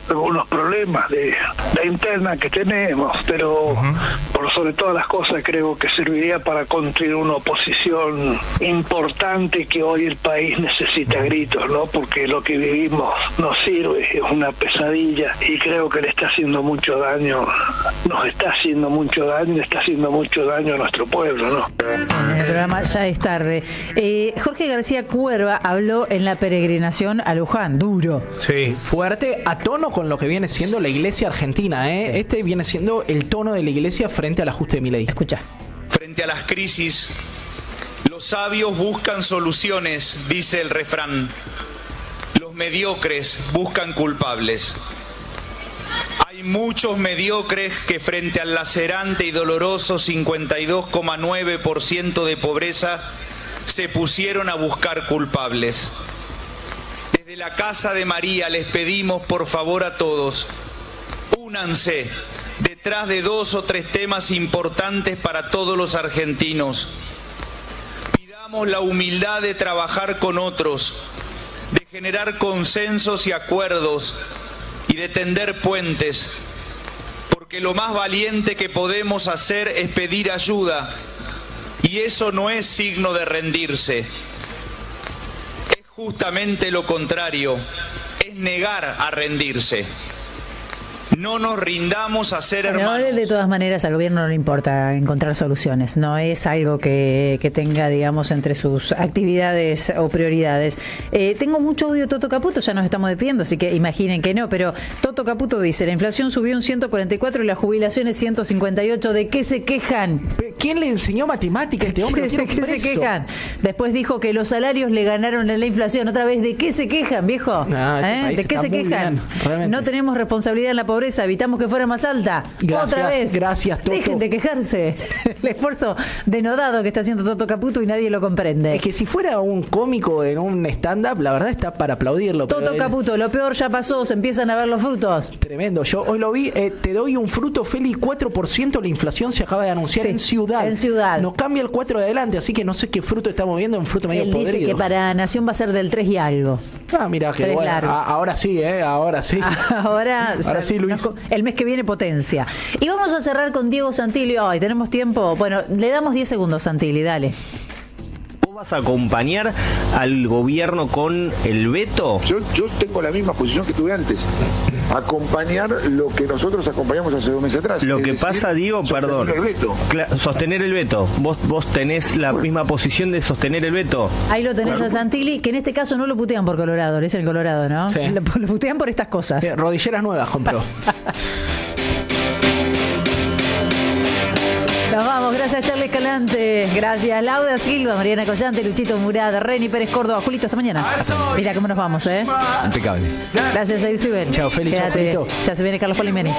Speaker 7: algunos problemas de la interna que tenemos, pero por sobre todas las cosas creo que serviría para construir una oposición importante que hoy el país necesita a gritos, ¿no? Porque lo que vivimos no sirve, es una pesadilla, y creo que le está haciendo mucho daño, nos está haciendo mucho daño, le está haciendo mucho daño a nuestro pueblo, ¿no?
Speaker 1: En el programa ya es tarde. Jorge García Cuerva habló en la peregrinación a Luján, duro.
Speaker 4: Sí, fuerte, a tono con lo que viene siendo la iglesia argentina, ¿eh? Sí. Este viene siendo el tono de la iglesia frente al ajuste de Milei.
Speaker 1: Escucha.
Speaker 23: Frente a las crisis, los sabios buscan soluciones, dice el refrán. Los mediocres buscan culpables. Hay muchos mediocres que frente al lacerante y doloroso 52,9% de pobreza se pusieron a buscar culpables. Desde la Casa de María les pedimos por favor a todos, únanse detrás de 2 o 3 temas importantes para todos los argentinos. Pidamos la humildad de trabajar con otros, de generar consensos y acuerdos y de tender puentes, porque lo más valiente que podemos hacer es pedir ayuda, y eso no es signo de rendirse. Es justamente lo contrario, es negar a rendirse. No nos rindamos a ser hermanos.
Speaker 1: De todas maneras, al gobierno no le importa encontrar soluciones. No es algo que tenga, digamos, entre sus actividades o prioridades. Tengo mucho audio de Toto Caputo, ya nos estamos despidiendo, así que imaginen que no, pero Toto Caputo dice, la inflación subió un 144 y las jubilaciones 158. ¿De qué se quejan?
Speaker 4: ¿Quién le enseñó matemática a este hombre?
Speaker 1: ¿De qué se quejan? Después dijo que los salarios le ganaron a la inflación. Otra vez, ¿de qué se quejan, viejo? ¿De qué se quejan? Bien, no tenemos responsabilidad en la pobreza, evitamos que fuera más alta. Otra vez.
Speaker 4: Gracias, Toto.
Speaker 1: Dejen de quejarse. El esfuerzo denodado que está haciendo Toto Caputo y nadie lo comprende.
Speaker 4: Es que si fuera un cómico en un stand-up, la verdad está para aplaudirlo.
Speaker 1: Toto Caputo, lo peor ya pasó, se empiezan a ver los frutos.
Speaker 4: Tremendo. Yo hoy lo vi, te doy un fruto, Feli, 4% la inflación se acaba de anunciar en Ciudad.
Speaker 1: En Ciudad.
Speaker 4: No cambia el 4 de adelante, así que no sé qué fruto estamos viendo, un fruto medio
Speaker 1: Él
Speaker 4: podrido.
Speaker 1: dice que para Nación va a ser del 3 y algo.
Speaker 4: Ah, mira, qué bueno. Ahora sí, ahora sí.
Speaker 1: Ahora sí, Luis. El mes que viene potencia. Y vamos a cerrar con Diego Santilli. Ay, ¿tenemos tiempo? Bueno, le damos 10 segundos, Santilli, dale.
Speaker 9: ¿Vas a acompañar al gobierno con el veto?
Speaker 11: Yo tengo la misma posición que tuve antes. Acompañar lo que nosotros acompañamos hace 2 meses atrás.
Speaker 9: Lo que pasa, Diego, perdón.
Speaker 11: El veto.
Speaker 9: Sostener el veto. ¿Vos tenés la misma posición de sostener el veto?
Speaker 1: Ahí lo tenés a Santilli, que en este caso no lo putean por Colorado, es el Colorado, ¿no?
Speaker 4: Sí.
Speaker 1: Lo putean por estas cosas.
Speaker 4: Rodilleras nuevas compró.
Speaker 1: Nos vamos, gracias Charles Escalante, gracias Lauda Silva, Mariana Collante, Luchito Murad, Reni Pérez Córdoba, Julito, hasta mañana. Mira cómo nos vamos,
Speaker 2: Impecable.
Speaker 1: Gracias, Jair Sibel.
Speaker 4: Chao, feliz.
Speaker 1: Quédate, ya se viene Carlos Polimeni.